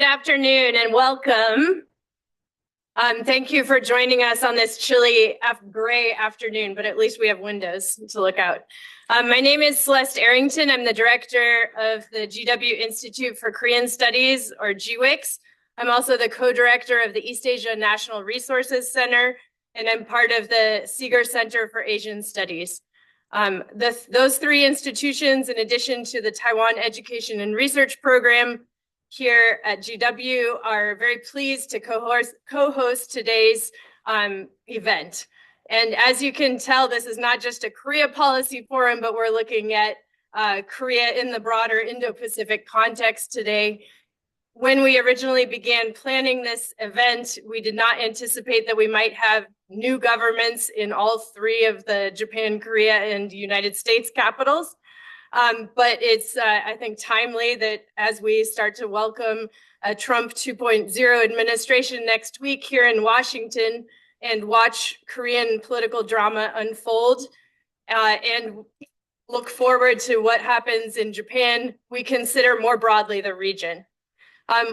Good afternoon and welcome. Thank you for joining us on this chilly gray afternoon, but at least we have windows to look out. My name is Celeste Arrington. I'm the director of the GW Institute for Korean Studies, or GWIKS. I'm also the co-director of the East Asia National Resources Center, and I'm part of the Sigur Center for Asian Studies. Those three institutions, in addition to the Taiwan Education and Research Program here at GW, are very pleased to co-host today's event. And as you can tell, this is not just a Korea policy forum, but we're looking at Korea in the broader Indo-Pacific context today. When we originally began planning this event, we did not anticipate that we might have new governments in all three of the Japan, Korea, and United States capitals. But it's, I think, timely that as we start to welcome a Trump 2.0 administration next week here in Washington and watch Korean political drama unfold and look forward to what happens in Japan, we consider more broadly the region.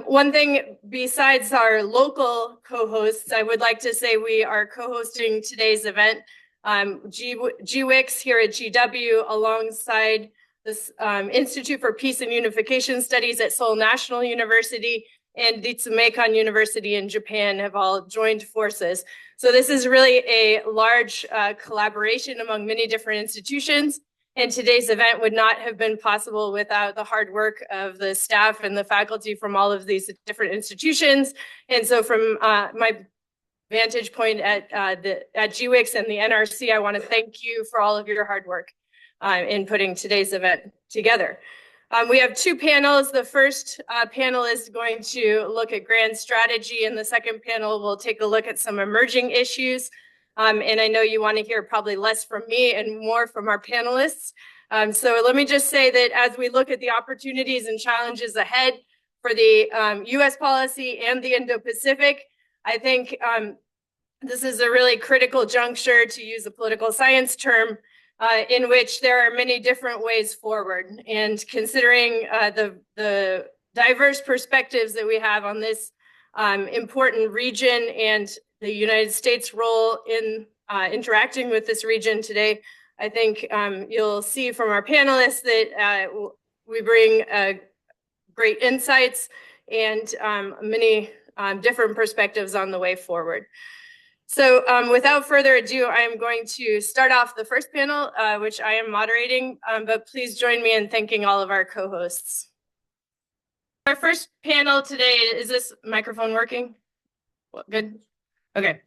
One thing besides our local co-hosts, I would like to say we are co-hosting today's event, GWIKS here at GW, alongside this Institute for Peace and Unification Studies at Seoul National University and Ritsumeikan University in Japan have all joined forces. So this is really a large collaboration among many different institutions. And today's event would not have been possible without the hard work of the staff and the faculty from all of these different institutions. And so from my vantage point at GWIKS and the NRC, I want to thank you for all of your hard work in putting today's event together. We have two panels. The first panel is going to look at grand strategy, and the second panel will take a look at some emerging issues. And I know you want to hear probably less from me and more from our panelists. So let me just say that as we look at the opportunities and challenges ahead for the US policy and the Indo-Pacific, I think this is a really critical juncture, to use a political science term, in which there are many different ways forward. And considering the diverse perspectives that we have on this important region and the United States' role in interacting with this region today, I think you'll see from our panelists that we bring great insights and many different perspectives on the way forward. So without further ado, I am going to start off the first panel, which I am moderating, but please join me in thanking all of our co-hosts. Our first panel today, is this microphone working? Good. Okay.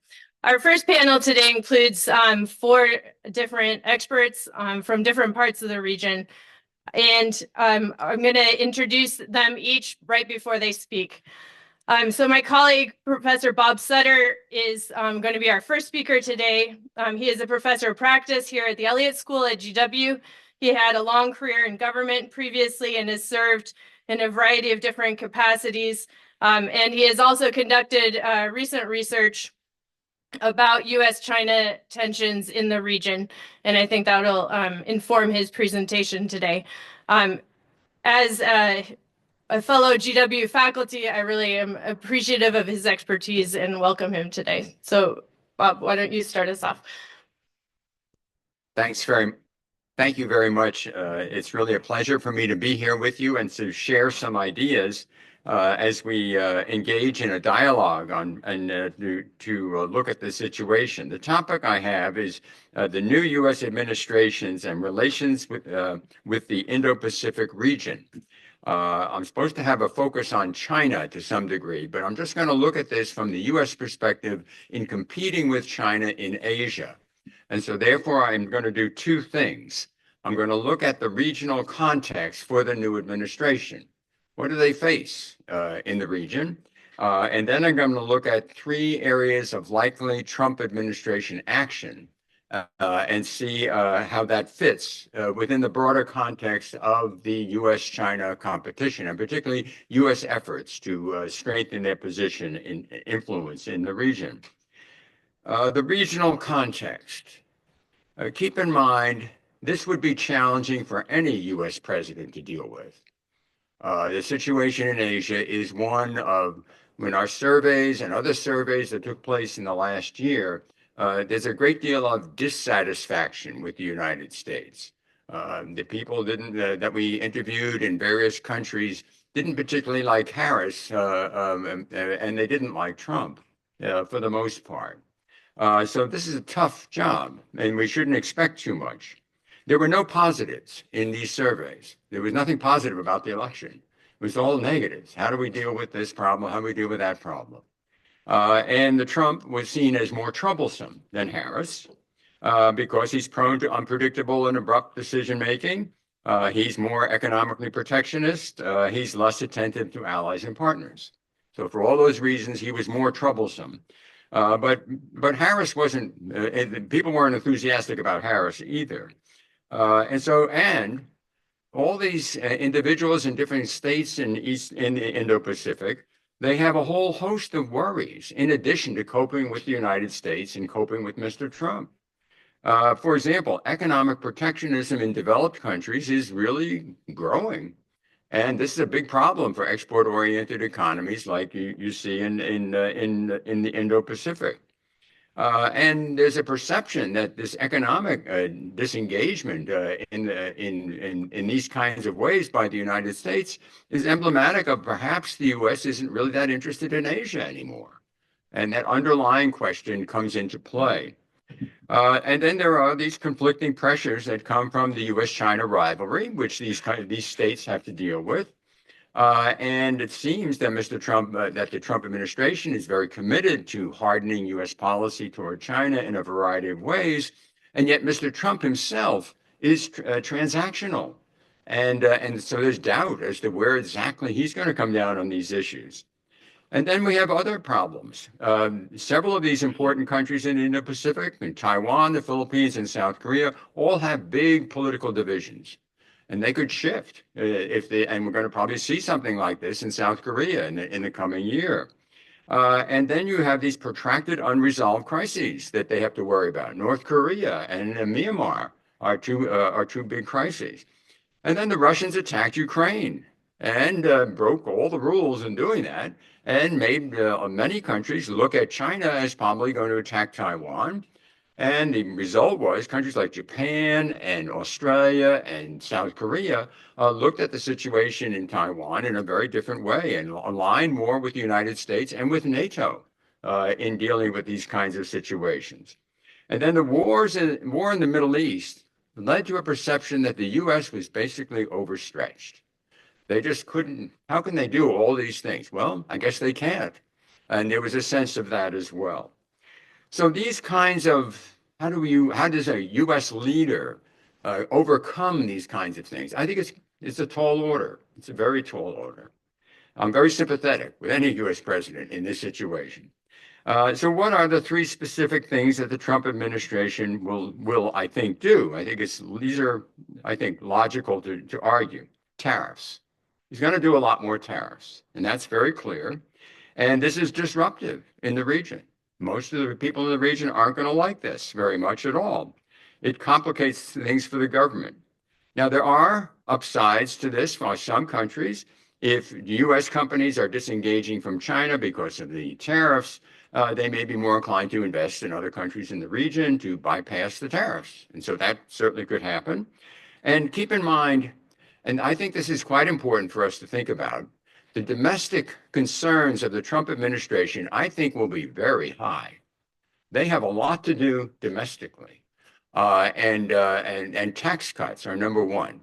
Our first panel today includes 4 different experts from different parts of the region. And I'm going to introduce them each right before they speak. So my colleague, Professor Bob Sutter, is going to be our first speaker today. He is a professor of practice here at the Elliott School at GW. He had a long career in government previously and has served in a variety of different capacities. And he has also conducted recent research about US-China tensions in the region. And I think that'll inform his presentation today. As a fellow GW faculty, I really am appreciative of his expertise and welcome him today. So Bob, why don't you start us off? Thank you very much. It's really a pleasure for me to be here with you and to share some ideas as we engage in a dialogue to look at the situation. The topic I have is the new U.S. administrations and relations with the Indo-Pacific region. I'm supposed to have a focus on China to some degree, but I'm just going to look at this from the U.S. perspective in competing with China in Asia. And so therefore, I'm going to do 2 things. I'm going to look at the regional context for the new administration. What do they face in the region? And then I'm going to look at 3 areas of likely Trump administration action and see how that fits within the broader context of the U.S.-China competition, and particularly U.S. efforts to strengthen their position in influence in the region. The regional context. Keep in mind, this would be challenging for any U.S. president to deal with. The situation in Asia is one of, when our surveys and other surveys that took place in the last year, there's a great deal of dissatisfaction with the United States. The people that we interviewed in various countries didn't particularly like Harris, and they didn't like Trump for the most part. So this is a tough job, and we shouldn't expect too much. There were no positives in these surveys. There was nothing positive about the election. It was all negatives. How do we deal with this problem? How do we deal with that problem? And the Trump was seen as more troublesome than Harris because he's prone to unpredictable and abrupt decision making. He's more economically protectionist. He's less attentive to allies and partners. So for all those reasons, he was more troublesome. But Harris wasn't, people weren't enthusiastic about Harris either. And all these individuals in different states in the Indo-Pacific, they have a whole host of worries in addition to coping with the United States and coping with Mr. Trump. For example, economic protectionism in developed countries is really growing. And this is a big problem for export-oriented economies like you see in the Indo-Pacific. And there's a perception that this economic disengagement in these kinds of ways by the United States is emblematic of perhaps the U.S. isn't really that interested in Asia anymore. And that underlying question comes into play. And then there are these conflicting pressures that come from the U.S.-China rivalry, which these states have to deal with. And it seems that that the Trump administration is very committed to hardening U.S. policy toward China in a variety of ways. And yet Mr. Trump himself is transactional. And so there's doubt as to where exactly he's going to come down on these issues. And then we have other problems. Several of these important countries in the Indo-Pacific, in Taiwan, the Philippines, and South Korea, all have big political divisions. And they could shift and we're going to probably see something like this in South Korea in the coming year. And then you have these protracted unresolved crises that they have to worry about. North Korea and Myanmar are two big crises. And then the Russians attacked Ukraine and broke all the rules in doing that and made many countries look at China as probably going to attack Taiwan. And the result was countries like Japan and Australia and South Korea looked at the situation in Taiwan in a very different way and aligned more with the United States and with NATO in dealing with these kinds of situations. And then the war in the Middle East led to a perception that the U.S. was basically overstretched. They just couldn't, how can they do all these things? Well, I guess they can't. And there was a sense of that as well. So these kinds of, how does a U.S. leader overcome these kinds of things? I think it's a tall order. It's a very tall order. I'm very sympathetic with any U.S. president in this situation. So what are the three specific things that the Trump administration will I think, do? I think these are, I think, logical to argue. Tariffs. He's going to do a lot more tariffs, and that's very clear. And this is disruptive in the region. Most of the people in the region aren't going to like this very much at all. It complicates things for the government. Now, there are upsides to this for some countries. If U.S. companies are disengaging from China because of the tariffs, they may be more inclined to invest in other countries in the region to bypass the tariffs. And so that certainly could happen. And keep in mind, and I think this is quite important for us to think about, the domestic concerns of the Trump administration, I think, will be very high. They have a lot to do domestically. And tax cuts are number one.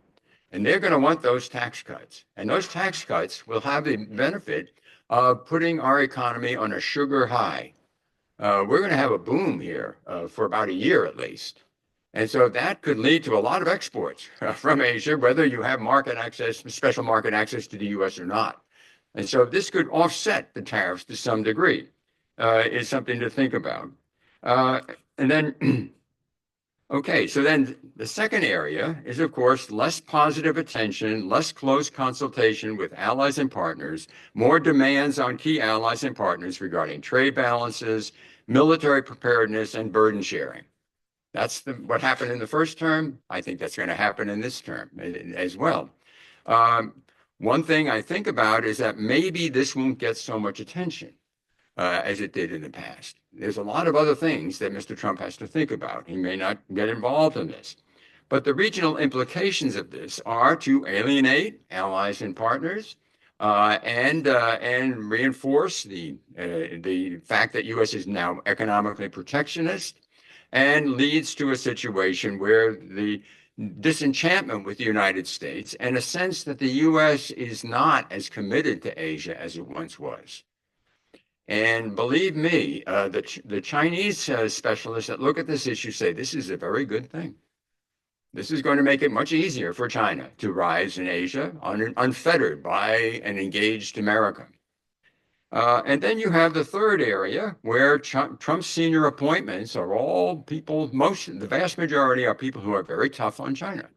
And they're going to want those tax cuts. And those tax cuts will have the benefit of putting our economy on a sugar high. We're going to have a boom here for about a year at least. And so that could lead to a lot of exports from Asia, whether you have market access, special market access to the U.S. or not. And so this could offset the tariffs to some degree, is something to think about. And then, okay, so then the second area is, of course, less positive attention, less close consultation with allies and partners, more demands on key allies and partners regarding trade balances, military preparedness, and burden sharing. That's what happened in the first term. I think that's going to happen in this term as well. One thing I think about is that maybe this won't get so much attention as it did in the past. There's a lot of other things that Mr. Trump has to think about. He may not get involved in this. But the regional implications of this are to alienate allies and partners, and reinforce the fact that U.S. is now economically protectionist, and leads to a situation where the disenchantment with the United States and a sense that the U.S. is not as committed to Asia as it once was. And believe me, the Chinese specialists that look at this issue say this is a very good thing. This is going to make it much easier for China to rise in Asia unfettered by an engaged America. And then you have the third area where Trump's senior appointments are all people, the vast majority are people who are very tough on China.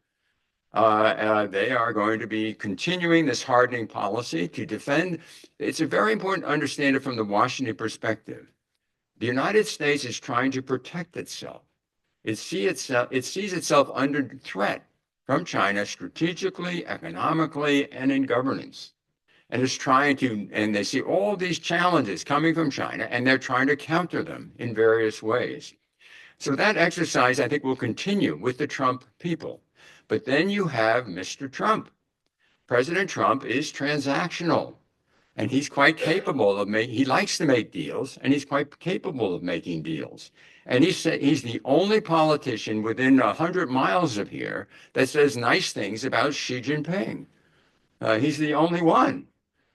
They are going to be continuing this hardening policy to defend. It's very important to understand it from the Washington perspective. The United States is trying to protect itself. It sees itself under threat from China strategically, economically, and in governance. And is trying to, and they see all these challenges coming from China, and they're trying to counter them in various ways. So that exercise, I think, will continue with the Trump people. But then you have Mr. Trump. President Trump is transactional, and he's quite capable of he likes to make deals, and he's quite capable of making deals. And he's the only politician within 100 miles of here that says nice things about Xi Jinping. He's the only one.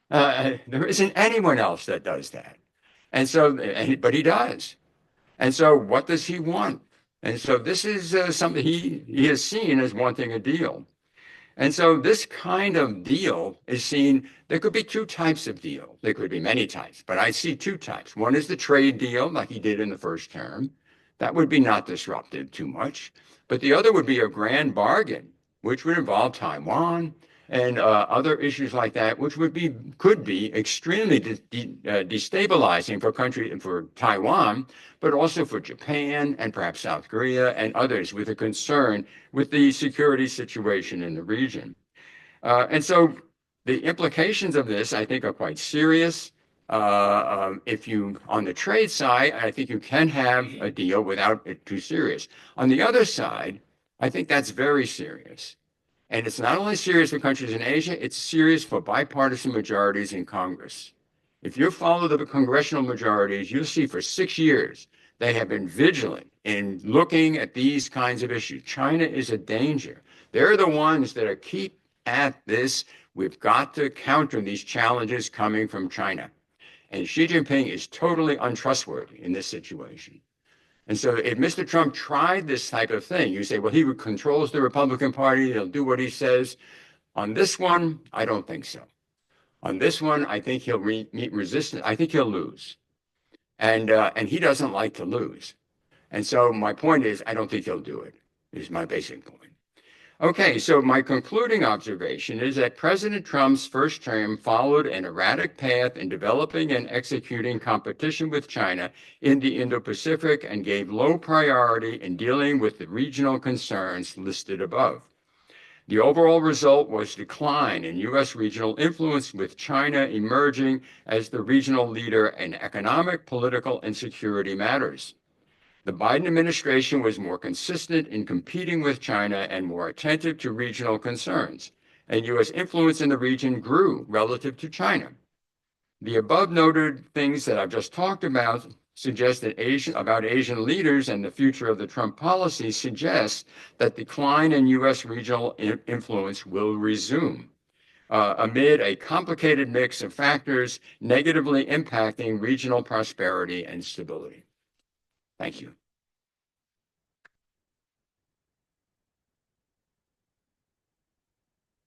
There isn't anyone else that does that. And so, but he does. And so what does he want? And so this is something he has seen as wanting a deal. And so this kind of deal is seen, there could be two types of deal. There could be many types, but I see two types. One is the trade deal, like he did in the first term. That would be not disruptive too much. But the other would be a grand bargain, which would involve Taiwan and other issues like that, which could be extremely destabilizing for Taiwan, but also for Japan and perhaps South Korea and others with a concern with the security situation in the region. And so the implications of this, I think, are quite serious. On the trade side, I think you can have a deal without it too serious. On the other side, I think that's very serious. And it's not only serious for countries in Asia, it's serious for bipartisan majorities in Congress. If you follow the congressional majorities, you'll see for 6 years, they have been vigilant in looking at these kinds of issues. China is a danger. They're the ones that keep at this. We've got to counter these challenges coming from China. And Xi Jinping is totally untrustworthy in this situation. And so if Mr. Trump tried this type of thing, you say, well, he controls the Republican Party, he'll do what he says. On this one, I don't think so. On this one, I think he'll meet resistance. I think he'll lose. And he doesn't like to lose. And so my point is, I don't think he'll do it, is my basic point. Okay, so my concluding observation is that President Trump's first term followed an erratic path in developing and executing competition with China in the Indo-Pacific and gave low priority in dealing with the regional concerns listed above. The overall result was decline in U.S. regional influence, with China emerging as the regional leader in economic, political, and security matters. The Biden administration was more consistent in competing with China and more attentive to regional concerns, and U.S. influence in the region grew relative to China. The above noted things that I've just talked about suggest that Asian leaders and the future of the Trump policy suggests that decline in U.S. regional influence will resume amid a complicated mix of factors negatively impacting regional prosperity and stability. Thank you.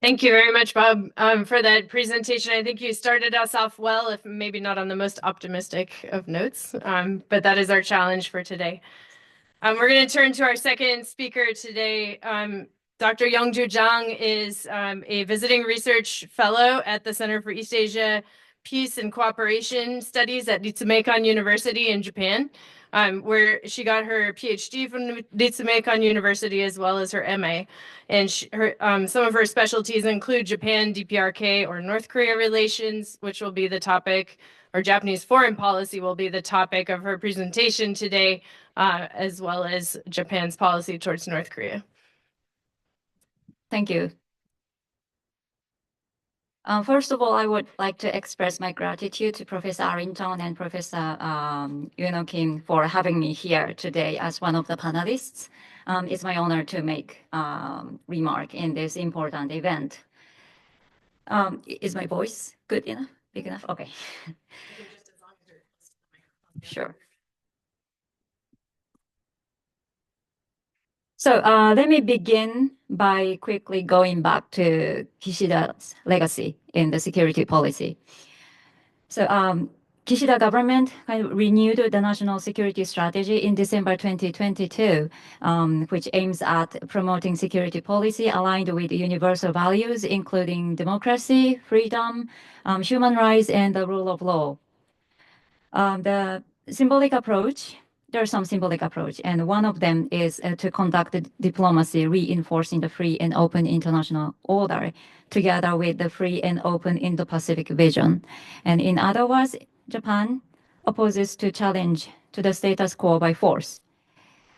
Thank you very much, Bob, for that presentation. I think you started us off well, if maybe not on the most optimistic of notes, but that is our challenge for today. We're going to turn to our second speaker today. Dr. Youngju Zhang is a visiting research fellow at the Center for East Asia Peace and Cooperation Studies at Ritsumeikan University in Japan. where she got her PhD from Ritsumeikan University as well as her MA. And some of her specialties include Japan, DPRK, or North Korea relations, which will be the topic, or Japanese foreign policy will be the topic of her presentation today, as well as Japan's policy towards North Korea. Thank you. First of all, I would like to express my gratitude to Professor Arrington and Professor Kim for having me here today as one of the panelists. It's my honor to make remark in this important event. Is my voice good enough? Big enough? Okay. Sure. So let me begin by quickly going back to Kishida's legacy in the security policy. So Kishida government kind of renewed the national security strategy in December 2022, which aims at promoting security policy aligned with universal values, including democracy, freedom, human rights, and the rule of law. The symbolic approach, there are some symbolic approach, and one of them is to conduct diplomacy, reinforcing the free and open international order, together with the free and open Indo-Pacific vision. And in other words, Japan opposes to challenge to the status quo by force.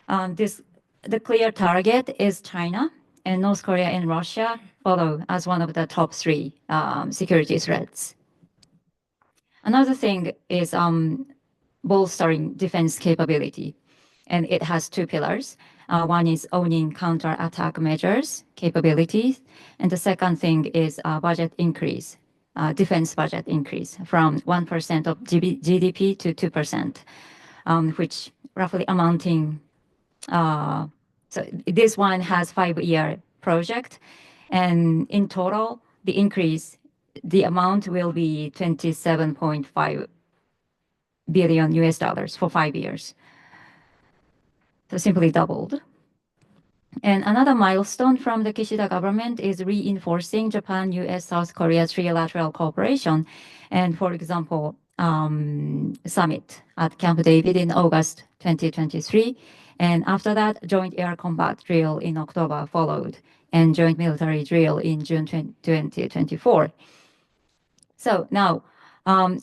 The clear target is China, and North Korea and Russia follow as one of the top three security threats. Another thing is bolstering defense capability, and it has two pillars. One is owning counter-attack measures capabilities, and the second thing is budget increase, defense budget increase from 1% of GDP to 2%, which roughly amounting. So this one has 5-year project, and in total, the increase, the amount will be $27.5 billion for 5 years. So simply doubled. And another milestone from the Kishida government is reinforcing Japan, US, South Korea trilateral cooperation. And for example, summit at Camp David in August 2023. And after that, joint air combat drill in October followed, and joint military drill in June 2024. So now,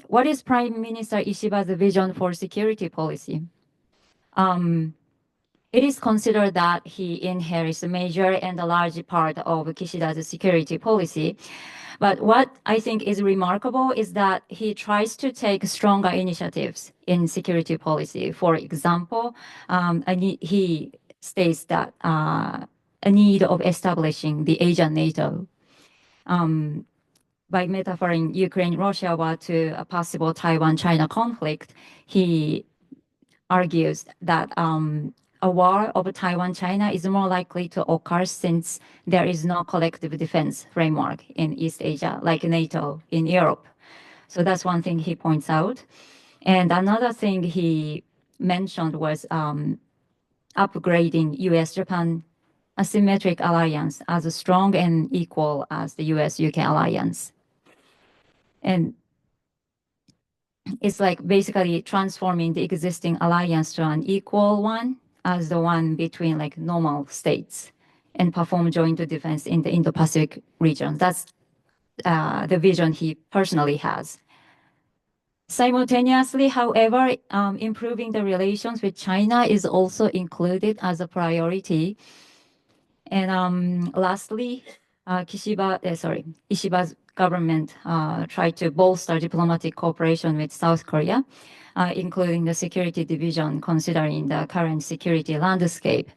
what is Prime Minister Ishiba's vision for security policy? It is considered that he inherits a major and a large part of Kishida's security policy. But what I think is remarkable is that he tries to take stronger initiatives in security policy. For example, he states that a need of establishing the Asian NATO. By metaphoring Ukraine-Russia war to a possible Taiwan-China conflict, he argues that a war of Taiwan-China is more likely to occur since there is no collective defense framework in East Asia, like NATO in Europe. So that's one thing he points out. And another thing he mentioned was upgrading US-Japan asymmetric alliance as strong and equal as the US-UK alliance. And it's like basically transforming the existing alliance to an equal one as the one between like normal states and perform joint defense in the Indo-Pacific region. That's the vision he personally has. Simultaneously, however, improving the relations with China is also included as a priority. And lastly, Ishiba's government tried to bolster diplomatic cooperation with South Korea, including the security division, considering the current security landscape.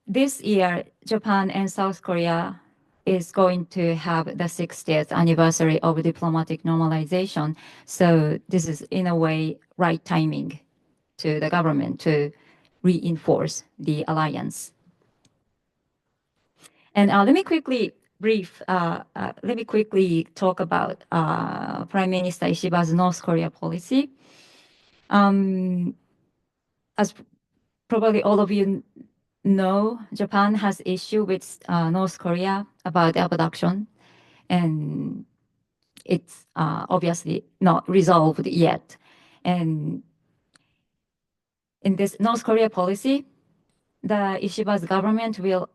This year, Japan and South Korea is going to have the 60th anniversary of diplomatic normalization. So this is, in a way, right timing to the government to reinforce the alliance. And let me quickly talk about Prime Minister Ishiba's North Korea policy. As probably all of you know, Japan has issue with North Korea about the abduction, and it's obviously not resolved yet. And in this North Korea policy, the Ishiba's government will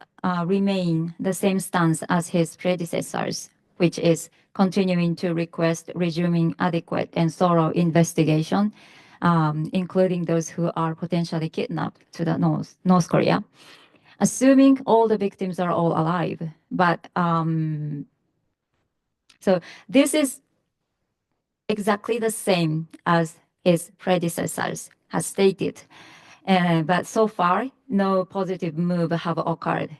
remain the same stance as his predecessors, which is continuing to request resuming adequate and thorough investigation, including those who are potentially kidnapped to the North Korea, assuming all the victims are all alive. But so this is exactly the same as his predecessors has stated. But so far, no positive move have occurred.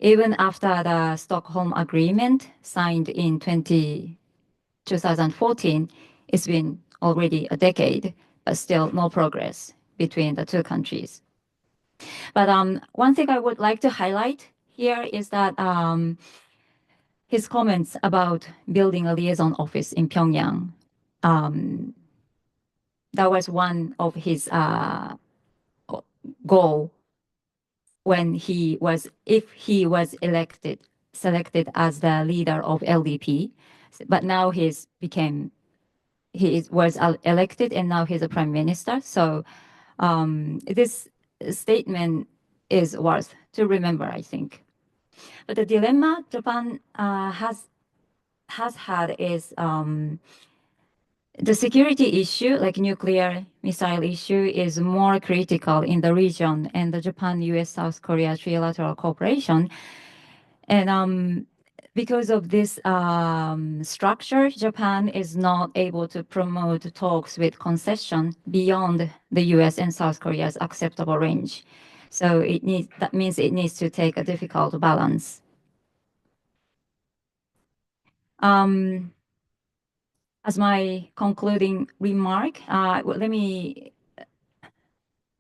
Even after the Stockholm Agreement signed in 2014, it's been already a decade, but still no progress between the two countries. But one thing I would like to highlight here is that his comments about building a liaison office in Pyongyang, that was one of his goal when if he was selected as the leader of LDP, but now he was elected and now he's a prime minister. So this statement is worth to remember, I think. But the dilemma Japan has had is the security issue, like nuclear missile issue, is more critical in the region and the Japan, US, South Korea trilateral cooperation. And because of this structure, Japan is not able to promote talks with concession beyond the US and South Korea's acceptable range. So that means it needs to take a difficult balance. As my concluding remark, let me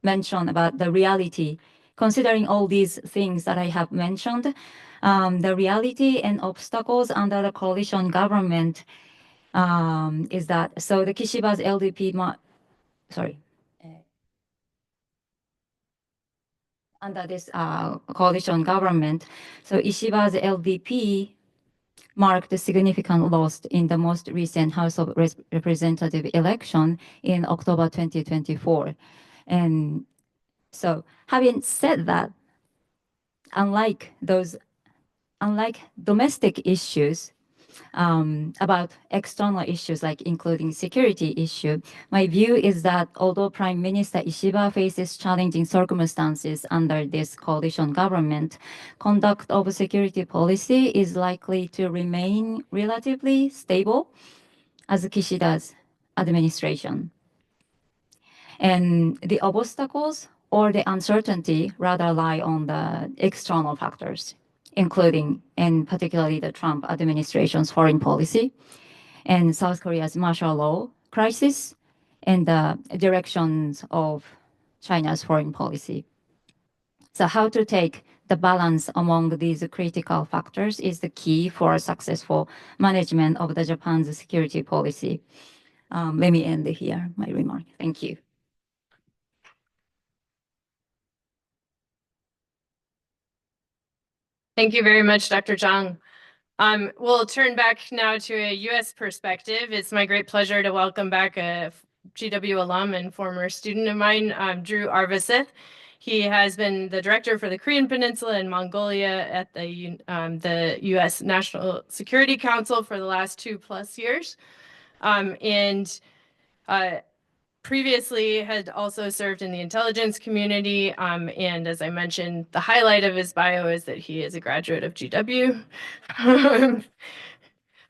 mention about the reality. Considering all these things that I have mentioned, the reality and obstacles under the coalition government is that, so the Kishiba's LDP, under this coalition government, so Ishiba's LDP marked a significant loss in the most recent House of Representative election in October 2024. And so having said that, unlike domestic issues, about external issues like including security issue, my view is that although Prime Minister Ishiba faces challenging circumstances under this coalition government, conduct of security policy is likely to remain relatively stable as Kishida's administration. And the obstacles or the uncertainty rather lie on the external factors, including and particularly the Trump administration's foreign policy and South Korea's martial law crisis and the directions of China's foreign policy. So how to take the balance among these critical factors is the key for a successful management of the Japan's security policy. Let me end here my remark. Thank you. Thank you very much, Dr. Zhang. We'll turn back now to a U.S. perspective. It's my great pleasure to welcome back a GW alum and former student of mine, Drew Arviseth. He has been the director for the Korean Peninsula and Mongolia at the U.S. National Security Council for the last 2+ years. Previously had also served in the intelligence community. And as I mentioned, the highlight of his bio is that he is a graduate of GW.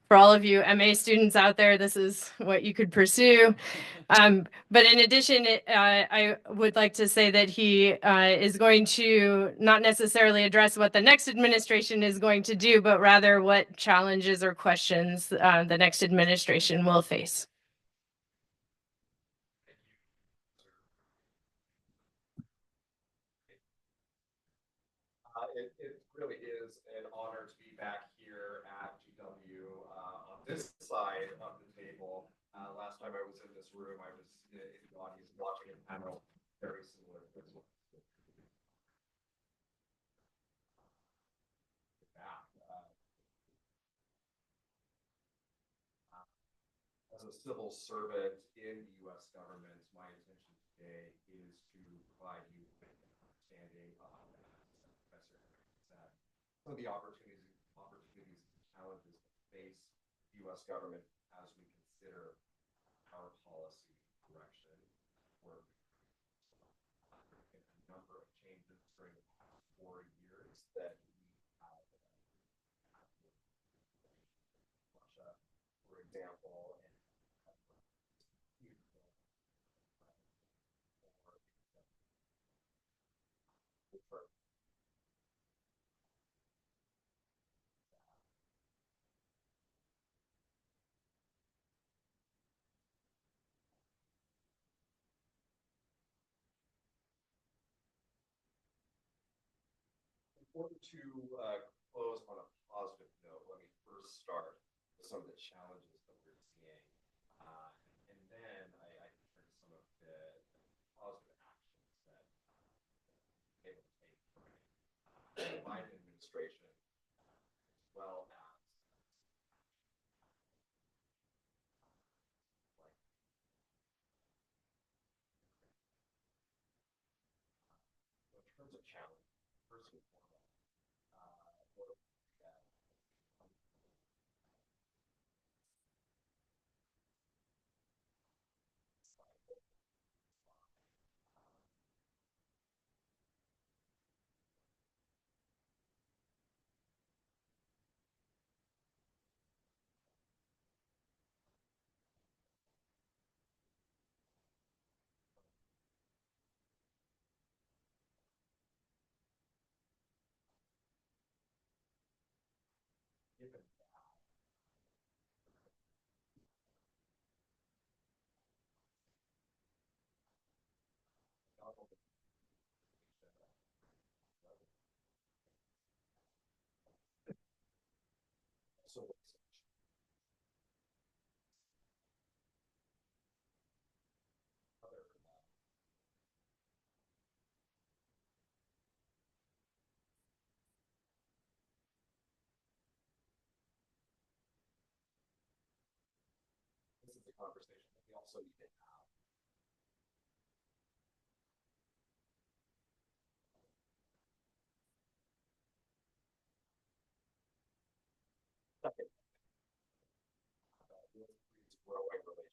For all of you MA students out there, this is what you could pursue. But in addition, I would like to say that he is going to not necessarily address what the next administration is going to do, but rather what challenges or questions the next administration will face. It really is an honor to be back here at GW on this side of the table. Last time I was in this room, I was in the audience watching a panel very similar to this one. as a civil servant in the U.S. government, my intention today is to provide you with an understanding of, as Professor said, some of the opportunities and challenges that face the U.S. government as we consider our policy direction. We're a number of changes during the past 4 years that we have Russia, for example, and important to close on a positive note. Let me first start with some of the challenges that we're seeing, and then I can turn to some of the positive actions that we're able to take from the Biden administration, as well as in terms of challenge. First and foremost, what are given not only also other this is a conversation that we also need to have. Second, North Korea's growing relations.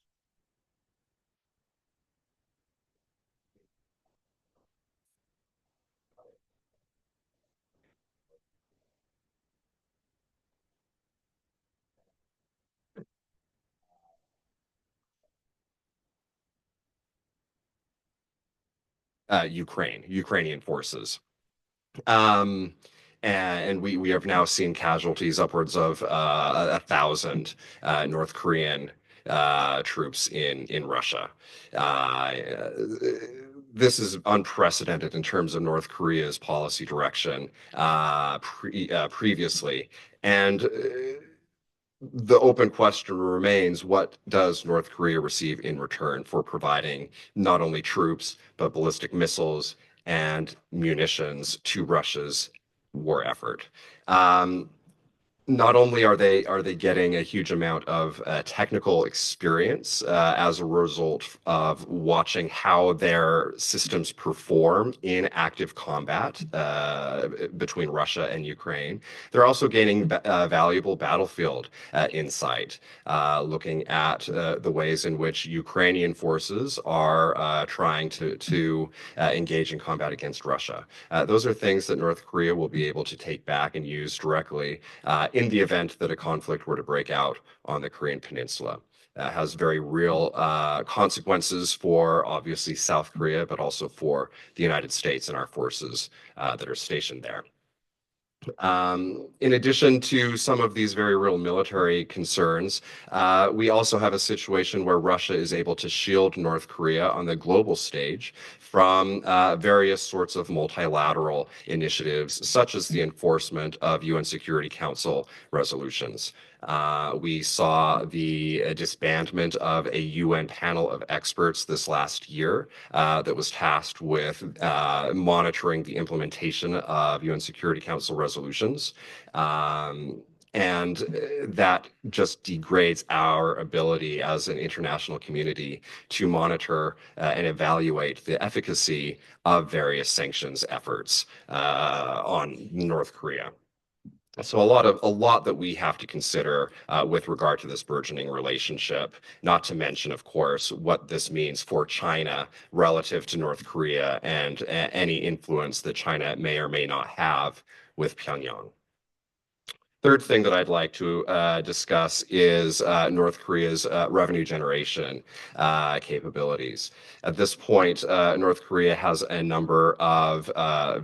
Ukrainian forces. And we have now seen casualties upwards of 1,000 North Korean troops in Russia. This is unprecedented in terms of North Korea's policy direction previously. And the open question remains, what does North Korea receive in return for providing not only troops, but ballistic missiles and munitions to Russia's war effort? Not only are they getting a huge amount of technical experience as a result of watching how their systems perform in active combat between Russia and Ukraine, they're also gaining valuable battlefield insight, looking at the ways in which Ukrainian forces are trying to engage in combat against Russia. Those are things that North Korea will be able to take back and use directly in the event that a conflict were to break out on the Korean Peninsula. Has very real consequences for obviously South Korea, but also for the United States and our forces that are stationed there. In addition to some of these very real military concerns, we also have a situation where Russia is able to shield North Korea on the global stage from various sorts of multilateral initiatives, such as the enforcement of UN Security Council resolutions. We saw the disbandment of a UN panel of experts this last year that was tasked with monitoring the implementation of UN Security Council resolutions. And that just degrades our ability as an international community to monitor and evaluate the efficacy of various sanctions efforts on North Korea. So a lot that we have to consider with regard to this burgeoning relationship, not to mention, of course, what this means for China relative to North Korea and any influence that China may or may not have with Pyongyang. Third thing that I'd like to discuss is North Korea's revenue generation capabilities. At this point, North Korea has a number of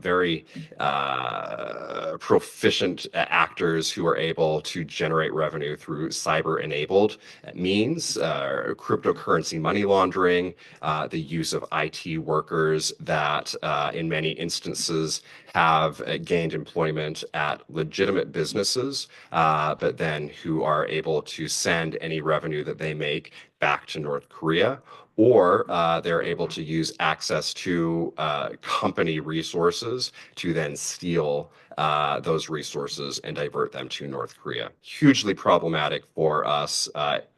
very proficient actors who are able to generate revenue through cyber-enabled means, cryptocurrency money laundering, the use of IT workers that in many instances have gained employment at legitimate businesses, but then who are able to send any revenue that they make back to North Korea, or they're able to use access to company resources to then steal those resources and divert them to North Korea. Hugely problematic for us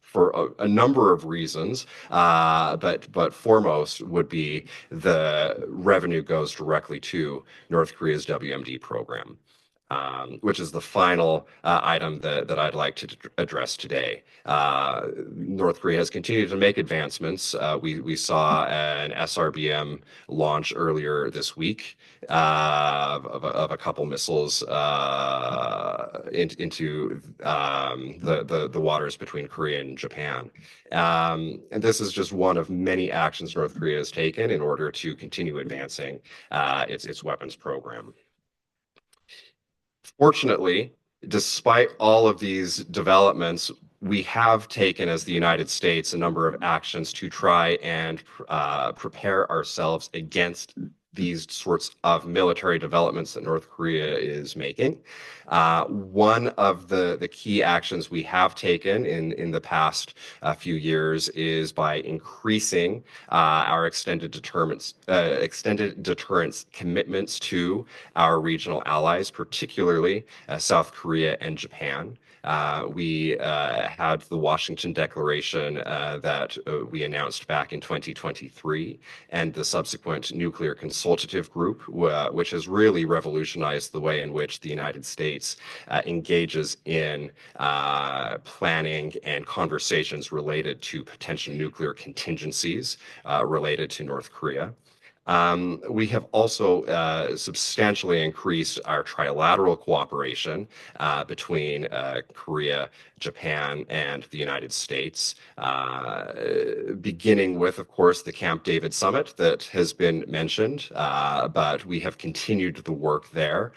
for a number of reasons, but foremost would be the revenue goes directly to North Korea's WMD program, which is the final item that I'd like to address today. North Korea has continued to make advancements. We saw an SRBM launch earlier this week of a couple missiles into the waters between Korea and Japan. And this is just one of many actions North Korea has taken in order to continue advancing its weapons program. Fortunately, despite all of these developments, we have taken, as the United States, a number of actions to try and prepare ourselves against these sorts of military developments that North Korea is making. One of the key actions we have taken in the past few years is by increasing our extended deterrence commitments to our regional allies, particularly South Korea and Japan. We had the Washington Declaration that we announced back in 2023, and the subsequent Nuclear Consultative Group, which has really revolutionized the way in which the United States engages in planning and conversations related to potential nuclear contingencies related to North Korea. We have also substantially increased our trilateral cooperation between Korea, Japan, and the United States, beginning with, of course, the Camp David Summit that has been mentioned, but we have continued the work there,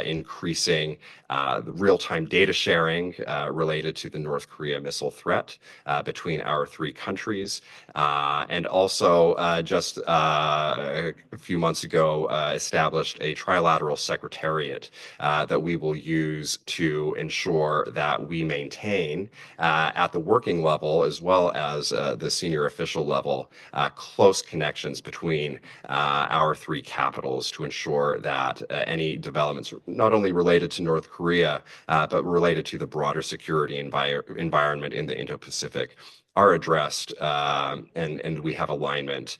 increasing the real-time data sharing related to the North Korea missile threat between our three countries, and also just a few months ago established a trilateral secretariat that we will use to ensure that we maintain at the working level as well as the senior official level close connections between our three capitals to ensure that any developments not only related to North Korea but related to the broader security environment in the Indo-Pacific are addressed, and we have alignment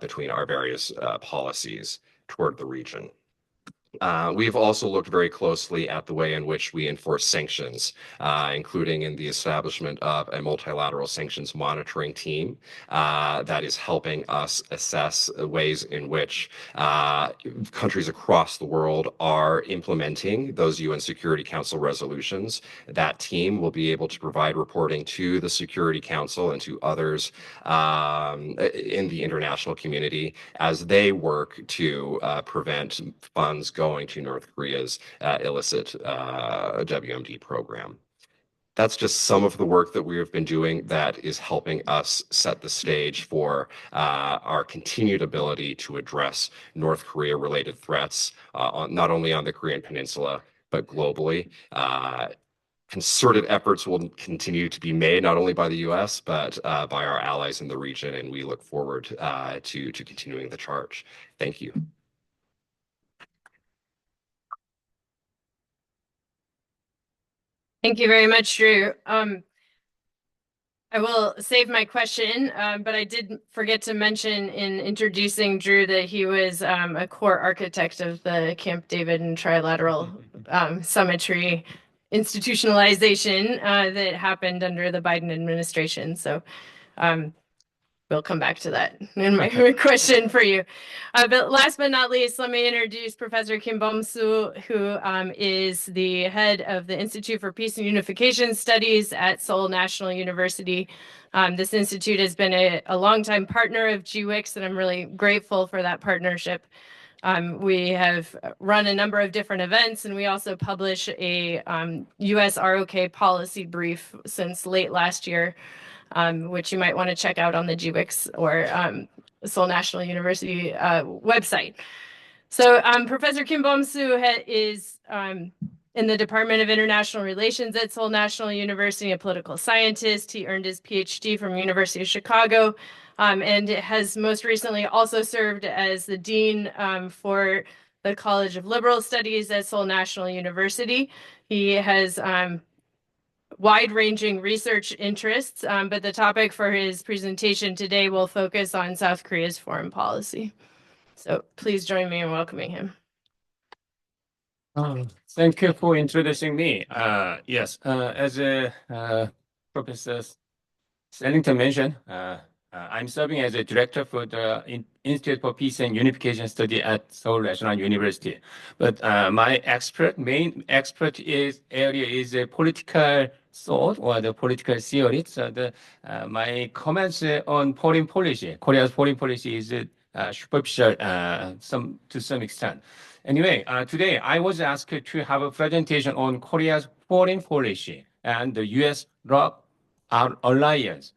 between our various policies toward the region. We've also looked very closely at the way in which we enforce sanctions, including in the establishment of a multilateral sanctions monitoring team that is helping us assess ways in which countries across the world are implementing those UN Security Council resolutions. That team will be able to provide reporting to the Security Council and to others in the international community as they work to prevent funds going to North Korea's illicit WMD program. That's just some of the work that we have been doing that is helping us set the stage for our continued ability to address North Korea-related threats, not only on the Korean Peninsula, but globally. Concerted efforts will continue to be made, not only by the U.S., but by our allies in the region, and we look forward to continuing the charge. Thank you. Thank you very much, Drew. I will save my question, but I did forget to mention in introducing Drew that he was a core architect of the Camp David and Trilateral Summitry institutionalization that happened under the Biden administration. So we'll come back to that in my question for you. But last but not least, let me introduce Professor Kim Bom-soo, who is the head of the Institute for Peace and Unification Studies at Seoul National University. This institute has been a longtime partner of GWIKS, and I'm really grateful for that partnership. We have run a number of different events, and we also publish a US ROK policy brief since late last year, which you might want to check out on the GWIKS or Seoul National University website. So Professor Kim Bom-soo is in the Department of International Relations at Seoul National University, a political scientist. He earned his PhD from University of Chicago and has most recently also served as the dean for the College of Liberal Studies at Seoul National University. He has wide-ranging research interests, but the topic for his presentation today will focus on South Korea's foreign policy. So please join me in welcoming him. Thank you for introducing me. Yes, as Professor Sellington mentioned, I'm serving as a director for the Institute for Peace and Unification Study at Seoul National University. But my main expertise area is a political thought or the political theory. So my comments on foreign policy, Korea's foreign policy is superficial to some extent. Anyway, today I was asked to have a presentation on Korea's foreign policy and the U.S.-ROK alliance.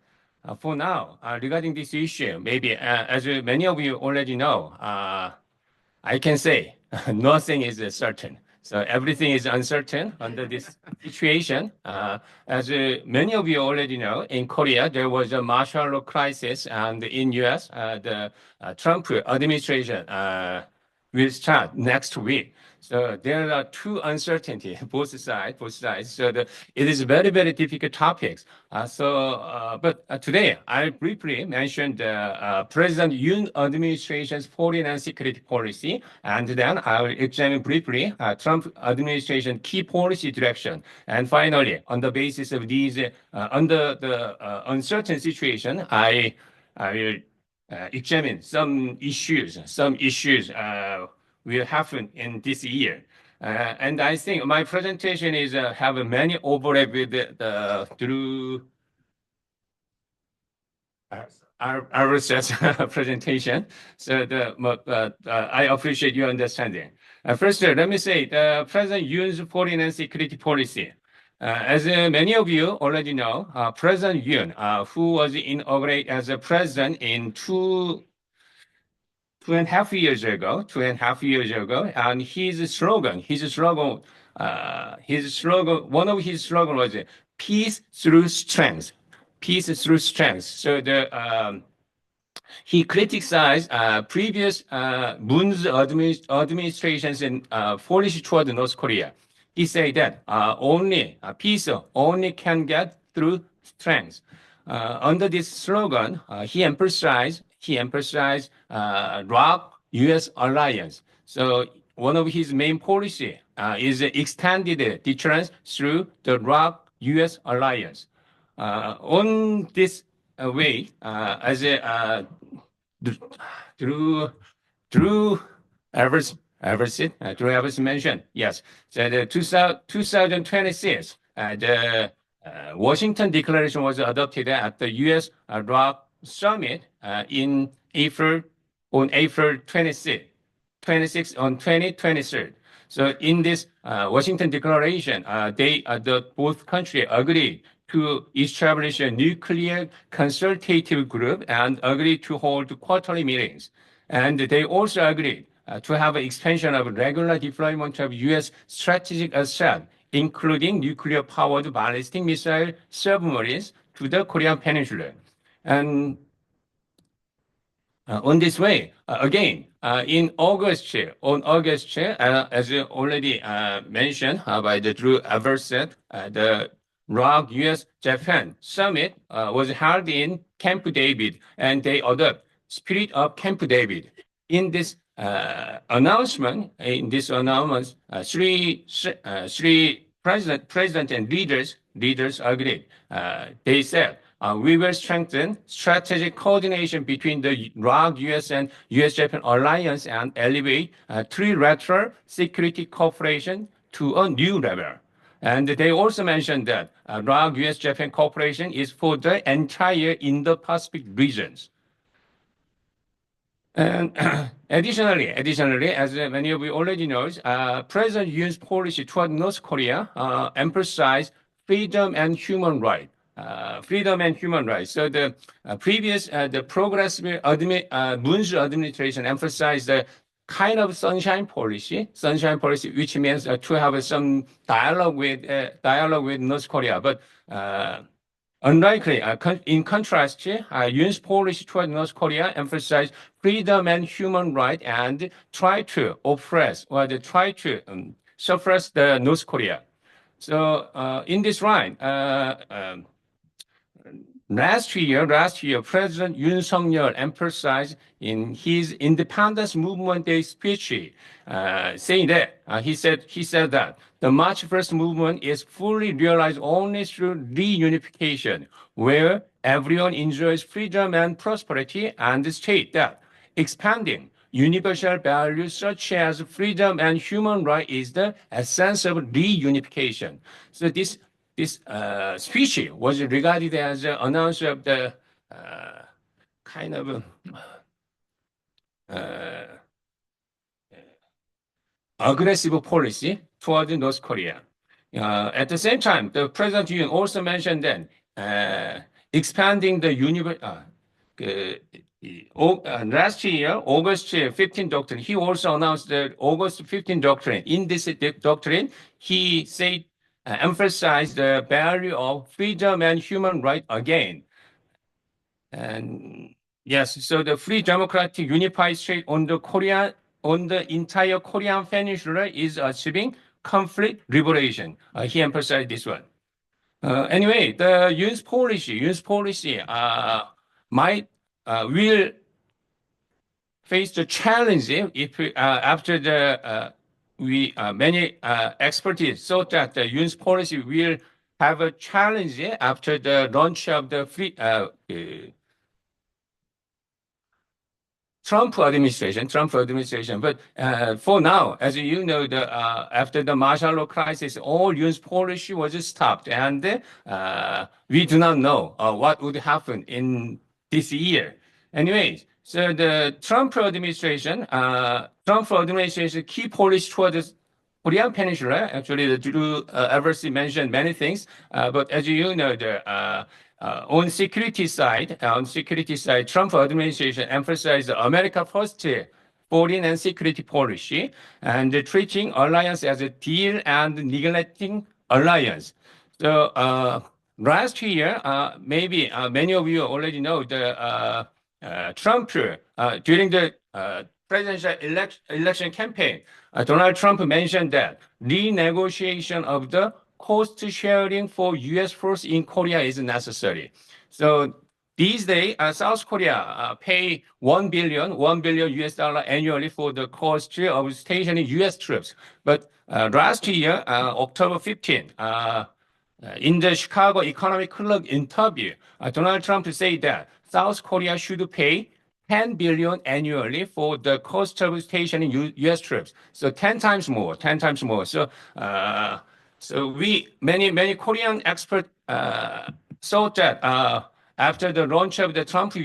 For now, regarding this issue, maybe as many of you already know, I can say nothing is certain. So everything is uncertain under this situation. As many of you already know, in Korea, there was a martial law crisis, and in US, the Trump administration will start next week. So there are two uncertainties, both sides. So it is very, very difficult topics. But today I briefly mentioned President Yoon administration's foreign and security policy, and then I will examine briefly Trump administration key policy direction. And finally, on the basis of these, under the uncertain situation, I will examine some issues will happen in this year. And I think my presentation is have many overlap with Drew RSS presentation. So I appreciate your understanding. First, let me say President Yoon's foreign and security policy. As many of you already know, President Yoon, who was inaugurated as a president in two and a half years ago, and his slogan, one of his slogan was peace through strength. So he criticized previous Moon's administration's policy toward North Korea. He said that peace only can get through strength. Under this slogan, he emphasized ROK U.S. alliance. So one of his main policy is extended deterrence through the ROK U.S. alliance. On this way, as Drew Everson mentioned, yes, so the 2026, the Washington Declaration was adopted at the U.S. ROK Summit on April 26 on 2023. So in this Washington Declaration, both countries agreed to establish a nuclear consultative group and agreed to hold quarterly meetings. And they also agreed to have an expansion of regular deployment of U.S. strategic assets, including nuclear-powered ballistic missile submarines to the Korean Peninsula. And on this way, again, in August, as you already mentioned by the Drew Eversett, the ROG US-Japan summit was held in Camp David, and they adopt spirit of Camp David. In this announcement, three president and leaders agreed. They said, we will strengthen strategic coordination between the ROG US and US-Japan alliance and elevate trilateral security cooperation to a new level. And they also mentioned that ROG US-Japan cooperation is for the entire Indo-Pacific regions. And additionally, as many of you already know, President Yoon's policy toward North Korea emphasized freedom and human rights. So the previous, the progressive Moon's administration emphasized the kind of sunshine policy, which means to have some dialogue with North Korea. But unlikely, in contrast, Yoon's policy toward North Korea emphasized freedom and human rights and try to oppress or try to suppress the North Korea. So in this line, last year, President Yoon Suk-yeol emphasized in his Independence Movement Day speech, saying that he said that the March 1st movement is fully realized only through reunification, where everyone enjoys freedom and prosperity, and state that expanding universal values such as freedom and human rights is the essence of reunification. So this speech was regarded as an announcer of the kind of aggressive policy toward North Korea. At the same time, the President Yoon also mentioned that expanding the last year, August 15 doctrine, he also announced the August 15 doctrine. In this doctrine, he said, emphasized the value of freedom and human rights again. And yes, so the free democratic unified state on the entire Korean peninsula is achieving conflict liberation. He emphasized this one. Anyway, the Yoon's policy will face the challenge if after the many experts thought that the Yoon's policy will have a challenge after the launch of the Trump administration. But for now, as you know, after the martial law crisis, all Yoon's policy was stopped, and we do not know what would happen in this year. Anyways, so the Trump administration key policy toward the Korean Peninsula, actually, the Drew Eversett mentioned many things, but as you know, on security side, Trump administration emphasized America First foreign and security policy and treating alliance as a deal and neglecting alliance. So last year, maybe many of you already know the Trump during the presidential election campaign, Donald Trump mentioned that renegotiation of the cost sharing for U.S. force in Korea is necessary. So these days, South Korea pay $1 billion US dollar annually for the cost of stationing U.S. troops. But last year, October 15, in the Chicago Economic Club interview, Donald Trump said that South Korea should pay $10 billion annually for the cost of stationing U.S. troops. So 10 times more. So, many Korean experts thought that after the launch of the Trump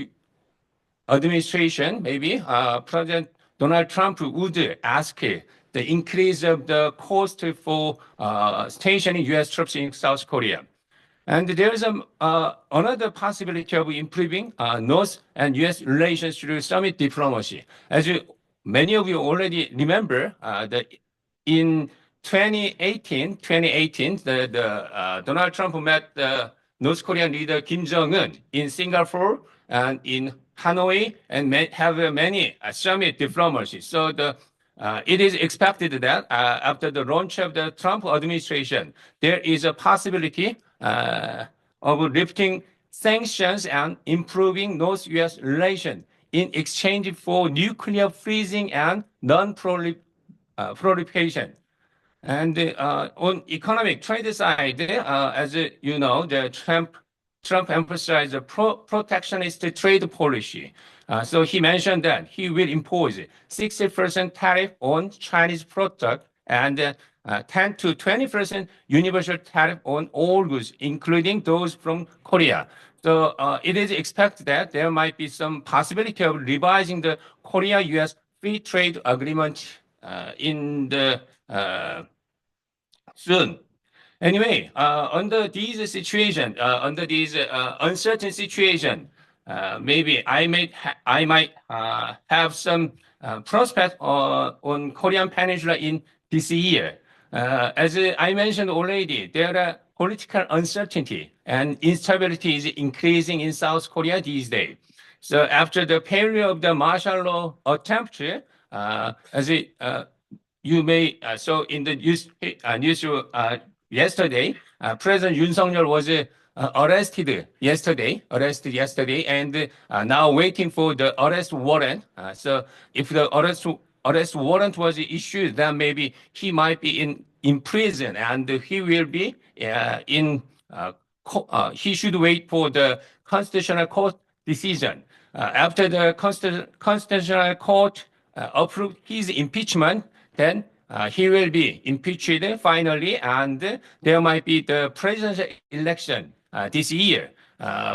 administration, maybe President Donald Trump would ask the increase of the cost for stationing U.S. troops in South Korea. And there is another possibility of improving North and U.S. relations through summit diplomacy. As many of you already remember, in 2018, Donald Trump met the North Korean leader Kim Jong-un in Singapore and in Hanoi and have many summit diplomacy. So it is expected that after the launch of the Trump administration, there is a possibility of lifting sanctions and improving North-U.S. relations in exchange for nuclear freezing and non-proliferation. And on economic trade side, as you know, the Trump emphasized the protectionist trade policy. So he mentioned that he will impose 60% tariff on Chinese product and 10 to 20% universal tariff on all goods, including those from Korea. So it is expected that there might be some possibility of revising the Korea-U.S. free trade agreement in the soon. Anyway, under these uncertain situation, maybe I might have some prospect on Korean Peninsula in this year. As I mentioned already, there are political uncertainty and instability is increasing in South Korea these days. So after the failure of the martial law attempt, you may so in the news yesterday, President Yoon Suk-yeol was arrested yesterday, and now waiting for the arrest warrant. So if the arrest warrant was issued, then maybe he might be in prison, and he will be he should wait for the Constitutional Court decision. After the Constitutional Court approved his impeachment, then he will be impeached finally, and there might be the presidential election this year.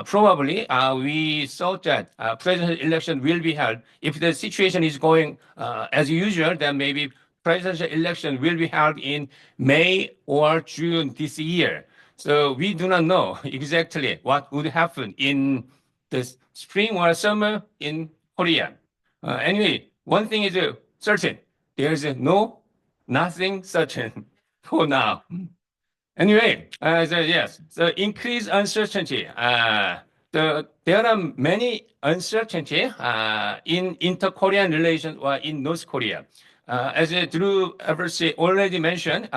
Probably, we thought that presidential election will be held. If the situation is going as usual, then maybe presidential election will be held in May or June this year. So we do not know exactly what would happen in the spring or summer in Korea. Anyway, one thing is certain. There is nothing certain for now. Anyway, yes, the increased uncertainty. There are many uncertainty in inter-Korean relations or in North Korea. As Drew Eversey already mentioned,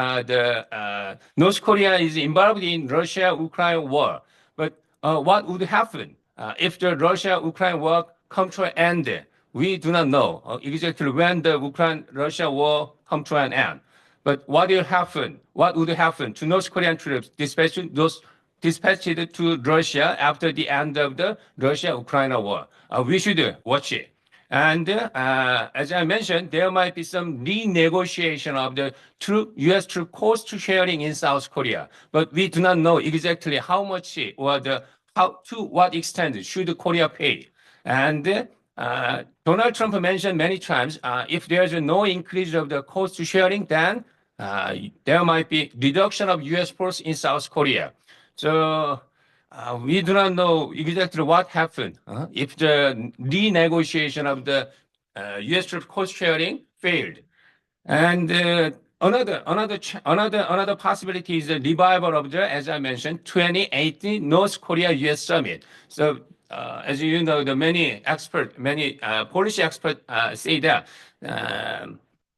North Korea is involved in Russia-Ukraine war. But what would happen if the Russia-Ukraine war comes to an end? We do not know exactly when the Ukraine-Russia war comes to an end. But what will happen? What would happen to North Korean troops dispatched to Russia after the end of the Russia-Ukraine war? We should watch it. And as I mentioned, there might be some renegotiation of the U.S. troop cost sharing in South Korea. But we do not know exactly how much or to what extent should Korea pay. And Donald Trump mentioned many times, if there's no increase of the cost sharing, then there might be reduction of U.S. force in South Korea. So we do not know exactly what happened if the renegotiation of the U.S. troop cost sharing failed. And another possibility is the revival of the, as I mentioned, 2018 North Korea-U.S. summit. So as you know, many policy experts say that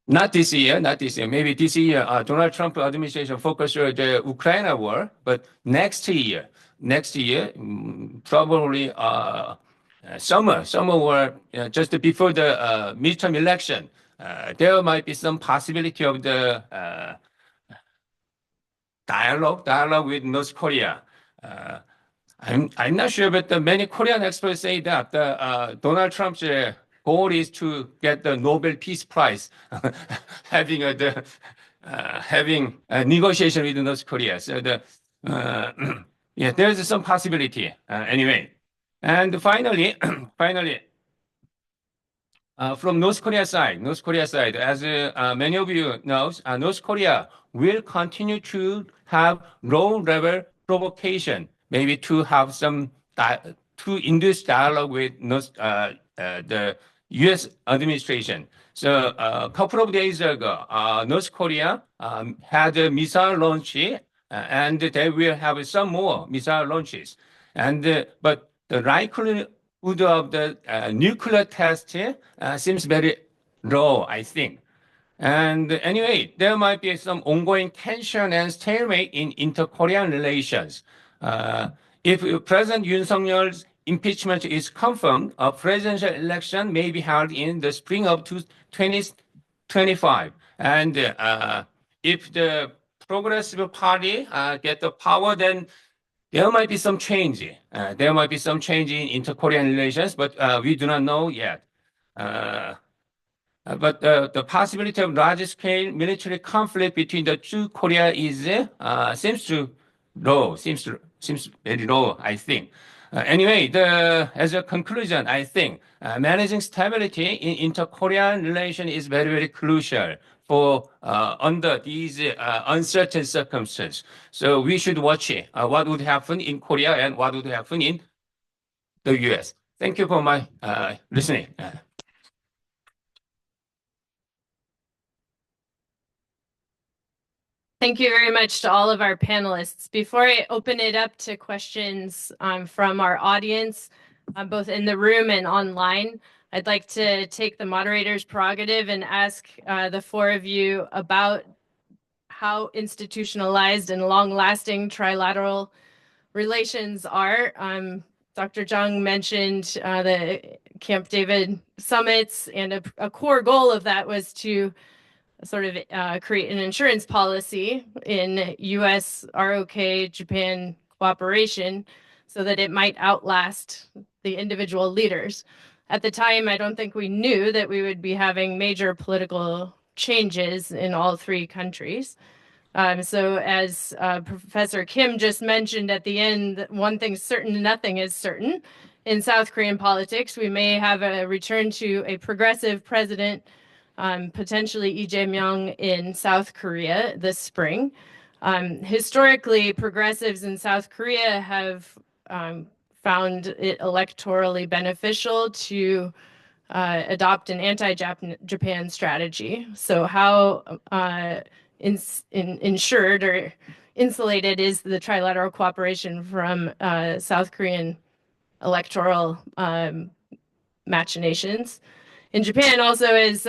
not this year, maybe this year, Donald Trump administration focused on the Ukraine war, but next year, probably summer or just before the midterm election, there might be some possibility of the dialogue with North Korea. I'm not sure, but many Korean experts say that Donald Trump's goal is to get the Nobel Peace Prize, having a negotiation with North Korea. So yeah, there's some possibility anyway. And finally, from North Korea side, as many of you know, North Korea will continue to have low-level provocation, maybe to have some to induce dialogue with the U.S. administration. So a couple of days ago, North Korea had a missile launch, and they will have some more missile launches. And but the of the nuclear test seems very low, I think. And anyway, there might be some ongoing tension and stalemate in inter-Korean relations. If President Yoon Suk-yeol's impeachment is confirmed, a presidential election may be held in the spring of 2025. And if the Progressive Party get the power, then there might be some change. There might be some change in inter-Korean relations, but we do not know yet. But the possibility of large-scale military conflict between the two Korea is seems very low, I think. Anyway, as a conclusion, I think managing stability in inter-Korean relation is very, very crucial for under these uncertain circumstances. So we should watch what would happen in Korea and what would happen in the US. Thank you for my listening. Thank you very much to all of our panelists. Before I open it up to questions from our audience, both in the room and online, I'd like to take the moderator's prerogative and ask the four of you about how institutionalized and long-lasting trilateral relations are. Dr. Jung mentioned the Camp David summits, and a core goal of that was to sort of create an insurance policy in US ROK Japan cooperation so that it might outlast the individual leaders. At the time, I don't think we knew that we would be having major political changes in all three countries. So as Professor Kim just mentioned at the end, one thing's certain, nothing is certain. In South Korean politics, we may have a return to a progressive president, potentially Lee Jae-myung in South Korea this spring. Historically, progressives in South Korea have found it electorally beneficial to adopt an anti-Japan strategy. So how ensured or insulated is the trilateral cooperation from South Korean electoral machinations? In Japan, also, as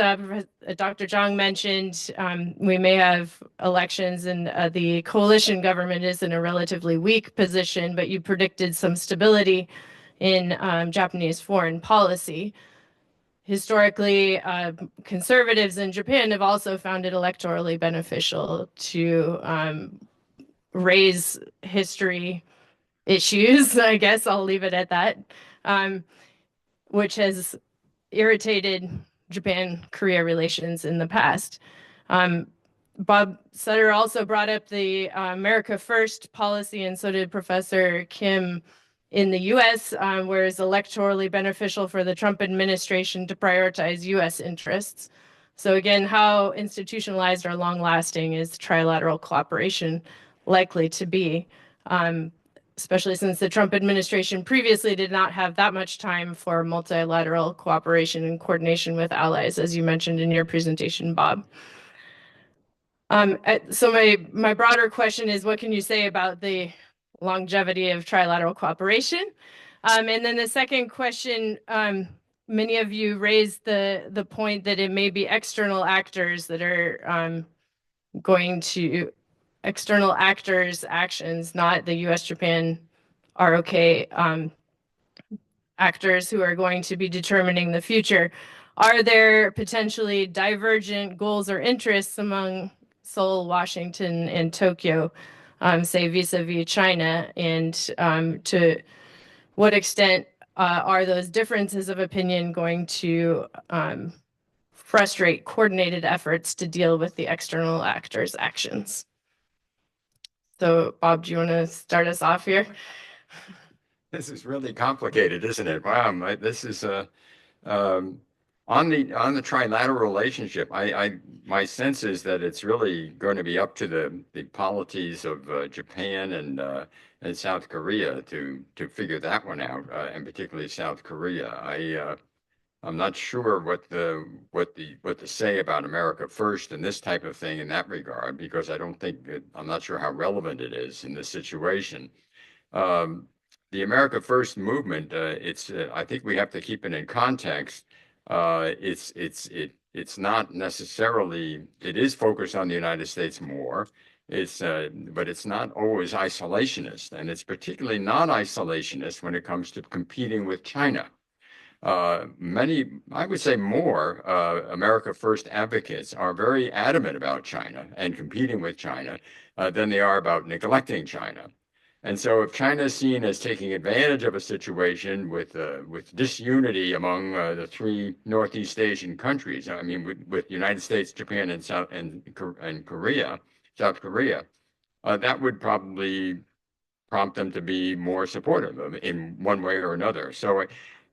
Dr. Jung mentioned, we may have elections and the coalition government is in a relatively weak position, but you predicted some stability in Japanese foreign policy. Historically, conservatives in Japan have also found it electorally beneficial to raise history issues, I guess I'll leave it at that, which has irritated Japan-Korea relations in the past. Bob Sutter also brought up the America First policy, and so did Professor Kim in the US, where it's electorally beneficial for the Trump administration to prioritize US interests. So again, how institutionalized or long-lasting is trilateral cooperation likely to be? Especially since the Trump administration previously did not have that much time for multilateral cooperation and coordination with allies, as you mentioned in your presentation, Bob. So my broader question is, what can you say about the longevity of trilateral cooperation? And then the second question, many of you raised the point that it may be external actors that are going to external actors' actions, not the US-Japan ROK actors who are going to be determining the future. Are there potentially divergent goals or interests among Seoul, Washington, and Tokyo, say vis-a-vis China? And to what extent are those differences of opinion going to frustrate coordinated efforts to deal with the external actors' actions? So, Bob, do you want to start us off here? This is really complicated, isn't it? Wow, this is on the trilateral relationship. My sense is that it's really going to be up to the polities of Japan and South Korea to figure that one out, and particularly South Korea. I'm not sure what to say about America First and this type of thing in that regard, because I'm not sure how relevant it is in this situation. the America First movement, I think we have to keep it in context. It's not necessarily, it is focused on the United States more. But it's not always isolationist, and it's particularly not isolationist when it comes to competing with China. Many, I would say more, America First advocates are very adamant about China and competing with China than they are about neglecting China. And so if China is seen as taking advantage of a situation with disunity among the three Northeast Asian countries, I mean, with United States, Japan, and South Korea, that would probably prompt them to be more supportive in one way or another. So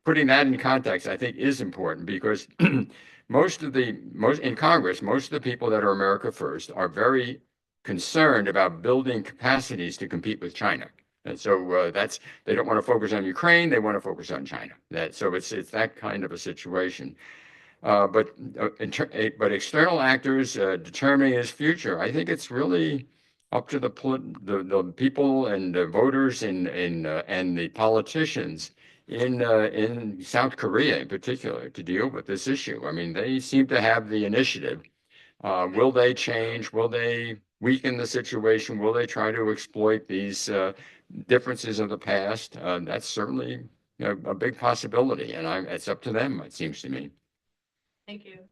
putting that in context, I think, is important because most in Congress, most of the people that are America First are very concerned about building capacities to compete with China. And so they don't want to focus on Ukraine, they want to focus on China. So it's that kind of a situation. But external actors determining his future, I think it's really up to the people and the voters and the politicians in South Korea in particular to deal with this issue. I mean, they seem to have the initiative. Will they change? Will they weaken the situation? Will they try to exploit these differences of the past? That's certainly a big possibility, and it's up to them, it seems to me. Thank you.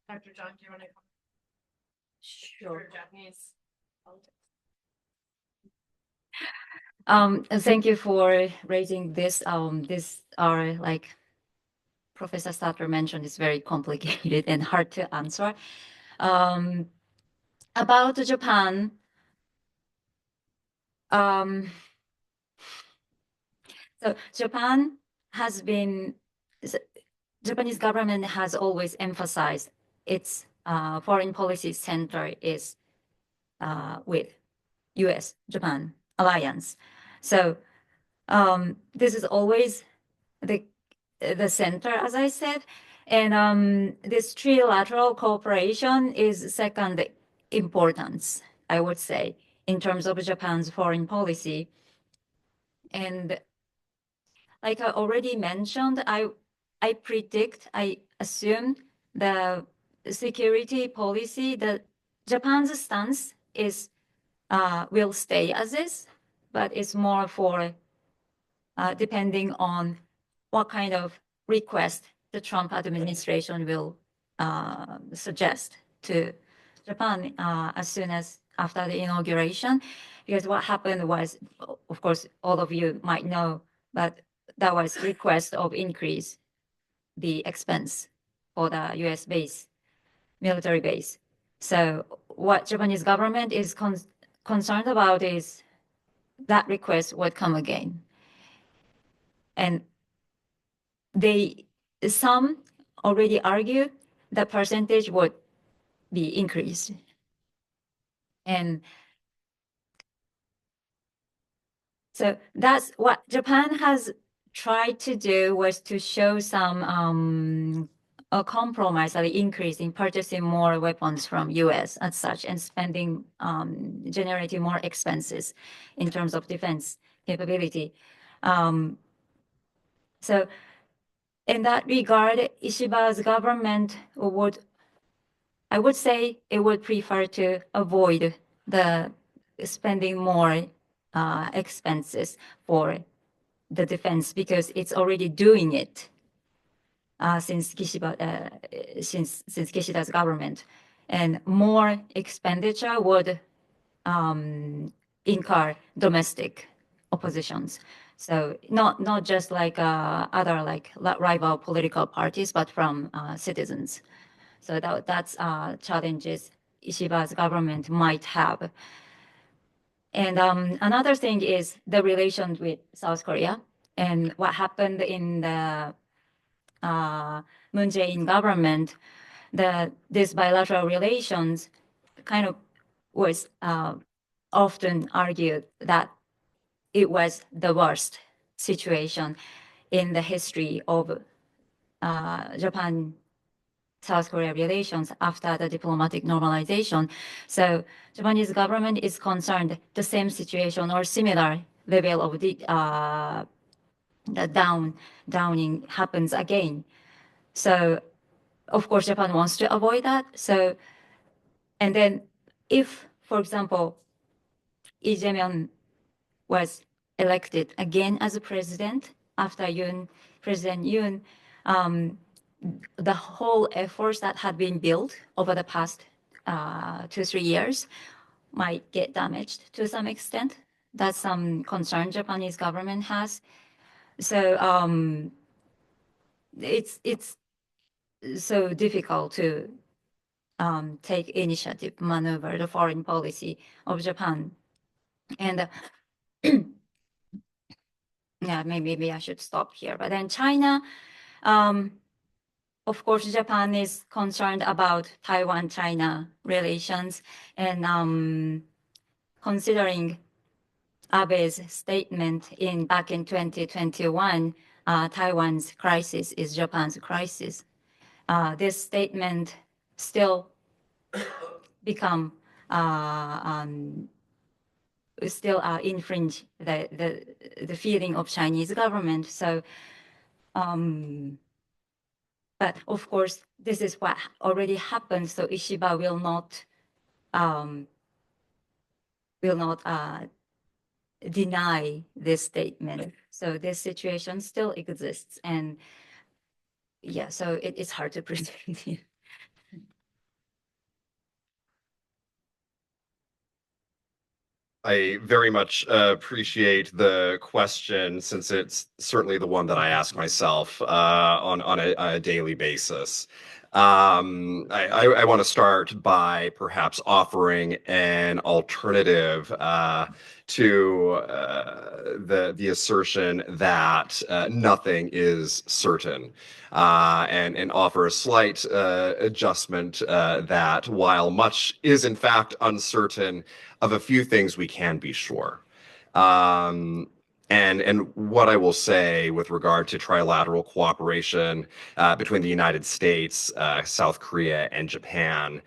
Dr. John, do you want to comment? Sure. Japanese politics. Thank you for raising this. These are, like Professor Satter mentioned, it's very complicated and hard to answer. About Japan, so Japanese government has always emphasized its foreign policy center is with U.S.-Japan alliance. So this is always the center, as I said, and this trilateral cooperation is second importance, I would say, in terms of Japan's foreign policy. And like I already mentioned, I assume the security policy, that Japan's stance is will stay as is, but it's more for depending on what kind of request the Trump administration will suggest to Japan as soon as after the inauguration. Because what happened was, of course, all of you might know, but that was request of increase the expense for the U.S. base, military base. So what Japanese government is concerned about is that request would come again. And some already argue the percentage would be increased. And so that's what Japan has tried to do, was to show some a compromise, an increase in purchasing more weapons from US as such, and spending, generating more expenses in terms of defense capability. So in that regard, Ishiba's government I would say it would prefer to avoid the spending more expenses for the defense, because it's already doing it since Kishida's government, and more expenditure would incur domestic oppositions. So not just like other like rival political parties, but from citizens. So that's challenges Ishiba's government might have. And another thing is the relations with South Korea, and what happened in the Moon Jae-in government. This bilateral relations kind of was often argued that it was the worst situation in the history of Japan-South Korea relations after the diplomatic normalization. So Japanese government is concerned the same situation or similar level of the downing happens again. So of course, Japan wants to avoid that. So, and then if, for example, Lee Jae-myung was elected again as a president after President Yoon, the whole efforts that had been built over the past 2-3 years might get damaged to some extent. That's some concern Japanese government has. So it's so difficult to take initiative, maneuver the foreign policy of Japan. And yeah, maybe I should stop here. But then China, of course, Japan is concerned about Taiwan-China relations, and considering Abe's statement back in 2021, Taiwan's crisis is Japan's crisis. This statement still become infringe the feeling of Chinese government. So, but of course, this is what already happened. So Ishiba will not deny this statement. So this situation still exists, and yeah, so it's hard to predict. I very much appreciate the question, since it's certainly the one that I ask myself on a daily basis. I want to start by perhaps offering an alternative to the assertion that nothing is certain, and offer a slight adjustment that while much is in fact uncertain, of a few things we can be sure. And what I will say with regard to trilateral cooperation between the United States, South Korea, and Japan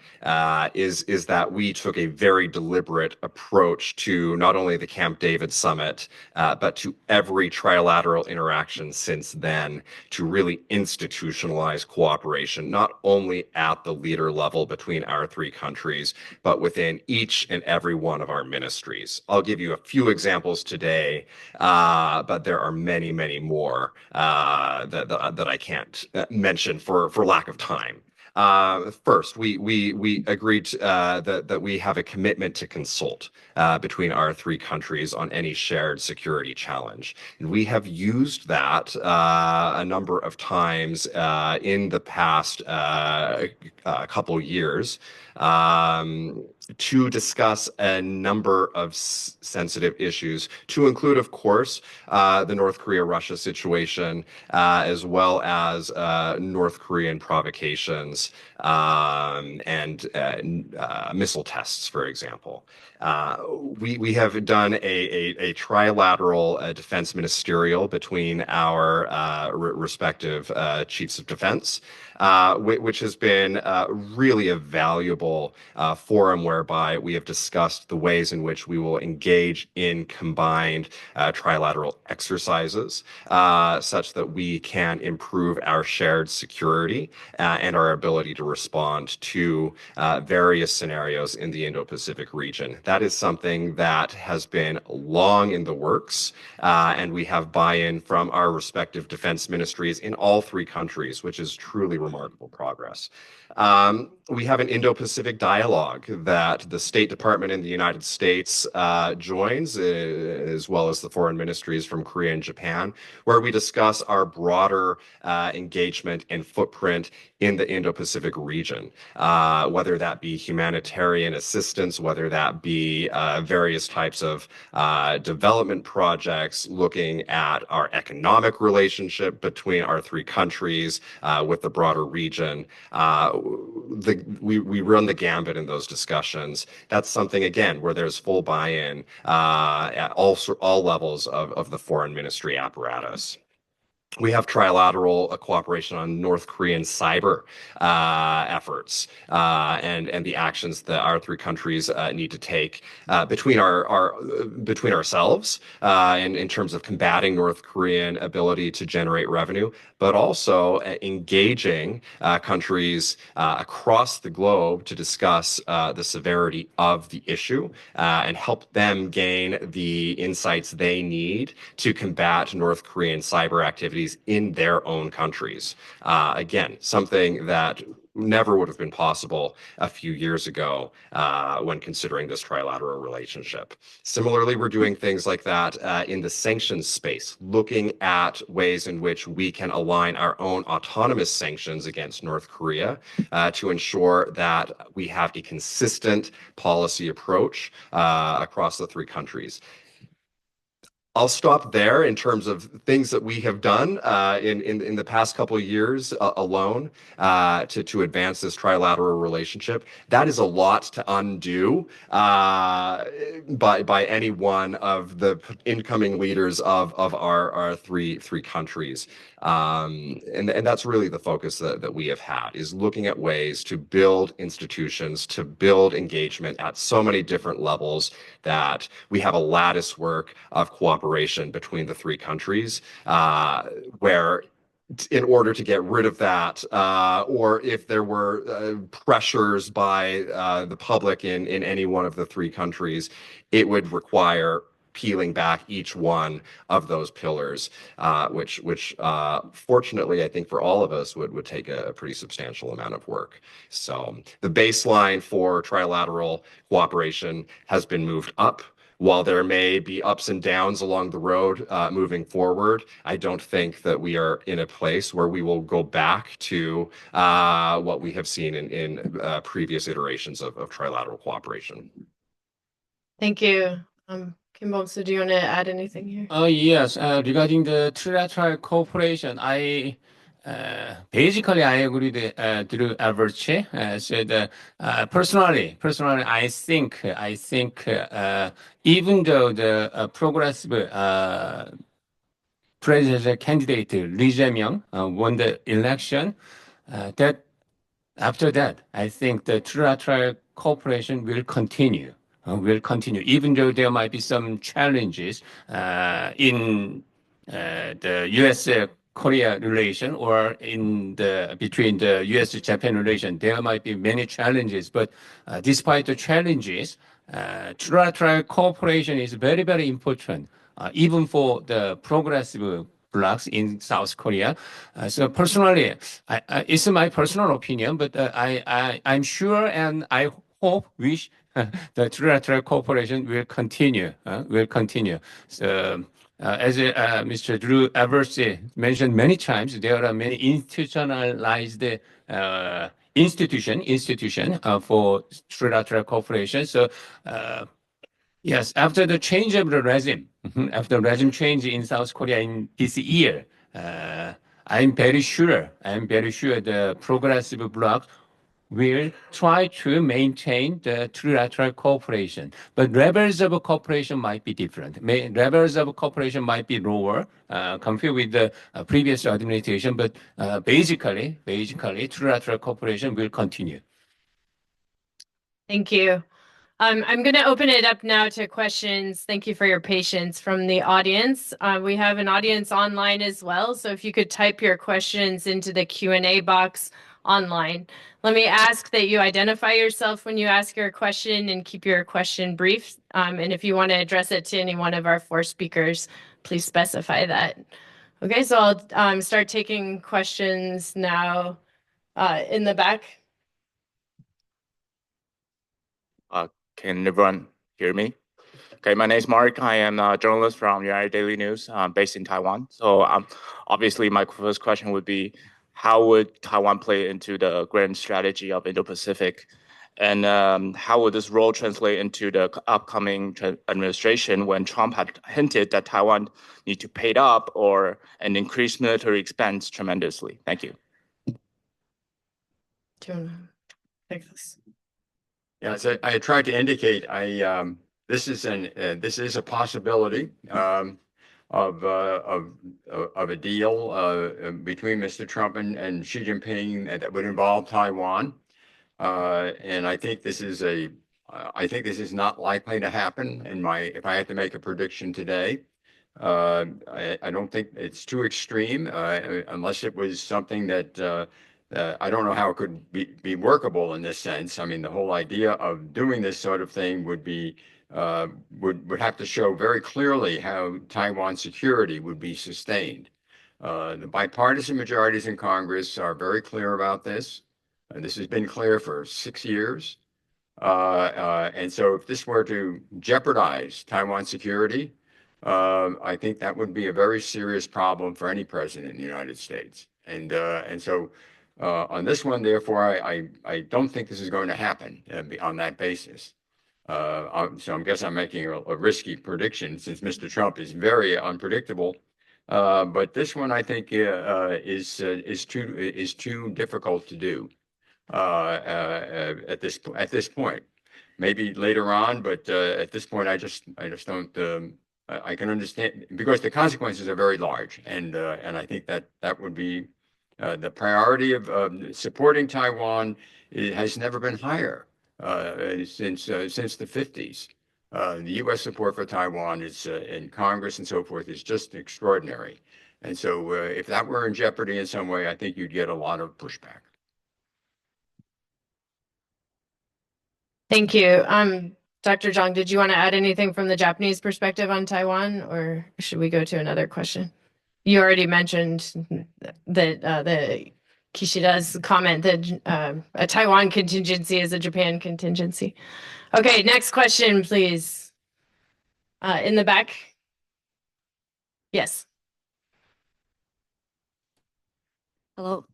is that we took a very deliberate approach to not only the Camp David summit, but to every trilateral interaction since then, to really institutionalize cooperation, not only at the leader level between our three countries, but within each and every one of our ministries. I'll give you a few examples today, but there are many, many more that I can't mention for lack of time. First, we agreed that we have a commitment to consult between our three countries on any shared security challenge. And we have used that a number of times in the past couple years to discuss a number of sensitive issues, to include, of course, the North Korea-Russia situation, as well as North Korean provocations and missile tests, for example. We have done a trilateral defense ministerial between our respective chiefs of defense, which has been really a valuable forum whereby we have discussed the ways in which we will engage in combined trilateral exercises, such that we can improve our shared security and our ability to respond to various scenarios in the Indo-Pacific region. That is something that has been long in the works, and we have buy-in from our respective defense ministries in all three countries, which is truly remarkable progress. We have an Indo-Pacific dialogue that the State Department in the United States joins, as well as the foreign ministries from Korea and Japan, where we discuss our broader engagement and footprint in the Indo-Pacific region, whether that be humanitarian assistance, whether that be various types of development projects, looking at our economic relationship between our three countries with the broader region. We run the gambit in those discussions. That's something, again, where there's full buy-in at all levels of the foreign ministry apparatus. We have trilateral cooperation on North Korean cyber efforts and the actions that our three countries need to take between between ourselves in terms of combating North Korean ability to generate revenue, but also engaging countries across the globe to discuss the severity of the issue and help them gain the insights they need to combat North Korean cyber activities in their own countries. Again, something that never would have been possible a few years ago when considering this trilateral relationship. Similarly, we're doing things like that in the sanctions space, looking at ways in which we can align our own autonomous sanctions against North Korea to ensure that we have a consistent policy approach across the three countries. I'll stop there in terms of things that we have done in the past couple of years alone to advance this trilateral relationship. That is a lot to undo by any one of the incoming leaders of our three countries. And that's really the focus that we have had, is looking at ways to build institutions, to build engagement at so many different levels that we have a lattice work of cooperation between the three countries, where in order to get rid of that, or if there were pressures by the public in any one of the three countries, it would require peeling back each one of those pillars, which fortunately, I think for all of us would take a pretty substantial amount of work. So the baseline for trilateral cooperation has been moved up. While there may be ups and downs along the road moving forward, I don't think that we are in a place where we will go back to what we have seen in previous iterations of trilateral cooperation. Thank you. Kim Bong-soo, do you want to add anything here? Yes, regarding the trilateral cooperation, basically I agree with Drew Albertche. Said personally, I think even though the progressive presidential candidate Lee Jae-myung won the election, that after that, I think the trilateral cooperation will continue. Even though there might be some challenges in the U.S.-Korea relation or between the U.S.-Japan relation. There might be many challenges, but despite the challenges, trilateral cooperation is very, very important, even for the progressive blocks in South Korea. So personally, it's my personal opinion, but I'm sure and I wish the trilateral cooperation will continue. So as Mr. Drew Evers mentioned many times, there are many institutionalized institution for trilateral cooperation. So yes, after the change of the regime, after regime change in South Korea in this year, I'm very sure the progressive bloc will try to maintain the trilateral cooperation. But levels of cooperation might be different. Levels of cooperation might be lower compared with the previous administration, but basically, trilateral cooperation will continue. Thank you. I'm going to open it up now to questions. Thank you for your patience from the audience. We have an audience online as well, so if you could type your questions into the Q&A box online. Let me ask that you identify yourself when you ask your question and keep your question brief. And if you want to address it to any one of our four speakers, please specify that. Okay, so I'll start taking questions now in the back. Can everyone hear me? Okay, my name is Mark. I am a journalist from United Daily News, based in Taiwan. So obviously my first question would be, how would Taiwan play into the grand strategy of Indo-Pacific? And how would this role translate into the upcoming administration when Trump had hinted that Taiwan need to pay up and increase military expense tremendously? Thank you. Do you want to take this? Yeah, so I tried to indicate this is a possibility. of a deal between Mr. Trump and Xi Jinping that would involve Taiwan. And I think this is not likely to happen if I had to make a prediction today. I don't think it's too extreme, unless it was something that I don't know how it could be workable in this sense. I mean, the whole idea of doing this sort of thing would have to show very clearly how Taiwan's security would be sustained. The bipartisan majorities in Congress are very clear about this. And this has been clear for 6 years. And so if this were to jeopardize Taiwan's security, I think that would be a very serious problem for any president in the United States. And so on this one, therefore, I don't think this is going to happen on that basis. So I guess I'm making a risky prediction since Mr. Trump is very unpredictable. But this one I think is too difficult to do at this point. Maybe later on, but at this point, I just don't. I can understand because the consequences are very large, and I think that would be the priority of supporting Taiwan. It has never been higher since the 50s. The U.S. support for Taiwan is in Congress and so forth is just extraordinary. And so if that were in jeopardy in some way, I think you'd get a lot of pushback. Thank you. Dr. Zhang, did you want to add anything from the Japanese perspective on Taiwan, or should we go to another question? You already mentioned that the Kishida's comment that a Taiwan contingency is a Japan contingency. Okay, next question, please. In the back. Yes. Hello.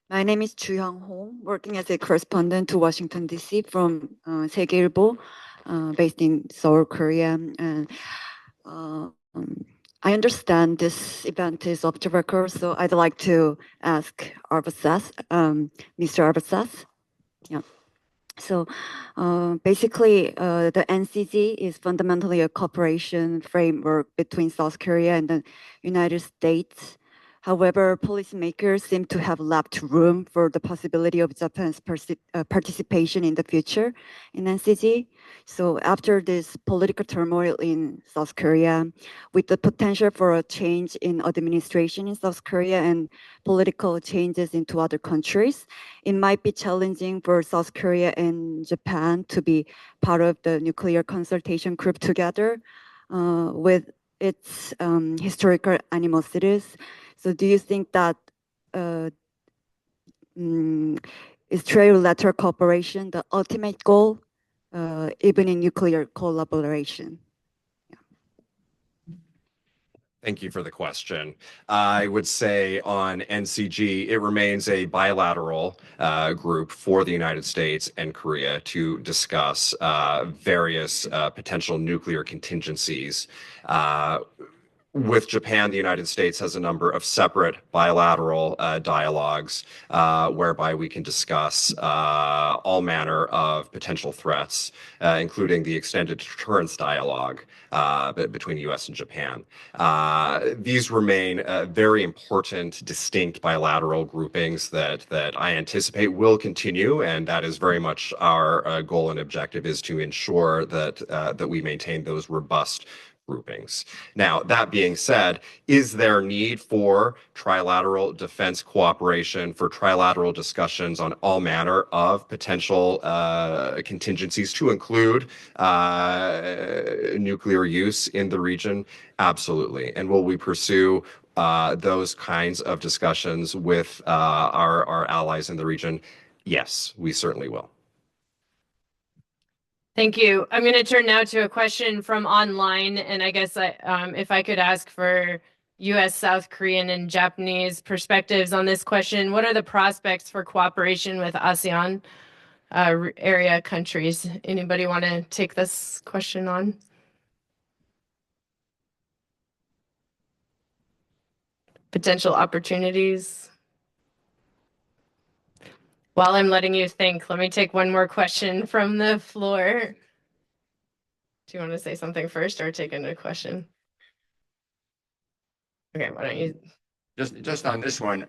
My name is Ju Hyung-ho, working as a correspondent to Washington, D.C. from Seoul, based in Seoul, Korea. And I understand this event is off the record, so I'd like to ask Arbasas, Mr. Arbasas. Yeah. So basically, the NCG is fundamentally a cooperation framework between South Korea and the United States. However, policymakers seem to have left room for the possibility of Japan's participation in the future in NCG. So after this political turmoil in South Korea, with the potential for a change in administration in South Korea and political changes into other countries, it might be challenging for South Korea and Japan to be part of the nuclear consultation group together with its historical animosities. So do you think that is trilateral cooperation the ultimate goal, even in nuclear collaboration? Thank you for the question. I would say on NCG, it remains a bilateral group for the United States and Korea to discuss various potential nuclear contingencies. With Japan, the United States has a number of separate bilateral dialogues whereby we can discuss all manner of potential threats, including the extended deterrence dialogue between the U.S. and Japan. These remain very important, distinct bilateral groupings that I anticipate will continue, and that is very much our goal and objective, is to ensure that we maintain those robust groupings. Now, that being said, is there need for trilateral defense cooperation, for trilateral discussions on all manner of potential contingencies to include nuclear use in the region? Absolutely. And will we pursue those kinds of discussions with our allies in the region? Yes, we certainly will. Thank you. I'm going to turn now to a question from online, and I guess if I could ask for U.S., South Korean, and Japanese perspectives on this question. What are the prospects for cooperation with ASEAN area countries? Anybody want to take this question on? Potential opportunities? While I'm letting you think, let me take one more question from the floor. Do you want to say something first or take another question? Okay, why don't you? Just on this one,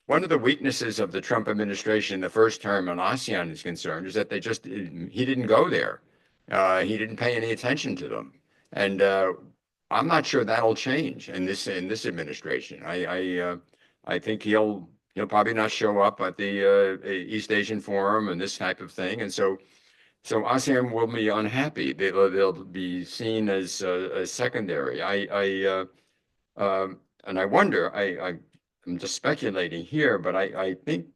one of the weaknesses of the Trump administration, the first term on ASEAN is concerned, is that he didn't go there. He didn't pay any attention to them. And I'm not sure that'll change in this administration. I think he'll probably not show up at the East Asian Forum and this type of thing. And so ASEAN will be unhappy. They'll be seen as secondary. And I wonder, I'm just speculating here, but I think,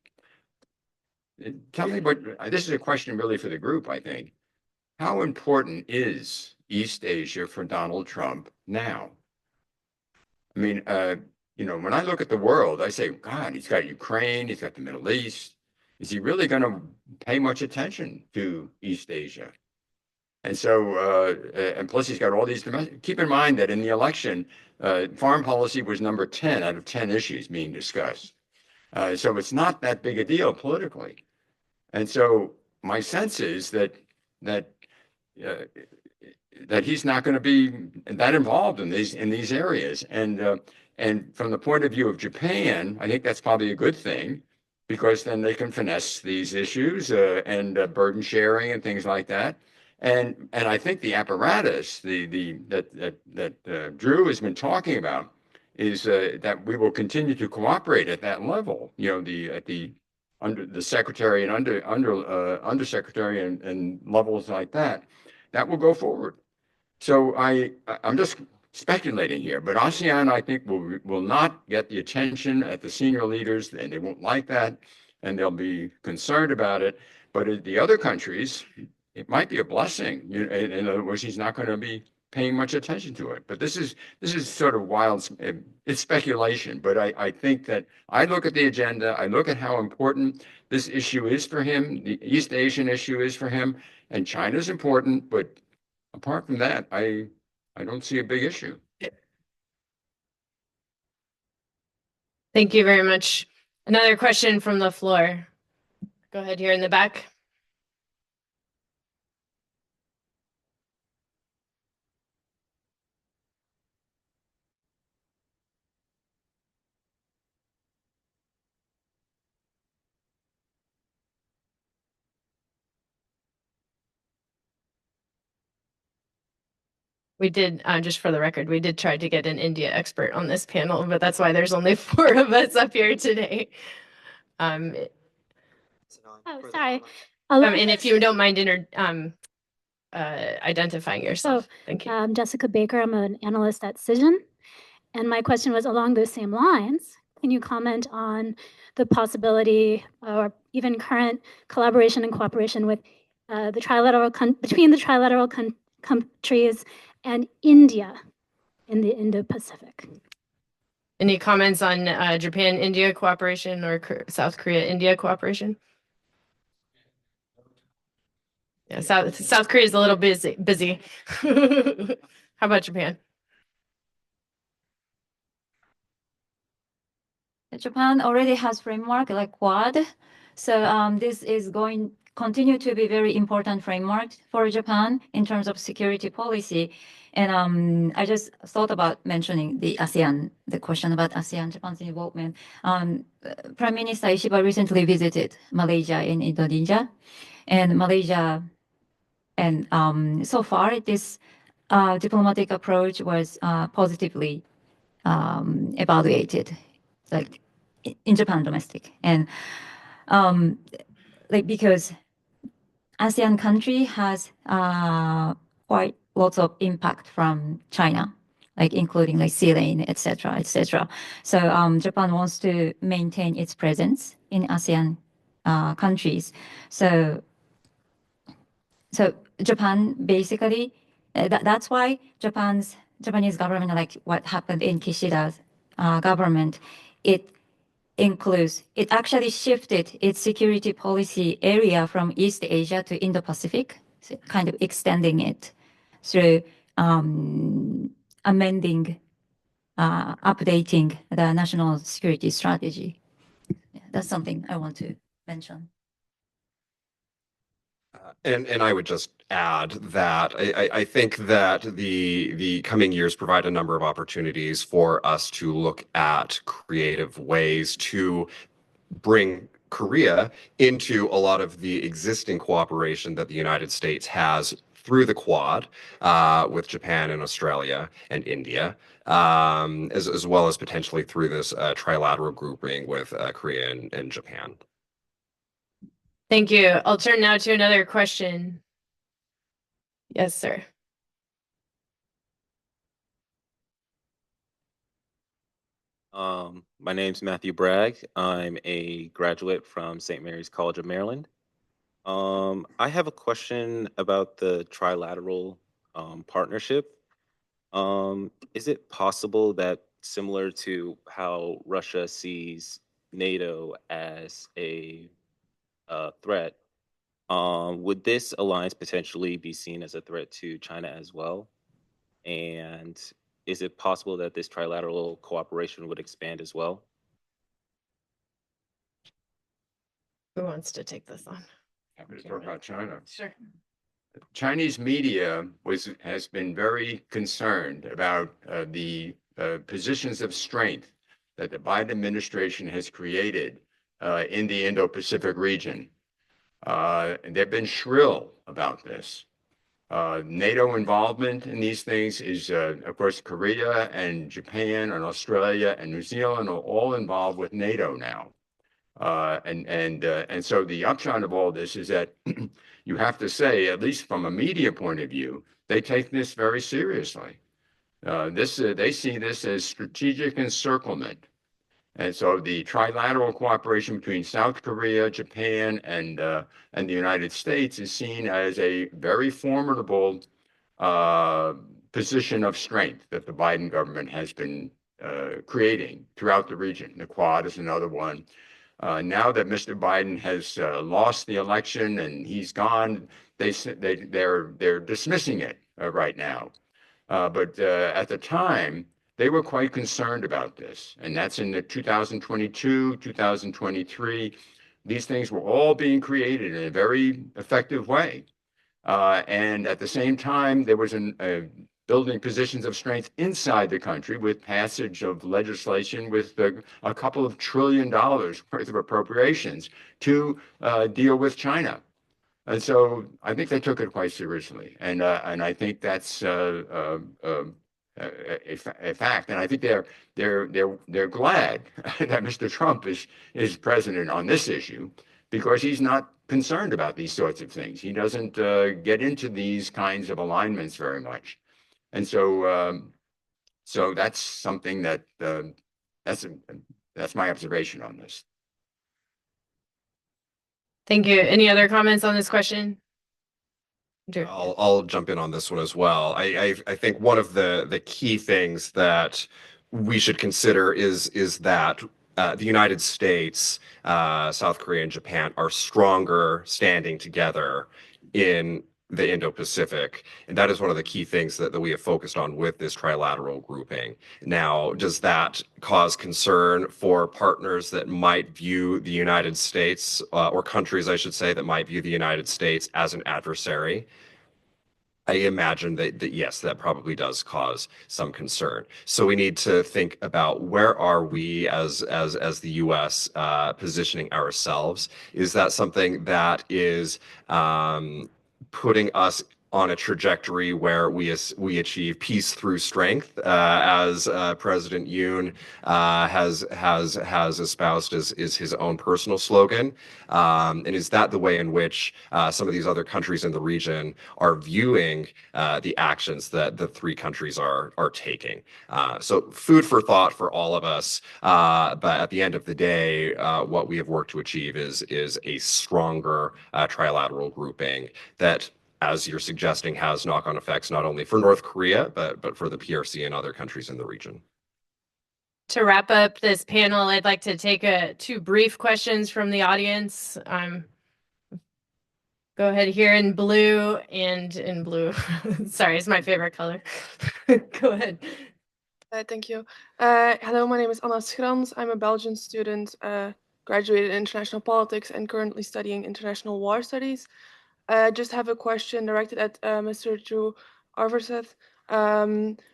tell me this is a question really for the group, I think. How important is East Asia for Donald Trump now? I mean, when I look at the world, I say, God, he's got Ukraine, he's got the Middle East. Is he really going to pay much attention to East Asia? And so, and plus he's got all these keep in mind that in the election, foreign policy was number 10 out of 10 issues being discussed. So it's not that big a deal politically. And so my sense is that he's not going to be that involved in these areas. And from the point of view of Japan, I think that's probably a good thing, because then they can finesse these issues and burden sharing and things like that. And I think the apparatus that Drew has been talking about is that we will continue to cooperate at that level. Under the secretary and undersecretary and levels like that will go forward. So I'm just speculating here, but ASEAN, I think, will not get the attention at the senior leaders, and they won't like that, and they'll be concerned about it. But the other countries, it might be a blessing. In other words, he's not going to be paying much attention to it. But this is sort of wild. It's speculation. But I think that I look at the agenda. I look at how important this issue is for him. The East Asian issue is for him, and China's important. But apart from that, I don't see a big issue. Thank you very much. Another question from the floor. Go ahead here in the back. We did, just for the record, we did try to get an India expert on this panel, but that's why there's only 4 of us up here today. Oh, sorry. And if you don't mind identifying yourself. Thank you. I'm Jessica Baker. I'm an analyst at Cision. And my question was along those same lines. Can you comment on the possibility or even current collaboration and cooperation with between the trilateral countries and India in the Indo-Pacific? Any comments on Japan-India cooperation or South Korea-India cooperation? Yeah, South Korea is a little busy. How about Japan? Japan already has framework like Quad. So this is going continue to be very important framework for Japan in terms of security policy. And I just thought about mentioning the question about ASEAN, Japan's involvement. Prime Minister Ishiba recently visited Malaysia and Indonesia. And Malaysia, and so far this diplomatic approach was positively evaluated, like in Japan domestic. And because ASEAN country has quite lots of impact from China, including sea lane, etc., etc. So Japan wants to maintain its presence in ASEAN countries. So Japan basically, that's why Japanese government, like what happened in Kishida's government, it actually shifted its security policy area from East Asia to Indo-Pacific, so kind of extending it through amending, updating the national security strategy. Yeah, that's something I want to mention. And I would just add that I think that the coming years provide a number of opportunities for us to look at creative ways to bring Korea into a lot of the existing cooperation that the United States has through the Quad with Japan and Australia and India, as well as potentially through this trilateral grouping with Korea and Japan. Thank you. I'll turn now to another question. Yes, sir. My name's Matthew Bragg. I'm a graduate from St. Mary's College of Maryland. I have a question about the trilateral partnership. Is it possible that, similar to how Russia sees NATO as a threat, would this alliance potentially be seen as a threat to China as well? And is it possible that this trilateral cooperation would expand as well? Who wants to take this on? Happy to talk about China. Sure. Chinese media has been very concerned about the positions of strength that the Biden administration has created in the Indo-Pacific region. And they've been shrill about this. NATO involvement in these things is, of course, Korea and Japan and Australia and New Zealand are all involved with NATO now. And so the upshot of all this is that you have to say, at least from a media point of view, they take this very seriously. They see this as strategic encirclement. And so the trilateral cooperation between South Korea, Japan, and the United States is seen as a very formidable position of strength that the Biden government has been creating throughout the region. The Quad is another one. Now that Mr. Biden has lost the election and he's gone, they're dismissing it right now. But at the time, they were quite concerned about this, and that's in the 2022, 2023. These things were all being created in a very effective way. And at the same time, there was building positions of strength inside the country with passage of legislation with a couple of $1 trillion worth of appropriations to deal with China. And so I think they took it quite seriously. And I think that's a fact. And I think they're glad that Mr. Trump is president on this issue, because he's not concerned about these sorts of things. He doesn't get into these kinds of alignments very much. And so that's something that that's my observation on this. Thank you. Any other comments on this question? I'll jump in on this one as well. I think one of the key things that we should consider is that the United States, South Korea, and Japan are stronger standing together in the Indo-Pacific. And that is one of the key things that we have focused on with this trilateral grouping. Now, does that cause concern for partners that might view the United States, or countries, I should say, that might view the United States as an adversary? I imagine that yes, that probably does cause some concern. So we need to think about, where are we as the U.S. Positioning ourselves? Is that something that is putting us on a trajectory where we achieve peace through strength, as President Yoon has espoused as is his own personal slogan, and is that the way in which some of these other countries in the region are viewing the actions that the three countries are taking? So food for thought for all of us. But at the end of the day, what we have worked to achieve is a stronger trilateral grouping that, as you're suggesting, has knock-on effects not only for North Korea, but for the PRC and other countries in the region. To wrap up this panel, I'd like to take two brief questions from the audience. Go ahead here in blue and in blue. Sorry, it's my favorite color. Go ahead. Thank you. Hello, my name is Anna Schrans. I'm a Belgian student, graduated in international politics and currently studying international war studies. I just have a question directed at Mr. Drew Arverseth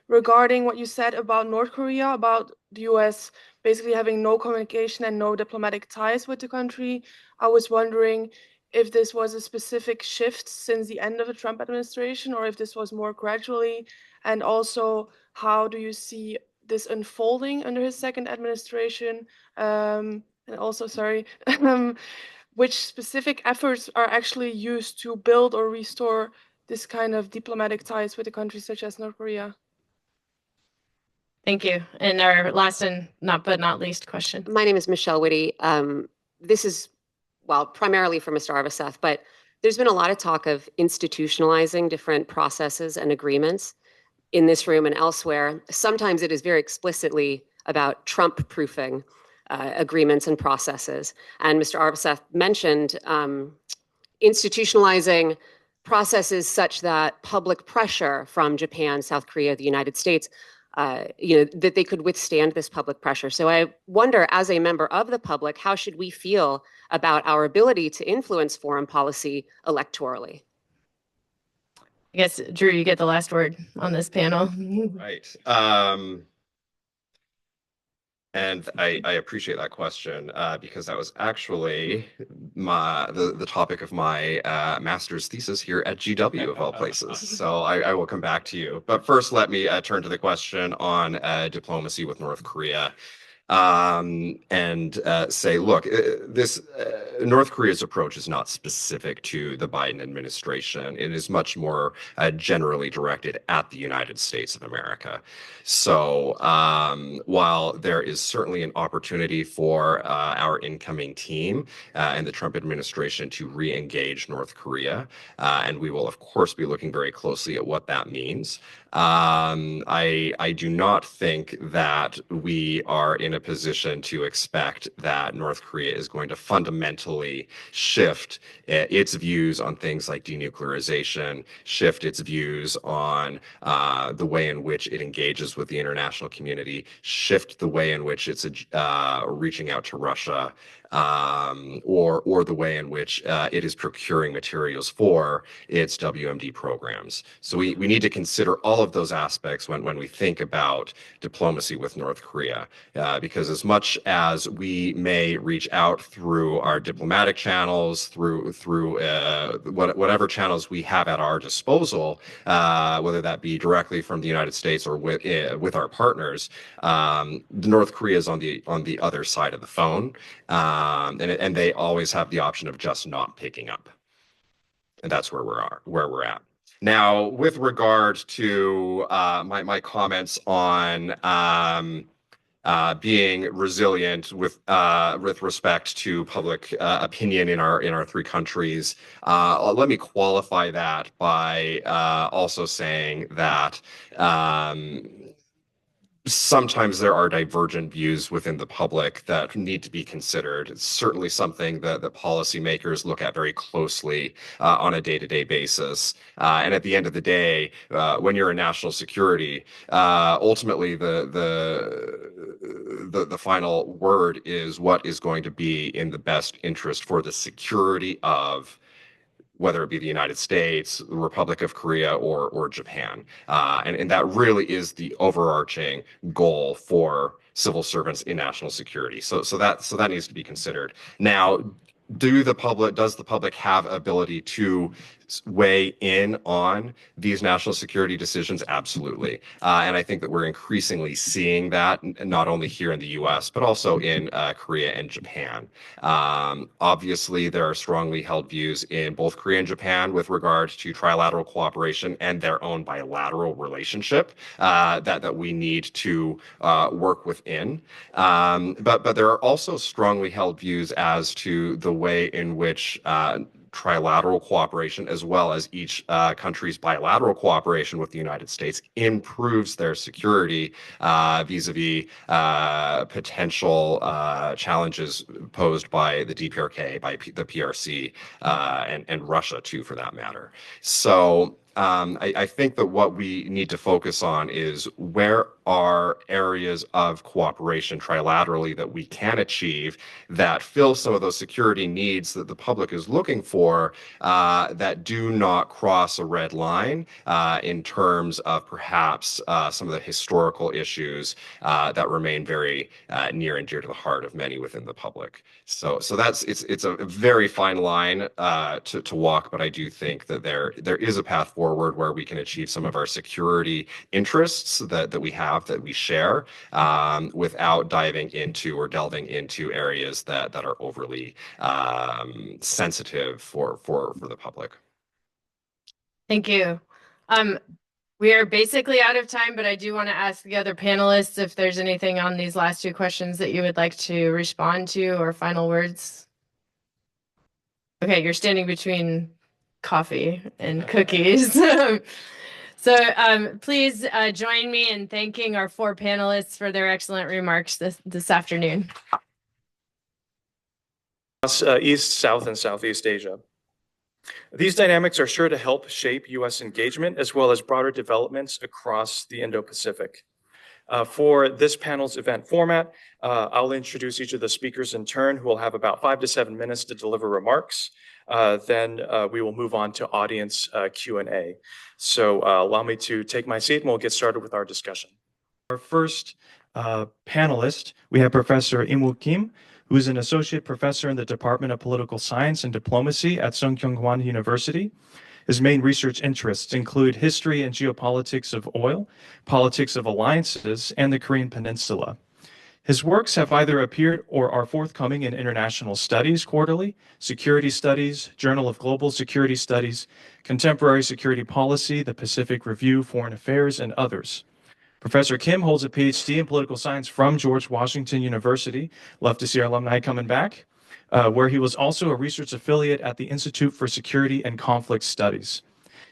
regarding what you said about North Korea, about the US basically having no communication and no diplomatic ties with the country. I was wondering if this was a specific shift since the end of the Trump administration, or if this was more gradually, and also how do you see this unfolding under his second administration? And also, sorry, which specific efforts are actually used to build or restore this kind of diplomatic ties with a country such as North Korea? Thank you. And our last and not least question. My name is Michelle Whitty. This is, well, primarily for Mr. Arveseth, but there's been a lot of talk of institutionalizing different processes and agreements in this room and elsewhere. Sometimes it is very explicitly about Trump-proofing agreements and processes. And Mr. Arveseth mentioned institutionalizing processes such that public pressure from Japan, South Korea, the United States, that they could withstand this public pressure. So I wonder, as a member of the public, how should we feel about our ability to influence foreign policy electorally? I guess, Drew, you get the last word on this panel. Right. And I appreciate that question because that was actually the topic of my master's thesis here at GW of all places. So I will come back to you. But first, let me turn to the question on diplomacy with North Korea. And say, look, this North Korea's approach is not specific to the Biden administration. It is much more generally directed at the United States of America. So while there is certainly an opportunity for our incoming team and the Trump administration to re-engage North Korea, and we will, of course, be looking very closely at what that means, I do not think that we are in a position to expect that North Korea is going to fundamentally shift its views on things like denuclearization, shift its views on the way in which it engages with the international community, shift the way in which it's reaching out to Russia, or the way in which it is procuring materials for its WMD programs. So we need to consider all of those aspects when we think about diplomacy with North Korea, because as much as we may reach out through our diplomatic channels, through whatever channels we have at our disposal, whether that be directly from the United States or with our partners, North Korea is on the other side of the phone. And they always have the option of just not picking up. And that's where we're at. Now, with regard to my comments on being resilient with respect to public opinion in our three countries, let me qualify that by also saying that sometimes there are divergent views within the public that need to be considered. It's certainly something that the policymakers look at very closely on a day-to-day basis. And at the end of the day, when you're in national security, ultimately the final word is what is going to be in the best interest for the security of whether it be the United States, the Republic of Korea, or Japan. And that really is the overarching goal for civil servants in national security. So that needs to be considered. Now, does the public have ability to weigh in on these national security decisions? Absolutely. And I think that we're increasingly seeing that not only here in the US, but also in Korea and Japan. Obviously, there are strongly held views in both Korea and Japan with regard to trilateral cooperation and their own bilateral relationship that we need to work within. But there are also strongly held views as to the way in which trilateral cooperation, as well as each country's bilateral cooperation with the United States, improves their security vis-a-vis potential challenges posed by the DPRK, by the PRC, and Russia too, for that matter. So I think that what we need to focus on is where are areas of cooperation trilaterally that we can achieve that fill some of those security needs that the public is looking for, that do not cross a red line in terms of perhaps some of the historical issues that remain very near and dear to the heart of many within the public. So it's a very fine line to walk, but I do think that there is a path forward where we can achieve some of our security interests that we have, that we share, without diving into or delving into areas that are overly sensitive for the public. Thank you. We are basically out of time, but I do want to ask the other panelists if there's anything on these last two questions that you would like to respond to or final words. Okay, you're standing between coffee and cookies. So please join me in thanking our four panelists for their excellent remarks this afternoon. East, South, and Southeast Asia. These dynamics are sure to help shape U.S. engagement as well as broader developments across the Indo-Pacific. For this panel's event format, I'll introduce each of the speakers in turn, who will have about 5 to 7 minutes to deliver remarks. Then we will move on to audience Q&A. So allow me to take my seat and we'll get started with our discussion. Our first panelist, we have Professor Im-Woo Kim, who is an associate professor in the Department of Political Science and Diplomacy at Sungkyunkwan University. His main research interests include history and geopolitics of oil, politics of alliances, and the Korean Peninsula. His works have either appeared or are forthcoming in International Studies Quarterly, Security Studies, Journal of Global Security Studies, Contemporary Security Policy, the Pacific Review, Foreign Affairs, and others. Professor Kim holds a PhD in political science from George Washington University. Love to see our alumni coming back, where he was also a research affiliate at the Institute for Security and Conflict Studies.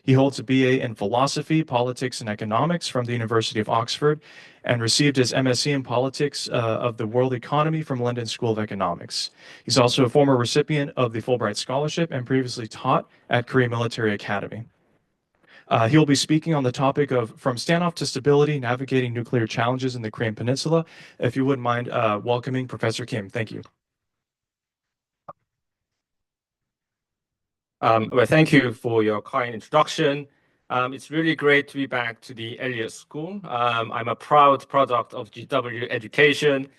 He holds a BA in philosophy, politics, and economics from the University of Oxford and received his MSc in politics of the world economy from London School of Economics. He's also a former recipient of the Fulbright Scholarship and previously taught at Korea Military Academy. He'll be speaking on the topic of From Standoff to Stability, Navigating Nuclear Challenges in the Korean Peninsula. If you wouldn't mind welcoming Professor Kim. Thank you. Well, thank you for your kind introduction. It's really great to be back to the Elliott School. I'm a proud product of GWIKS,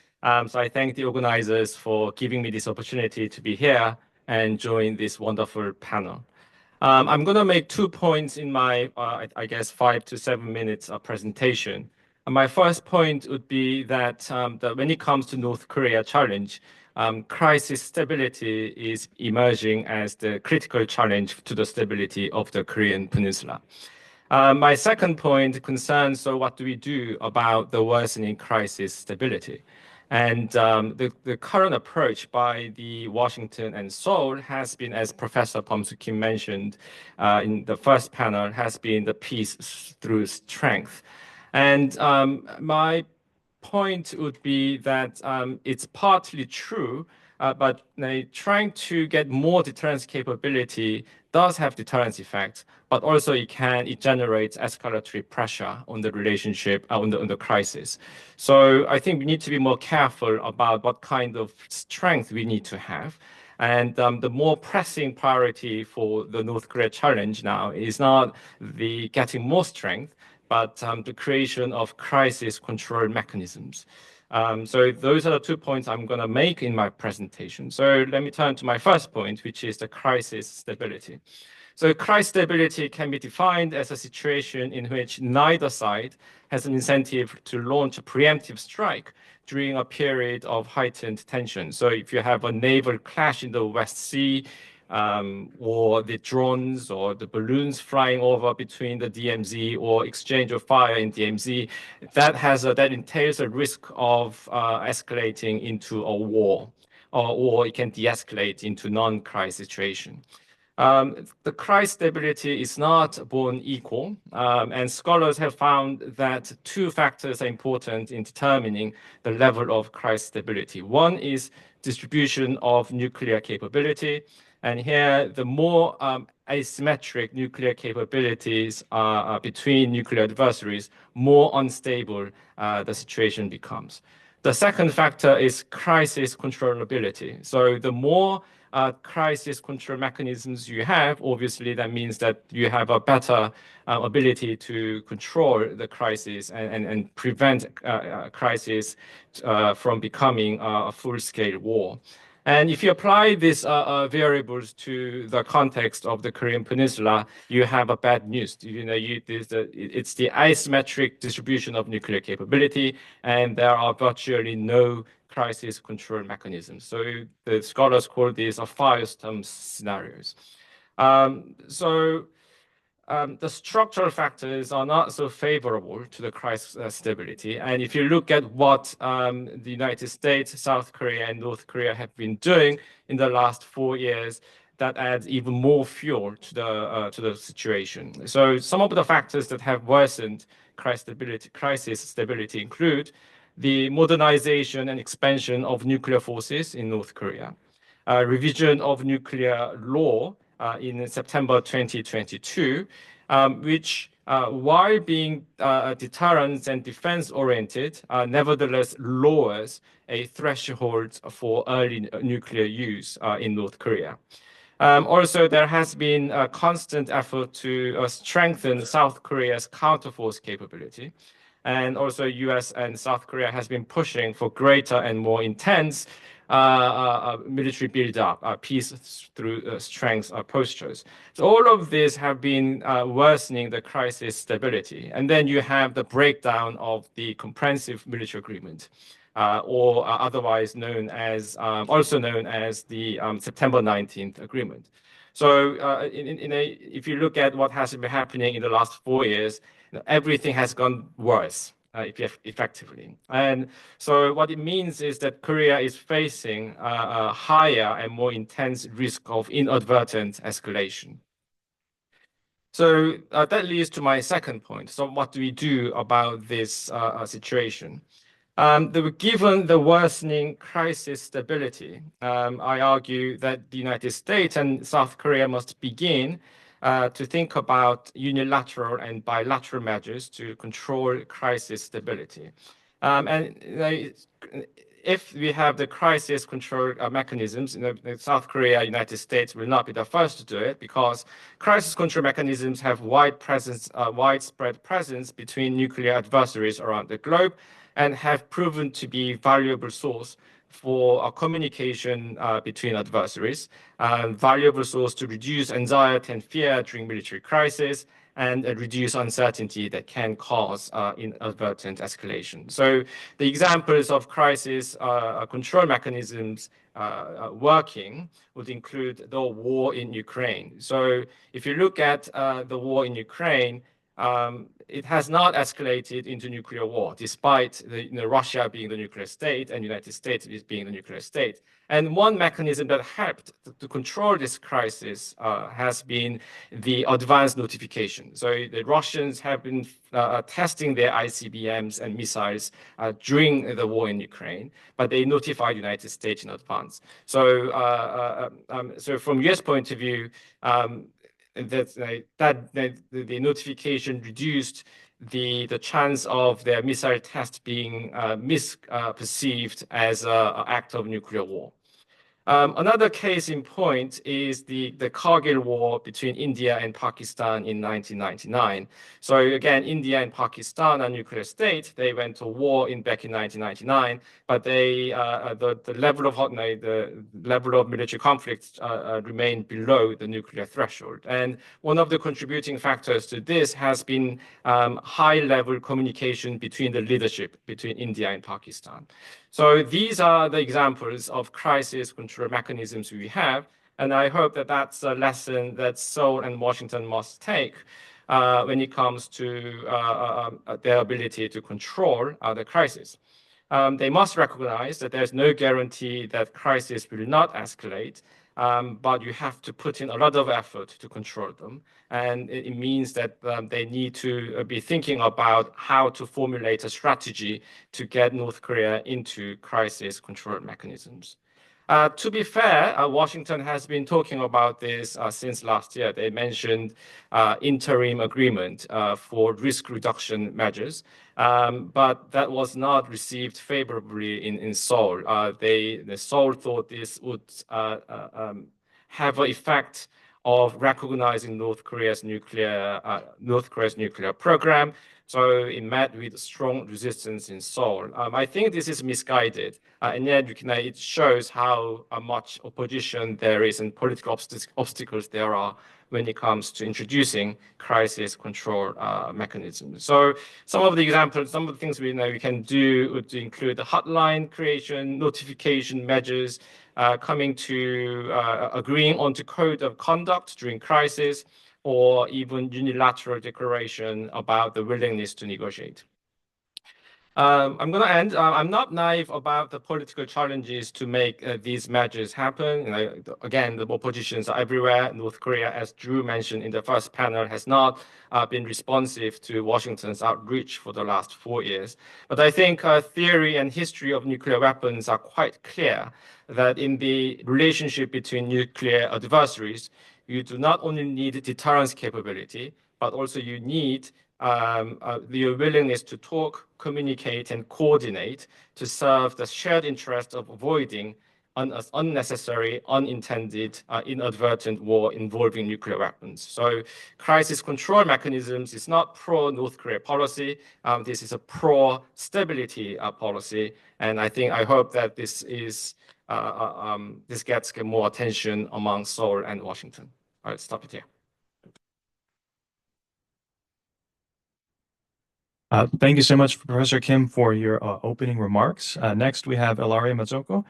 so I thank the organizers for giving me this opportunity to be here and join this wonderful panel. I'm going to make 2 points in my, I guess, 5 to 7 minutes of presentation. And my first point would be that, when it comes to North Korea challenge, crisis stability is emerging as the critical challenge to the stability of the Korean Peninsula. My second point concerns, so what do we do about the worsening crisis stability? And the current approach by the Washington and Seoul has been, as Professor Bum-Soo Kim mentioned in the first panel, has been the peace through strength. And my point would be that it's partly true, but trying to get more deterrence capability does have deterrence effects, but also it generates escalatory pressure on the relationship, on the crisis. So I think we need to be more careful about what kind of strength we need to have. And the more pressing priority for the North Korea challenge now is not the getting more strength, but the creation of crisis control mechanisms. So those are the 2 points I'm going to make in my presentation. So let me turn to my first point, which is the crisis stability. So crisis stability can be defined as a situation in which neither side has an incentive to launch a preemptive strike during a period of heightened tension. So if you have a naval clash in the West Sea, or the drones or the balloons flying over between the DMZ or exchange of fire in DMZ, that entails a risk of escalating into a war, or it can de-escalate into non-crisis situation. The crisis stability is not born equal, and scholars have found that 2 factors are important in determining the level of crisis stability. One is distribution of nuclear capability, and here the more asymmetric nuclear capabilities between nuclear adversaries, more unstable the situation becomes. The second factor is crisis controllability. So the more crisis control mechanisms you have, obviously that means that you have a better ability to control the crisis and prevent crisis from becoming a full-scale war. And if you apply these variables to the context of the Korean Peninsula, you have a bad news. It's the asymmetric distribution of nuclear capability, and there are virtually no crisis control mechanisms. So the scholars call these firestorm scenarios. The structural factors are not so favorable to the crisis stability. And if you look at what the United States, South Korea, and North Korea have been doing in the last 4 years, that adds even more fuel to the situation. So some of the factors that have worsened crisis stability include the modernization and expansion of nuclear forces in North Korea, revision of nuclear law in September 2022, which, while being deterrence and defense-oriented, nevertheless lowers a threshold for early nuclear use in North Korea. Also, there has been a constant effort to strengthen South Korea's counterforce capability. And also, US and South Korea has been pushing for greater and more intense military build-up, peace through strength postures. So all of these have been worsening the crisis stability. And then you have the breakdown of the comprehensive military agreement, or otherwise known as, also known as the September 19th agreement. So if you look at what has been happening in the last 4 years, everything has gone worse. Effectively. And so what it means is that Korea is facing a higher and more intense risk of inadvertent escalation. So that leads to my second point. So what do we do about this situation? Given the worsening crisis stability, I argue that the United States and South Korea must begin to think about unilateral and bilateral measures to control crisis stability. If we have the crisis control mechanisms, South Korea, United States will not be the first to do it because crisis control mechanisms have widespread presence between nuclear adversaries around the globe and have proven to be valuable source for communication between adversaries, valuable source to reduce anxiety and fear during military crisis, and reduce uncertainty that can cause inadvertent escalation. So the examples of crisis control mechanisms working would include the war in Ukraine. So if you look at the war in Ukraine, it has not escalated into nuclear war, despite Russia being the nuclear state and United States being the nuclear state. And one mechanism that helped to control this crisis has been the advanced notification. So the Russians have been testing their ICBMs and missiles during the war in Ukraine, but they notified the United States in advance. So, so from US point of view, the notification reduced the chance of their missile test being misperceived as an act of nuclear war. Another case in point is the Kargil war between India and Pakistan in 1999. So again, India and Pakistan are nuclear states. They went to war back in 1999, but the level of military conflict remained below the nuclear threshold. And one of the contributing factors to this has been high-level communication between the leadership between India and Pakistan. So these are the examples of crisis control mechanisms we have, and I hope that that's a lesson that Seoul and Washington must take when it comes to their ability to control the crisis. They must recognize that there's no guarantee that crisis will not escalate, but you have to put in a lot of effort to control them. And it means that they need to be thinking about how to formulate a strategy to get North Korea into crisis control mechanisms. To be fair, Washington has been talking about this since last year. They mentioned interim agreement for risk reduction measures, but that was not received favorably in Seoul. The Seoul thought this would have an effect of recognizing North Korea's nuclear program. So it met with strong resistance in Seoul. I think this is misguided, and yet it shows how much opposition there is and political obstacles there are when it comes to introducing crisis control mechanisms. So some of the examples, some of the things we know we can do would include the hotline creation, notification measures, coming to agreeing on to code of conduct during crisis, or even unilateral declaration about the willingness to negotiate. I'm going to end. I'm not naive about the political challenges to make these measures happen. Again, the oppositions are everywhere. North Korea, as Drew mentioned in the first panel, has not been responsive to Washington's outreach for the last 4 years. But I think theory and history of nuclear weapons are quite clear that in the relationship between nuclear adversaries, you do not only need deterrence capability, but also you need the willingness to talk, communicate, and coordinate to serve the shared interest of avoiding unnecessary, unintended, inadvertent war involving nuclear weapons. So crisis control mechanisms is not pro-North Korea policy. This is a pro-stability policy. And I hope that this gets more attention among Seoul and Washington. All right, stop it here. Thank you so much, Professor Kim, for your opening remarks. Next, we have Ilaria Mazzocco,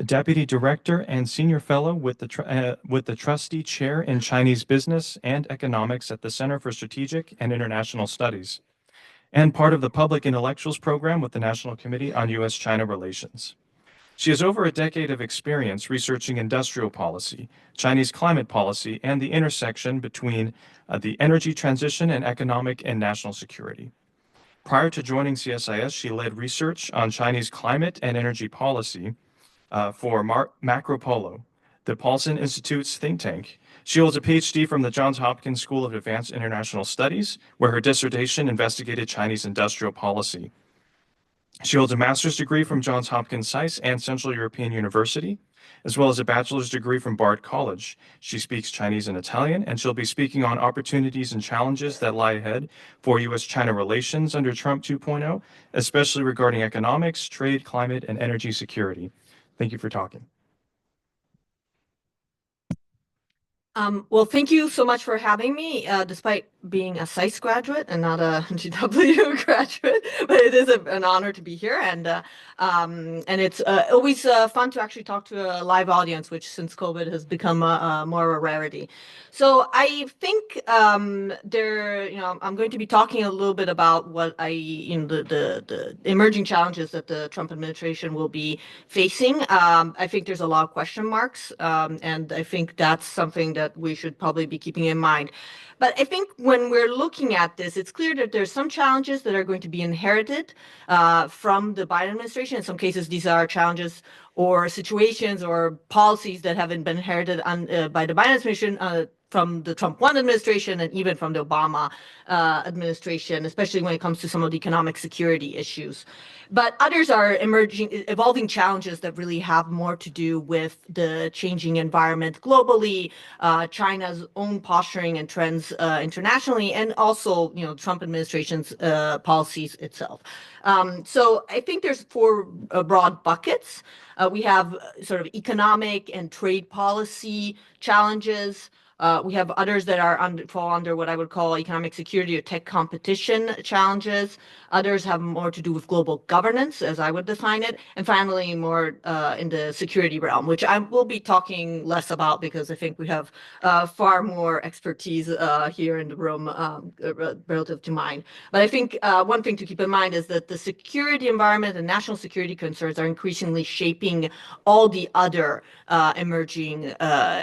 Deputy Director and Senior Fellow with the Trustee Chair in Chinese Business and Economics at the Center for Strategic and International Studies, and part of the Public Intellectuals Program with the National Committee on U.S.-China Relations. She has over a decade of experience researching industrial policy, Chinese climate policy, and the intersection between the energy transition and economic and national security. Prior to joining CSIS, she led research on Chinese climate and energy policy for Macro Polo, the Paulson Institute's think tank. She holds a PhD from the Johns Hopkins School of Advanced International Studies, where her dissertation investigated Chinese industrial policy. She holds a master's degree from Johns Hopkins SAIS and Central European University, as well as a bachelor's degree from Bard College. She speaks Chinese and Italian, and she'll be speaking on opportunities and challenges that lie ahead for U.S.-China relations under Trump 2.0, especially regarding economics, trade, climate, and energy security. Thank you for talking. Well, thank you so much for having me, despite being a SAIS graduate and not a GW graduate, but it is an honor to be here, and it's always fun to actually talk to a live audience, which since COVID has become more of a rarity. So I think I'm going to be talking a little bit about what the emerging challenges that the Trump administration will be facing. I think there's a lot of question marks, and I think that's something that we should probably be keeping in mind. But I think when we're looking at this, it's clear that there's some challenges that are going to be inherited from the Biden administration. In some cases, these are challenges or situations or policies that haven't been inherited by the Biden administration from the Trump 1 administration and even from the Obama administration, especially when it comes to some of the economic security issues. But others are evolving challenges that really have more to do with the changing environment globally, China's own posturing and trends internationally, and also, Trump administration's policies itself. So I think there's 4 broad buckets. We have sort of economic and trade policy challenges. We have others that fall under what I would call economic security or tech competition challenges. Others have more to do with global governance, as I would define it. And finally, more in the security realm, which I will be talking less about because I think we have far more expertise here in the room relative to mine. But I think one thing to keep in mind is that the security environment and national security concerns are increasingly shaping all the other emerging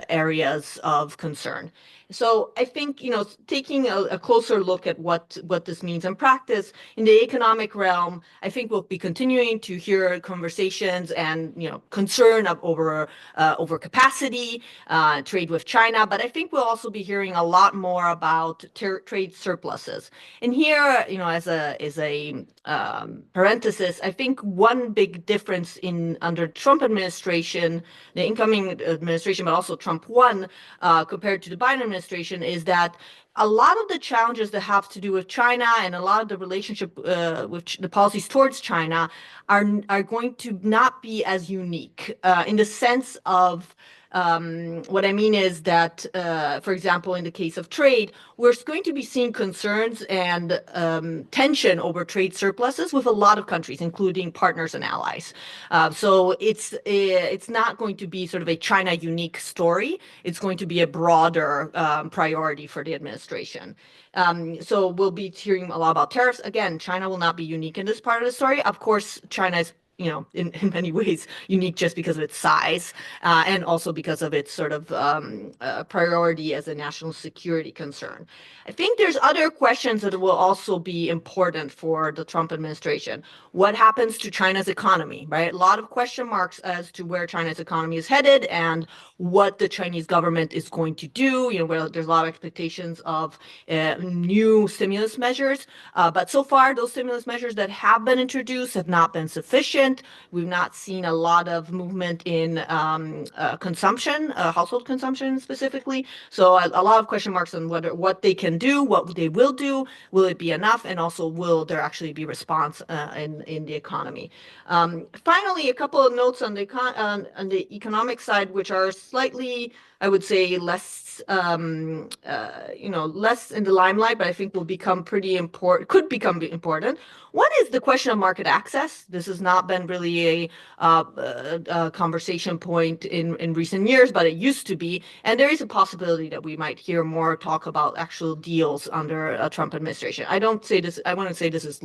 areas of concern. concern. So I think, taking a closer look at what this means in practice in the economic realm, I think we'll be continuing to hear conversations and, concern over capacity, trade with China. But I think we'll also be hearing a lot more about trade surpluses. And here, as a parenthesis, I think one big difference under Trump administration, the incoming administration, but also Trump 1, compared to the Biden administration, is that a lot of the challenges that have to do with China and a lot of the relationship with the policies towards China are going to not be as unique in the sense of what I mean is that, for example, in the case of trade, we're going to be seeing concerns and tension over trade surpluses with a lot of countries, including partners and allies. So it's not going to be sort of a China unique story. It's going to be a broader priority for the administration. So we'll be hearing a lot about tariffs. Again, China will not be unique in this part of the story. Of course, China is in many ways unique just because of its size and also because of its sort of priority as a national security concern. I think there's other questions that will also be important for the Trump administration. What happens to China's economy, right? A lot of question marks as to where China's economy is headed and what the Chinese government is going to do. Where there's a lot of expectations of new stimulus measures. But so far, those stimulus measures that have been introduced have not been sufficient. We've not seen a lot of movement in consumption, household consumption specifically. So a lot of question marks on what they can do, what they will do, will it be enough, and also will there actually be response in the economy. Finally, a couple of notes on the economic side, which are slightly, I would say, less less in the limelight, but I think will become pretty important, could become important. One is the question of market access. This has not been really a conversation point in recent years, but it used to be. And there is a possibility that we might hear more talk about actual deals under a Trump administration. I wouldn't say this is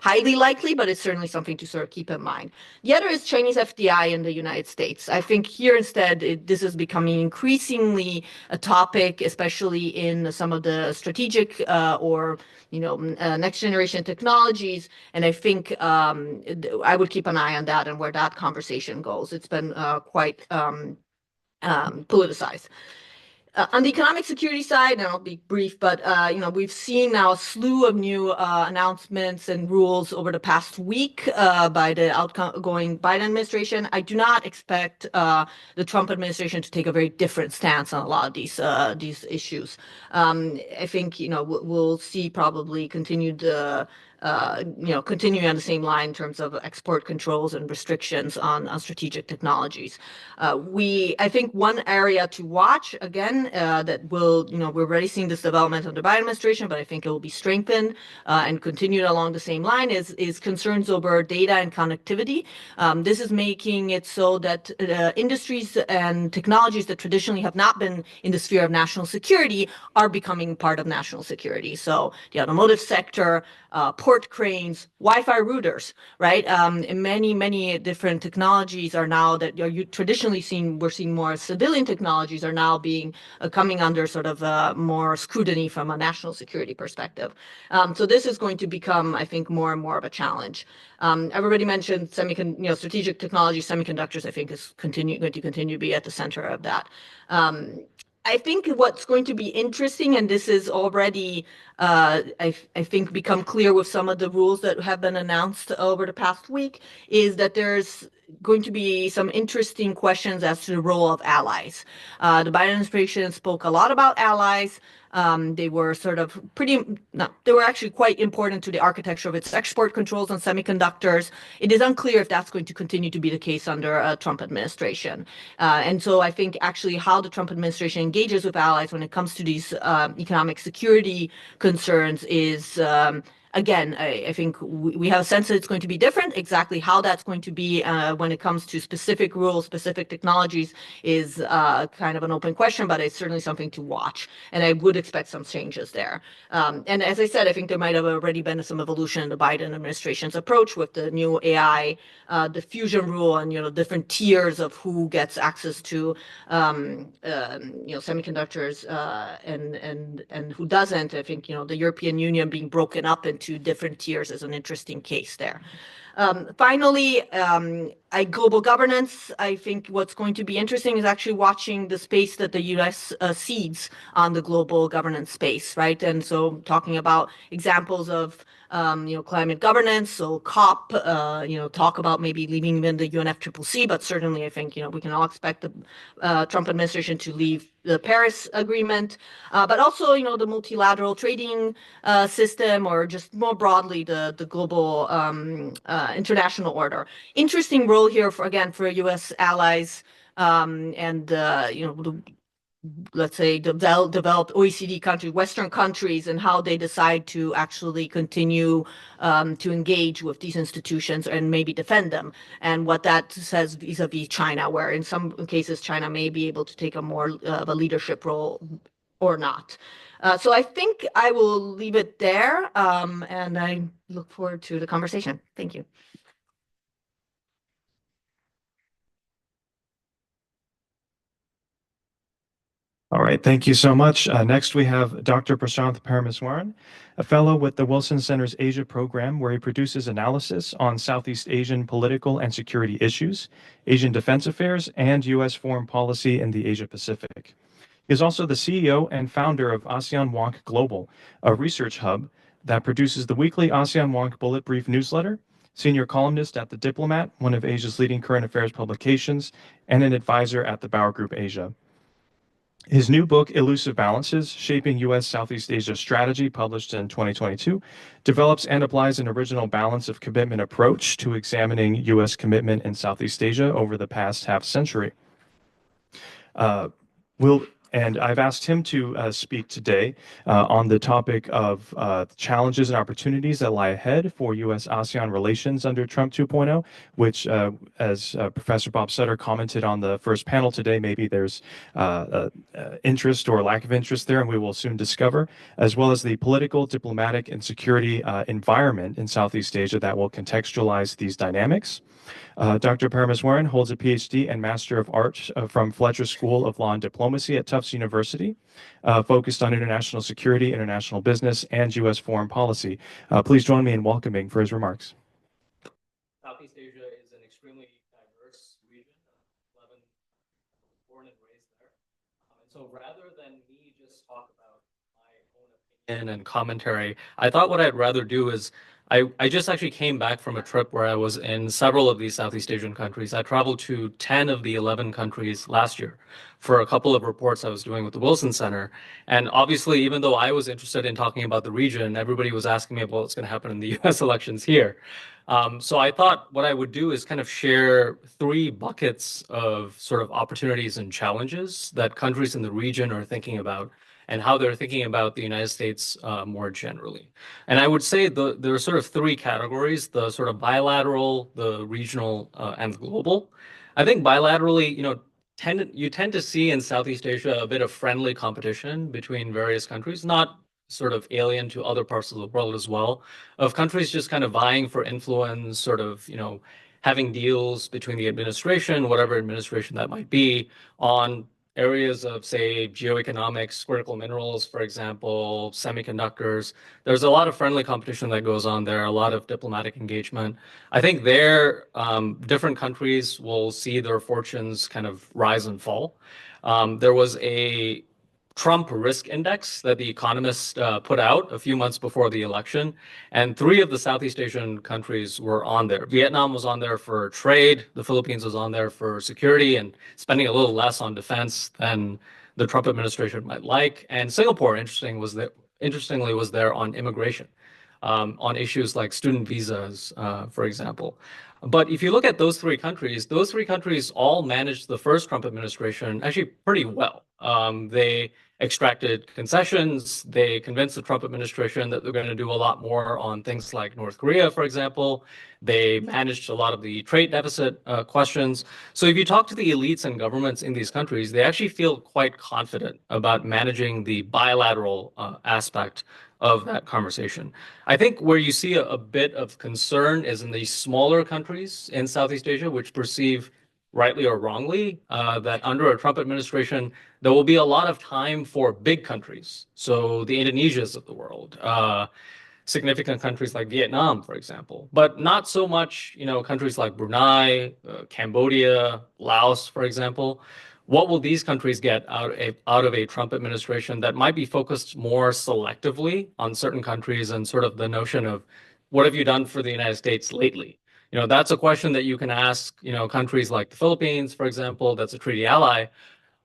highly likely, but it's certainly something to sort of keep in mind. The other is Chinese FDI in the United States. I think here instead, this is becoming increasingly a topic, especially in some of the strategic or next generation technologies. And I think I would keep an eye on that and where that conversation goes. It's been quite politicized. On the economic security side, and I'll be brief, but we've seen now a slew of new announcements and rules over the past week by the outgoing Biden administration. I do not expect the Trump administration to take a very different stance on a lot of these issues. I think we'll see probably continuing on the same line in terms of export controls and restrictions on strategic technologies. I think one area to watch again that will, we're already seeing this development under Biden administration, but I think it will be strengthened and continued along the same line is concerns over data and connectivity. This is making it so that industries and technologies that traditionally have not been in the sphere of national security are becoming part of national security. So the automotive sector, port cranes, Wi-Fi routers, right? And many different technologies are now that you traditionally we're seeing more civilian technologies are now coming under sort of more scrutiny from a national security perspective. So this is going to become, I think, more and more of a challenge. Everybody mentioned strategic technology, semiconductors, I think is going to continue to be at the center of that. I think what's going to be interesting, and this is already, I think, become clear with some of the rules that have been announced over the past week, is that there's going to be some interesting questions as to the role of allies. The Biden administration spoke a lot about allies. They were sort of they were actually quite important to the architecture of its export controls on semiconductors. It is unclear if that's going to continue to be the case under a Trump administration. And so I think actually how the Trump administration engages with allies when it comes to these economic security concerns is again, I think we have a sense that it's going to be different. Exactly how that's going to be when it comes to specific rules, specific technologies is kind of an open question, but it's certainly something to watch. And I would expect some changes there. And as I said, I think there might have already been some evolution in the Biden administration's approach with the new AI diffusion rule and, different tiers of who gets access to, semiconductors and who doesn't. I think, the European Union being broken up into different tiers is an interesting case there. Finally, global governance. I think what's going to be interesting is actually watching the space that the U.S. cedes on the global governance space, right? And so talking about examples of climate governance, so COP, talk about maybe leaving in the UNFCCC, but certainly I think, we can all expect the Trump administration to leave the Paris Agreement, but also, the multilateral trading system, or just more broadly, the global international order. Interesting role here for U.S. allies, and let's say developed OECD countries, Western countries, and how they decide to actually continue to engage with these institutions and maybe defend them, and what that says vis-a-vis China, where in some cases China may be able to take a more of a leadership role or not. So I think I will leave it there, and I look forward to the conversation. Thank you. All right, thank you so much. Next, we have Dr. Prashanth Parameswaran, a fellow with the Wilson Center's Asia program, where he produces analysis on Southeast Asian political and security issues, Asian defense affairs, and U.S. foreign policy in the Asia-Pacific. He is also the CEO and founder of ASEAN Wonk Global, a research hub that produces the weekly ASEAN Wonk Bullet Brief newsletter, senior columnist at The Diplomat, one of Asia's leading current affairs publications, and an advisor at the Bauer Group Asia. His new book, Elusive Balances, Shaping U.S. Southeast Asia Strategy, published in 2022, develops and applies an original balance of commitment approach to examining U.S. commitment in Southeast Asia over the past half century. And I've asked him to speak today on the topic of challenges and opportunities that lie ahead for U.S.-ASEAN relations under Trump 2.0, which, as Professor Bob Sutter commented on the first panel today, maybe there's interest or lack of interest there, and we will soon discover, as well as the political, diplomatic, and security environment in Southeast Asia that will contextualize these dynamics. Dr. Parameswaran holds a PhD and Master of Arts from Fletcher School of Law and Diplomacy at Tufts University, focused on international security, international business, and U.S. foreign policy. Please join me in welcoming for his remarks. Southeast Asia is an extremely diverse region. 11 born and raised there. And so rather than me just talk about my own opinion and commentary, I thought what I'd rather do is I just actually came back from a trip where I was in several of these Southeast Asian countries. I traveled to 10 of the 11 countries last year for a couple of reports I was doing with the Wilson Center. And obviously, even though I was interested in talking about the region, everybody was asking me about what's going to happen in the US elections here. So I thought what I would do is kind of share 3 buckets of sort of opportunities and challenges that countries in the region are thinking about, and how they're thinking about the United States more generally. And I would say there are sort of 3 categories: the sort of bilateral, the regional, and the global. I think bilaterally, you tend to see in Southeast Asia a bit of friendly competition between various countries, not sort of alien to other parts of the world as well, of countries just kind of vying for influence, sort of, having deals between the administration, whatever administration that might be, on areas of, say, geoeconomics, critical minerals, for example, semiconductors. There's a lot of friendly competition that goes on there, a lot of diplomatic engagement. I think there, different countries will see their fortunes kind of rise and fall. There was a Trump risk index that The Economist put out a few months before the election, and 3 of the Southeast Asian countries were on there. Vietnam was on there for trade, the Philippines was on there for security and spending a little less on defense than the Trump administration might like, and Singapore, interestingly, was there on immigration, on issues like student visas, for example. But if you look at those 3 countries all managed the first Trump administration actually pretty well. They extracted concessions. They convinced the Trump administration that they're going to do a lot more on things like North Korea, for example. They managed a lot of the trade deficit questions. So if you talk to the elites and governments in these countries, they actually feel quite confident about managing the bilateral aspect of that conversation. I think where you see a bit of concern is in the smaller countries in Southeast Asia, which perceive, rightly or wrongly, that under a Trump administration, there will be a lot of time for big countries. So the Indonesias of the world, significant countries like Vietnam, for example, but not so much, countries like Brunei, Cambodia, Laos, for example. What will these countries get out of a Trump administration that might be focused more selectively on certain countries and sort of the notion of what have you done for the United States lately? That's a question that you can ask, countries like the Philippines, for example, that's a treaty ally.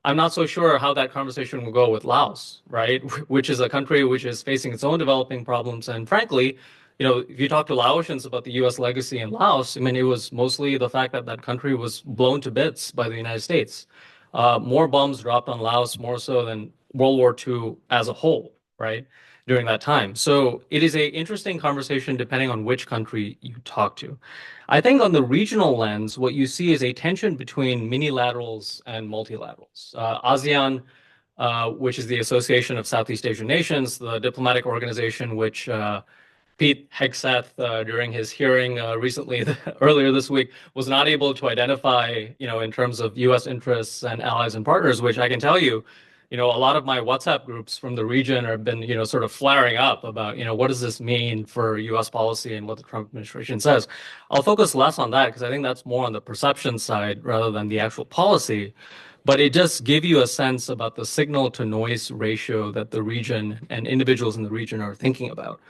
I'm not so sure how that conversation will go with Laos, right? Which is a country which is facing its own developing problems. And frankly, if you talk to Laotians about the US legacy in Laos, I mean, it was mostly the fact that that country was blown to bits by the United States. More bombs dropped on Laos, more so than World War II as a whole, right? During that time. So it is an interesting conversation depending on which country you talk to. I think on the regional lens, what you see is a tension between minilaterals and multilaterals. ASEAN, which is the Association of Southeast Asian Nations, the diplomatic organization which Pete Hegseth, during his hearing recently, earlier this week, was not able to identify, in terms of U.S. interests and allies and partners, which I can tell you, a lot of my WhatsApp groups from the region have been, sort of flaring up about, what does this mean for U.S. policy and what the Trump administration says. I'll focus less on that because I think that's more on the perception side rather than the actual policy. But it does give you a sense about the signal to noise ratio that the region and individuals in the region are thinking about.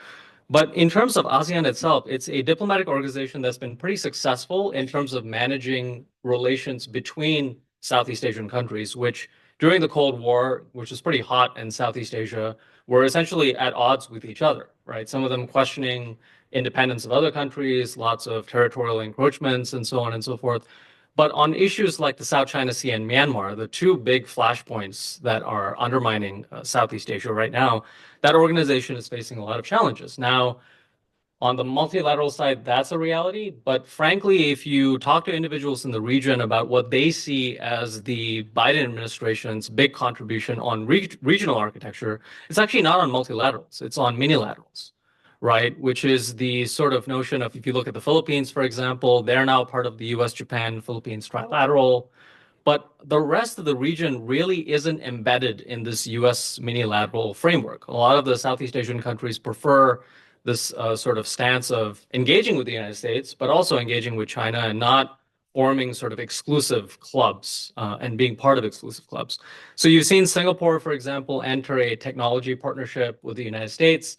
But in terms of ASEAN itself, it's a diplomatic organization that's been pretty successful in terms of managing relations between Southeast Asian countries, which during the Cold War, which was pretty hot in Southeast Asia, were essentially at odds with each other, right? Some of them questioning independence of other countries, lots of territorial encroachments, and so on and so forth. But on issues like the South China Sea and Myanmar, the two big flashpoints that are undermining Southeast Asia right now, that organization is facing a lot of challenges. Now, on the multilateral side, that's a reality. But frankly, if you talk to individuals in the region about what they see as the Biden administration's big contribution on regional architecture, it's actually not on multilaterals, it's on minilaterals, right? Which is the sort of notion of, if you look at the Philippines, for example, they're now part of the US, Japan, Philippines trilateral. But the rest of the region really isn't embedded in this US minilateral framework. A lot of the Southeast Asian countries prefer this sort of stance of engaging with the United States, but also engaging with China and not forming sort of exclusive clubs and being part of exclusive clubs. So you've seen Singapore, for example, enter a technology partnership with the United States,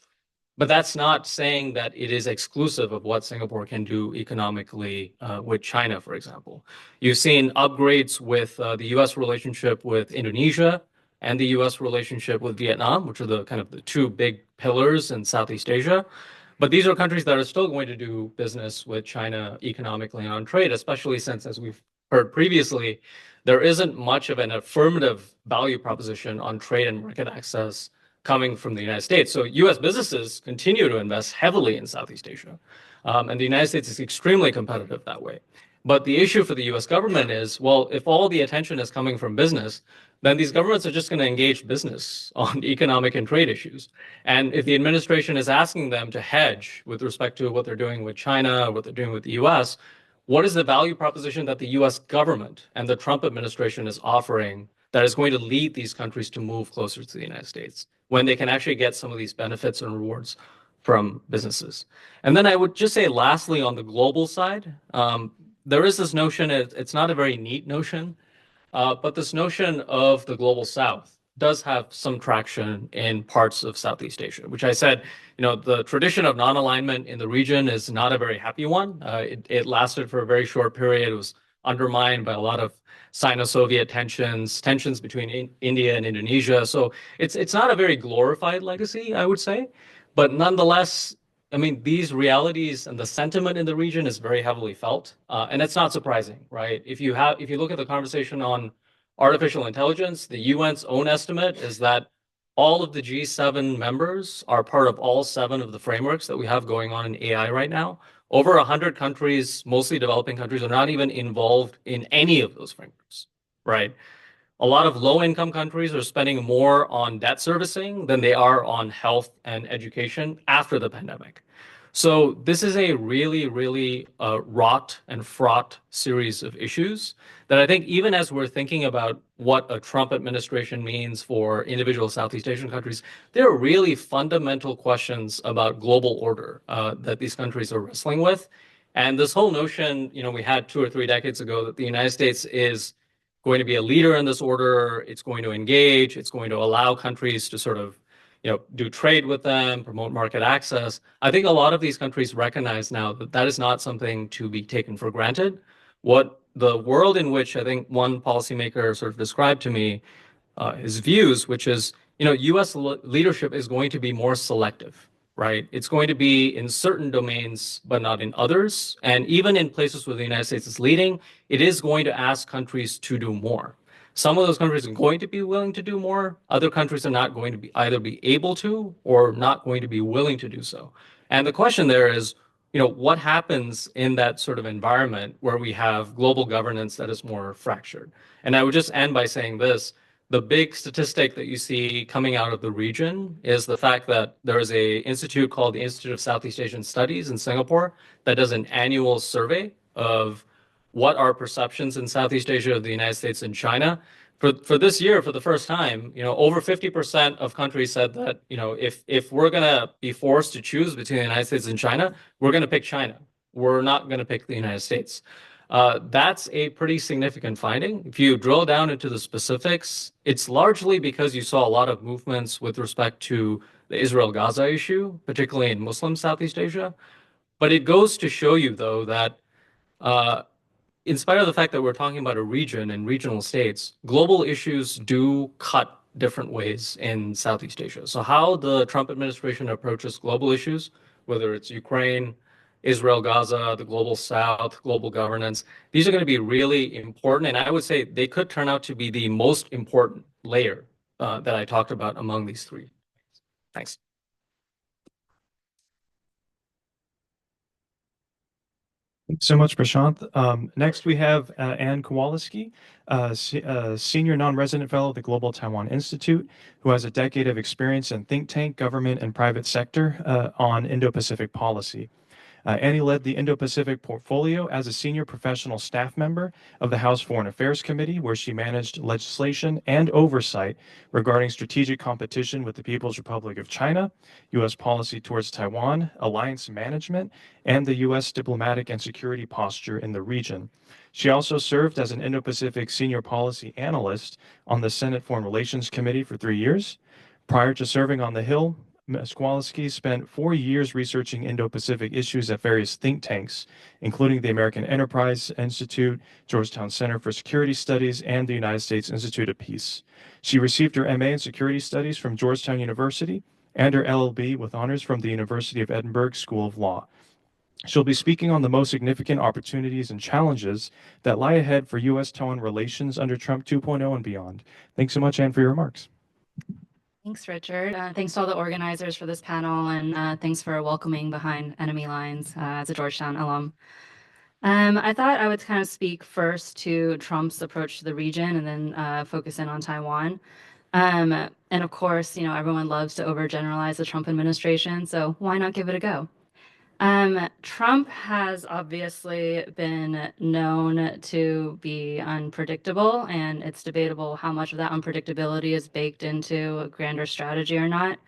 but that's not saying that it is exclusive of what Singapore can do economically with China, for example. You've seen upgrades with the US relationship with Indonesia and the US relationship with Vietnam, which are the kind of the two big pillars in Southeast Asia. But these are countries that are still going to do business with China economically and on trade, especially since, as we've heard previously, there isn't much of an affirmative value proposition on trade and market access coming from the United States. So US businesses continue to invest heavily in Southeast Asia. And the United States is extremely competitive that way. But the issue for the US government is, well, if all the attention is coming from business, then these governments are just going to engage business on economic and trade issues. And if the administration is asking them to hedge with respect to what they're doing with China, what they're doing with the US, what is the value proposition that the US government and the Trump administration is offering that is going to lead these countries to move closer to the United States when they can actually get some of these benefits and rewards from businesses? And then I would just say, lastly, on the global side, there is this notion, it's not a very neat notion, but this notion of the global South does have some traction in parts of Southeast Asia, which I said, the tradition of non-alignment in the region is not a very happy one. It lasted for a very short period. It was undermined by a lot of Sino-Soviet tensions between India and Indonesia. So it's not a very glorified legacy, I would say. But nonetheless, I mean, these realities and the sentiment in the region is very heavily felt. And it's not surprising, right? If you look at the conversation on artificial intelligence, the UN's own estimate is that all of the G7 members are part of all 7 of the frameworks that we have going on in AI right now. Over 100 countries, mostly developing countries, are not even involved in any of those frameworks, right? A lot of low-income countries are spending more on debt servicing than they are on health and education after the pandemic. So this is a really, really wrought and fraught series of issues that I think even as we're thinking about what a Trump administration means for individual Southeast Asian countries, there are really fundamental questions about global order that these countries are wrestling with. And this whole notion, we had 2 or 3 decades ago that the United States is going to be a leader in this order, it's going to engage, it's going to allow countries to sort of do trade with them, promote market access. I think a lot of these countries recognize now that that is not something to be taken for granted. What the world in which I think one policymaker sort of described to me his views, which is, U.S. leadership is going to be more selective, right? It's going to be in certain domains, but not in others. And even in places where the United States is leading, it is going to ask countries to do more. Some of those countries are going to be willing to do more. Other countries are not going to be either be able to or not going to be willing to do so. And the question there is, what happens in that sort of environment where we have global governance that is more fractured? And I would just end by saying this. The big statistic that you see coming out of the region is the fact that there is an institute called the Institute of Southeast Asian Studies in Singapore that does an annual survey of what are perceptions in Southeast Asia of the United States and China. For this year, for the first time, over 50% of countries said that, if we're going to be forced to choose between the United States and China, we're going to pick China. We're not going to pick the United States. That's a pretty significant finding. If you drill down into the specifics, it's largely because you saw a lot of movements with respect to the Israel-Gaza issue, particularly in Muslim Southeast Asia. But it goes to show you, though, that in spite of the fact that we're talking about a region and regional states, global issues do cut different ways in Southeast Asia. So how the Trump administration approaches global issues, whether it's Ukraine, Israel, Gaza, the global South, global governance, these are going to be really important. And I would say they could turn out to be the most important layer that I talked about among these 3. Thanks. Thanks so much, Prashant. Next, we have Anne Kowalski, Senior Non-Resident Fellow at the Global Taiwan Institute, who has a decade of experience in think tank, government, and private sector on Indo-Pacific policy. Annie led the Indo-Pacific portfolio as a senior professional staff member of the House Foreign Affairs Committee, where she managed legislation and oversight regarding strategic competition with the People's Republic of China, U.S. policy towards Taiwan, alliance management, and the U.S. diplomatic and security posture in the region. She also served as an Indo-Pacific senior policy analyst on the Senate Foreign Relations Committee for 3 years. Prior to serving on the Hill, Ms. Kowalski spent 4 years researching Indo-Pacific issues at various think tanks, including the American Enterprise Institute, Georgetown Center for Security Studies, and the United States Institute of Peace. She received her MA in Security Studies from Georgetown University and her LLB with honors from the University of Edinburgh School of Law. She'll be speaking on the most significant opportunities and challenges that lie ahead for U.S.-Taiwan relations under Trump 2.0 and beyond. Thanks so much, Anne, for your remarks. Thanks, Richard. Thanks to all the organizers for this panel, and thanks for welcoming behind enemy lines as a Georgetown alum. I thought I would kind of speak first to Trump's approach to the region and then focus in on Taiwan. And of course, everyone loves to overgeneralize the Trump administration, so why not give it a go? Trump has obviously been known to be unpredictable, and it's debatable how much of that unpredictability is baked into a grander strategy or not.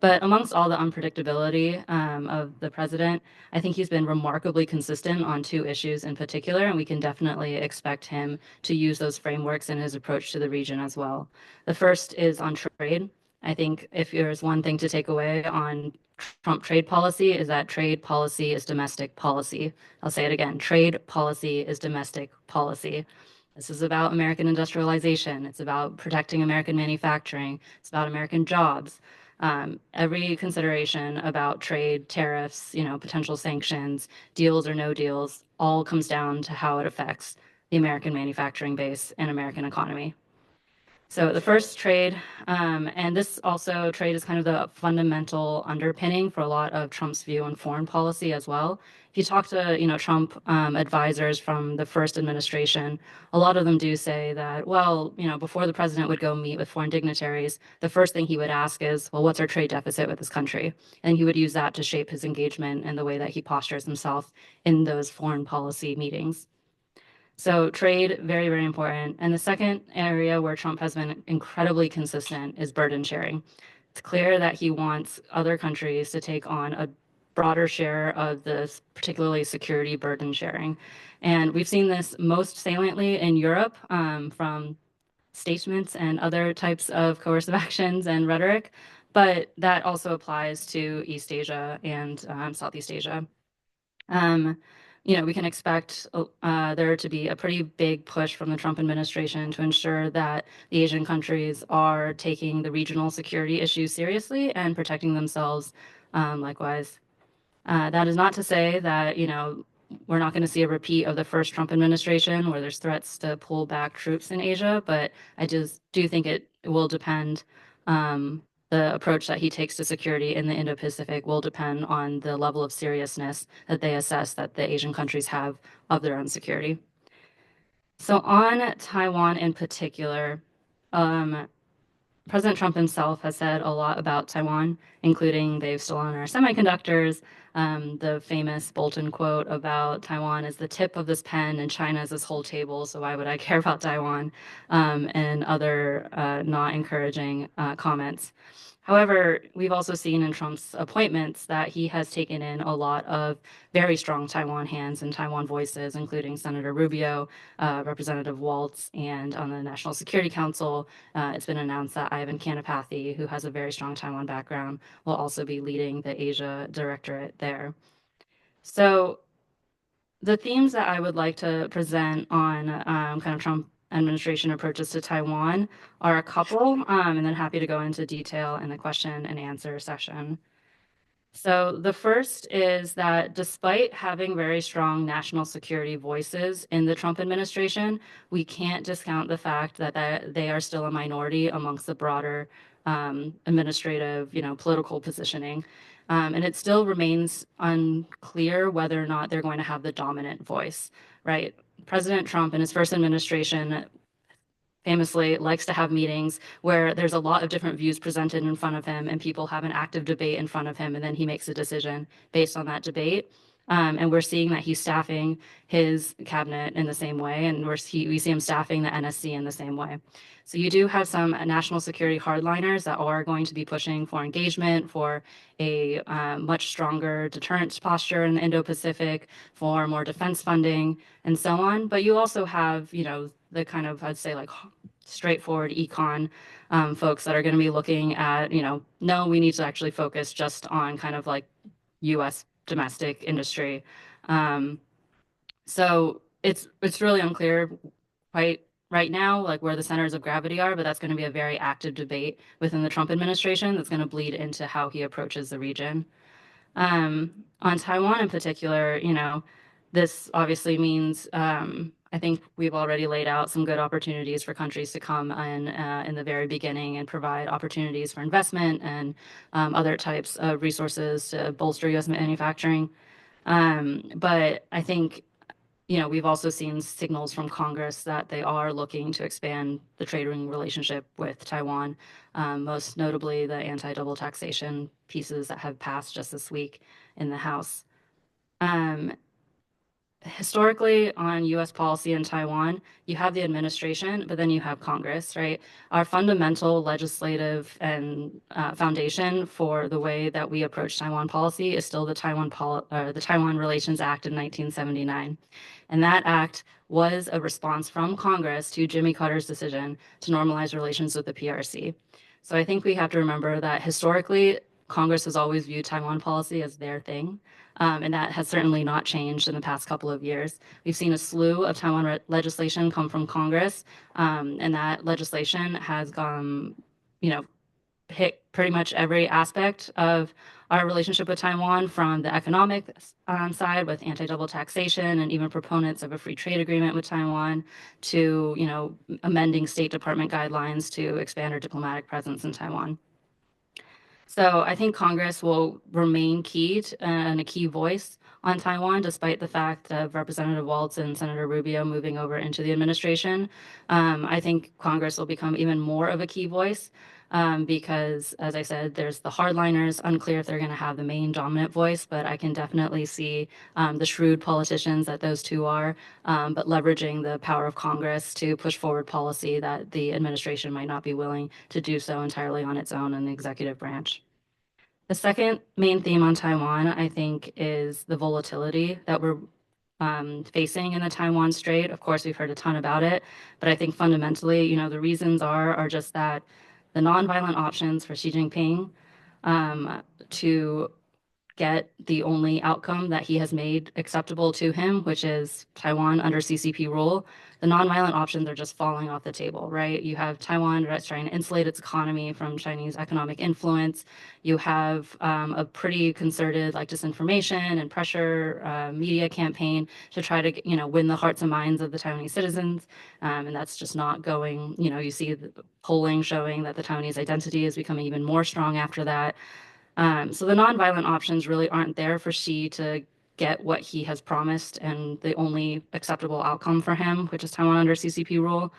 But amongst all the unpredictability of the president, I think he's been remarkably consistent on 2 issues in particular, and we can definitely expect him to use those frameworks in his approach to the region as well. The first is on trade. I think if there's one thing to take away on Trump trade policy is that trade policy is domestic policy. I'll say it again, trade policy is domestic policy. This is about American industrialization. It's about protecting American manufacturing. It's about American jobs. Every consideration about trade, tariffs, potential sanctions, deals or no deals, all comes down to how it affects the American manufacturing base and American economy. So the first trade, and this also trade is kind of the fundamental underpinning for a lot of Trump's view on foreign policy as well. If you talk to, Trump advisors from the first administration, a lot of them do say that, well, before the president would go meet with foreign dignitaries, the first thing he would ask is, well, what's our trade deficit with this country? And he would use that to shape his engagement and the way that he postures himself in those foreign policy meetings. So trade, very, very important. And the second area where Trump has been incredibly consistent is burden sharing. It's clear that he wants other countries to take on a broader share of this, particularly security burden sharing. And we've seen this most saliently in Europe from statements and other types of coercive actions and rhetoric, but that also applies to East Asia and Southeast Asia. We can expect there to be a pretty big push from the Trump administration to ensure that the Asian countries are taking the regional security issues seriously and protecting themselves likewise. That is not to say that, we're not going to see a repeat of the first Trump administration where there's threats to pull back troops in Asia, but I just do think it will depend. The approach that he takes to security in the Indo-Pacific will depend on the level of seriousness that they assess that the Asian countries have of their own security. So on Taiwan in particular, President Trump himself has said a lot about Taiwan, including they've stolen our semiconductors, the famous Bolton quote about Taiwan is the tip of this pen and China is this whole table, so why would I care about Taiwan, and other not encouraging comments. However, we've also seen in Trump's appointments that he has taken in a lot of very strong Taiwan hands and Taiwan voices, including Senator Rubio, Representative Waltz, and on the National Security Council, it's been announced that Ivan Kanapathy, who has a very strong Taiwan background, will also be leading the Asia Directorate there. So the themes that I would like to present on kind of Trump administration approaches to Taiwan are a couple, and then happy to go into detail in the question and answer session. So the first is that despite having very strong national security voices in the Trump administration, we can't discount the fact that they are still a minority amongst the broader administrative, political positioning. And it still remains unclear whether or not they're going to have the dominant voice, right? President Trump in his first administration famously likes to have meetings where there's a lot of different views presented in front of him and people have an active debate in front of him and then he makes a decision based on that debate. And we're seeing that he's staffing his cabinet in the same way, and we see him staffing the NSC in the same way. So you do have some national security hardliners that are going to be pushing for engagement, for a much stronger deterrence posture in the Indo-Pacific, for more defense funding, and so on. But you also have, the kind of, I'd say, like straightforward econ folks that are going to be looking at, no, we need to actually focus just on kind of like U.S. domestic industry. So it's really unclear quite right now, like where the centers of gravity are, but that's going to be a very active debate within the Trump administration that's going to bleed into how he approaches the region. On Taiwan in particular, this obviously means I think we've already laid out some good opportunities for countries to come in the very beginning and provide opportunities for investment and other types of resources to bolster U.S. manufacturing. But I think, we've also seen signals from Congress that they are looking to expand the trading relationship with Taiwan, most notably the anti-double taxation pieces that have passed just this week in the House. Historically, on U.S. policy in Taiwan, you have the administration, but then you have Congress, right? Our fundamental legislative and foundation for the way that we approach Taiwan policy is still the Taiwan Relations Act of 1979. And that act was a response from Congress to Jimmy Carter's decision to normalize relations with the PRC. So I think we have to remember that historically, Congress has always viewed Taiwan policy as their thing. And that has certainly not changed in the past couple of years. We've seen a slew of Taiwan legislation come from Congress, and that legislation has gone, hit pretty much every aspect of our relationship with Taiwan, from the economic side with anti-double taxation and even proponents of a free trade agreement with Taiwan, to, you know, amending State Department guidelines to expand our diplomatic presence in Taiwan. So I think Congress will remain key and a key voice on Taiwan, despite the fact of Representative Waltz and Senator Rubio moving over into the administration. I think Congress will become even more of a key voice because, as I said, there's the hardliners, unclear if they're going to have the main dominant voice, but I can definitely see the shrewd politicians that those two are, but leveraging the power of Congress to push forward policy that the administration might not be willing to do so entirely on its own in the executive branch. The second main theme on Taiwan, I think, is the volatility that we're facing in the Taiwan Strait. Of course, we've heard a ton about it, but I think fundamentally, you know, the reasons are just that the nonviolent options for Xi Jinping to get the only outcome that he has made acceptable to him, which is Taiwan under CCP rule, the nonviolent options are just falling off the table, right? You have Taiwan that's trying to insulate its economy from Chinese economic influence. You have a pretty concerted like disinformation and pressure media campaign to try to, you know, win the hearts and minds of the Taiwanese citizens. And that's just not going, you know, you see the polling showing that the Taiwanese identity is becoming even more strong after that. So the nonviolent options really aren't there for Xi to get what he has promised and the only acceptable outcome for him, which is Taiwan under CCP rule.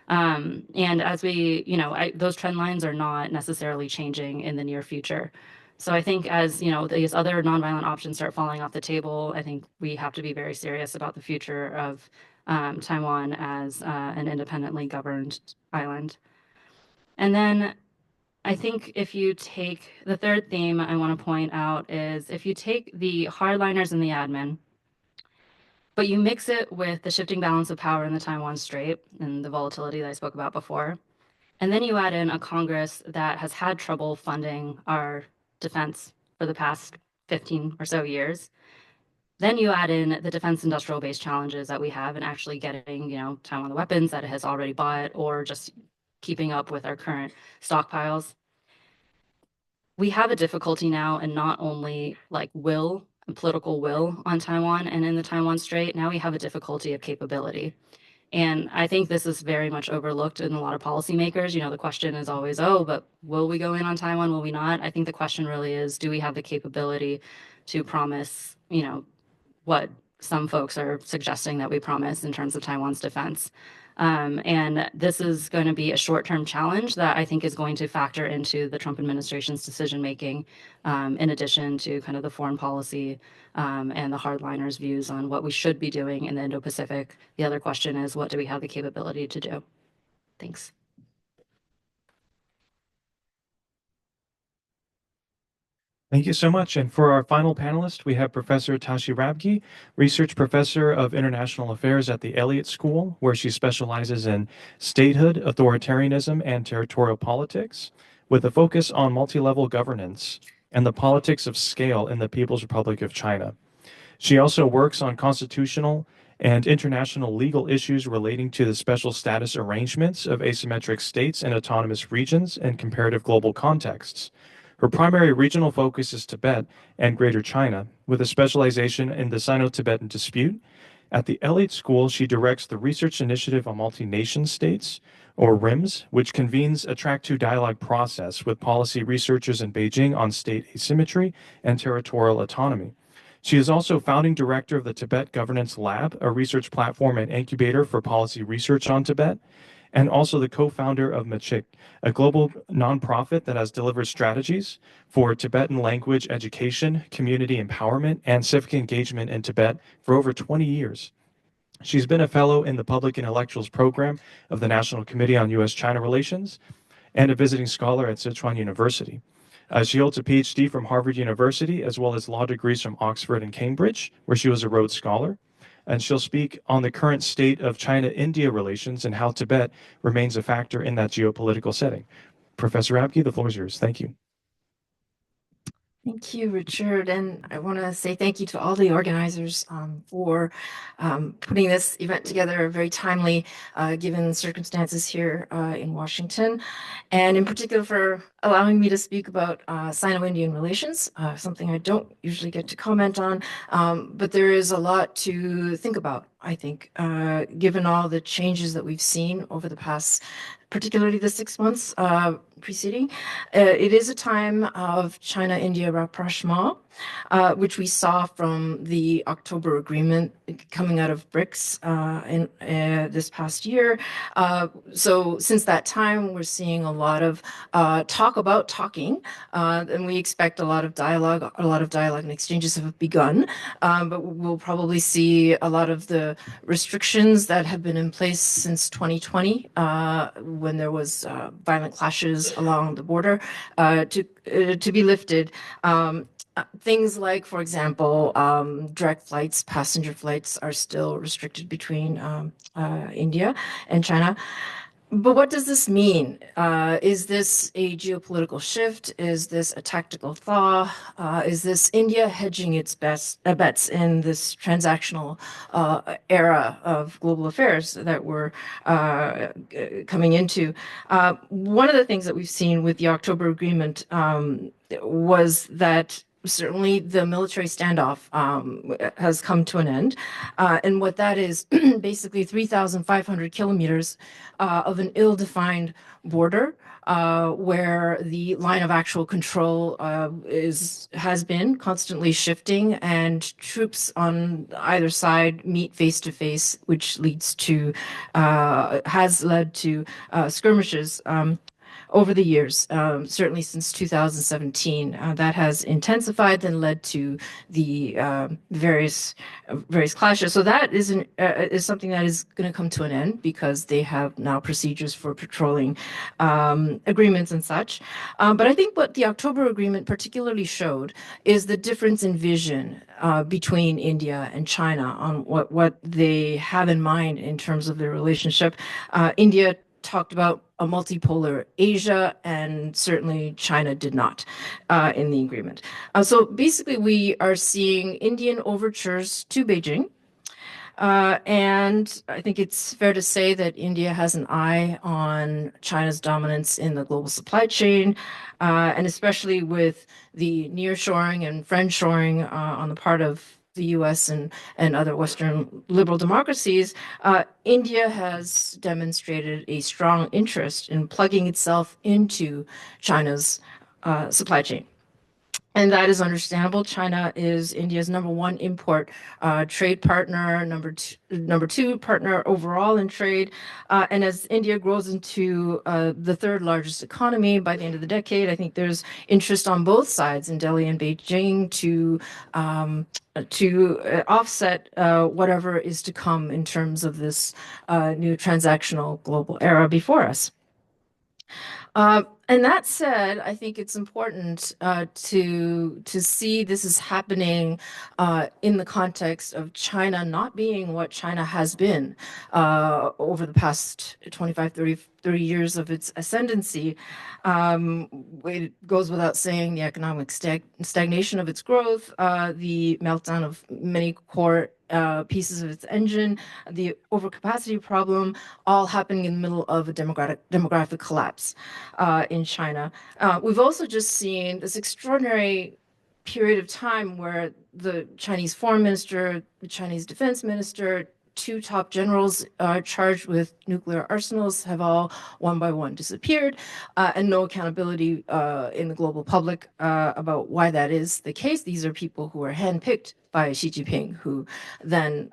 And as we, you know, those trend lines are not necessarily changing in the near future. So I think as, you know, these other nonviolent options start falling off the table, I think we have to be very serious about the future of Taiwan as an independently governed island. And then I think if you take the third theme I want to point out is if you take the hardliners and the admin, but you mix it with the shifting balance of power in the Taiwan Strait and the volatility that I spoke about before, and then you add in a Congress that has had trouble funding our defense for the past 15 or so years, then you add in the defense industrial base challenges that we have in actually getting, you know, Taiwan the weapons that it has already bought or just keeping up with our current stockpiles. We have a difficulty now in not only like will and political will on Taiwan and in the Taiwan Strait, now we have a difficulty of capability. And I think this is very much overlooked in a lot of policymakers. You know, the question is always, oh, but will we go in on Taiwan? Will we not? I think the question really is, do we have the capability to promise, you know, what some folks are suggesting that we promise in terms of Taiwan's defense? And this is going to be a short-term challenge that I think is going to factor into the Trump administration's decision-making, in addition to kind of the foreign policy and the hardliners' views on what we should be doing in the Indo-Pacific. The other question is, what do we have the capability to do? Thanks. Thank you so much. And for our final panelist, we have Professor Tashi Rabke, Research Professor of International Affairs at the Elliott School, where she specializes in statehood, authoritarianism, and territorial politics, with a focus on multi-level governance and the politics of scale in the People's Republic of China. She also works on constitutional and international legal issues relating to the special status arrangements of asymmetric states and autonomous regions in comparative global contexts. Her primary regional focus is Tibet and Greater China, with a specialization in the Sino-Tibetan dispute. At the Elliott School, she directs the Research Initiative on Multi-Nation States, or RIMS, which convenes a Track 2 dialogue process with policy researchers in Beijing on state asymmetry and territorial autonomy. She is also founding director of the Tibet Governance Lab, a research platform and incubator for policy research on Tibet, and also the co-founder of Machik, a global nonprofit that has delivered strategies for Tibetan language education, community empowerment, and civic engagement in Tibet for over 20 years. She's been a fellow in the Public Intellectuals Program of the National Committee on U.S.-China Relations and a visiting scholar at Sichuan University. She holds a PhD from Harvard University, as well as law degrees from Oxford and Cambridge, where she was a Rhodes Scholar. And she'll speak on the current state of China-India relations and how Tibet remains a factor in that geopolitical setting. Professor Rabke, the floor is yours. Thank you. Thank you, Richard. And I want to say thank you to all the organizers for putting this event together very timely, given the circumstances here in Washington, and in particular for allowing me to speak about Sino-Indian relations, something I don't usually get to comment on, but there is a lot to think about, I think, given all the changes that we've seen over the past, particularly the 6 months preceding. It is a time of China-India rapprochement, which we saw from the October agreement coming out of BRICS in this past year. So since that time, we're seeing a lot of talk about talking, and we expect a lot of dialogue and exchanges have begun, but we'll probably see a lot of the restrictions that have been in place since 2020, when there was violent clashes along the border, to be lifted. Things like, for example, direct flights, passenger flights are still restricted between India and China. But what does this mean? Is this a geopolitical shift? Is this a tactical thaw? Is this India hedging its bets in this transactional era of global affairs that we're coming into? One of the things that we've seen with the October agreement was that certainly the military standoff has come to an end. And what that is, basically 3,500 kilometers of an ill-defined border where the line of actual control has been constantly shifting, and troops on either side meet face to face, which has led to skirmishes over the years, certainly since 2017. That has intensified and led to the various clashes. So that is something that is going to come to an end, because they have now procedures for patrolling agreements and such. But I think what the October agreement particularly showed is the difference in vision between India and China on what they have in mind in terms of their relationship. India talked about a multipolar Asia, and certainly China did not in the agreement. So basically, we are seeing Indian overtures to Beijing. And I think it's fair to say that India has an eye on China's dominance in the global supply chain, and especially with the nearshoring and friendshoring on the part of the US and other Western liberal democracies. India has demonstrated a strong interest in plugging itself into China's supply chain. And that is understandable. China is India's number one import trade partner, number two partner overall in trade. And as India grows into the third largest economy by the end of the decade, I think there's interest on both sides in Delhi and Beijing to offset whatever is to come in terms of this new transactional global era before us. And that said, I think it's important to see this is happening in the context of China not being what China has been over the past 25, 30 years of its ascendancy. It goes without saying the economic stagnation of its growth, the meltdown of many core pieces of its engine, the overcapacity problem, all happening in the middle of a demographic collapse in China. We've also just seen this extraordinary period of time where the Chinese foreign minister, the Chinese defense minister, two top generals charged with nuclear arsenals have all one by one disappeared, and no accountability in the global public about why that is the case. These are people who are handpicked by Xi Jinping, who then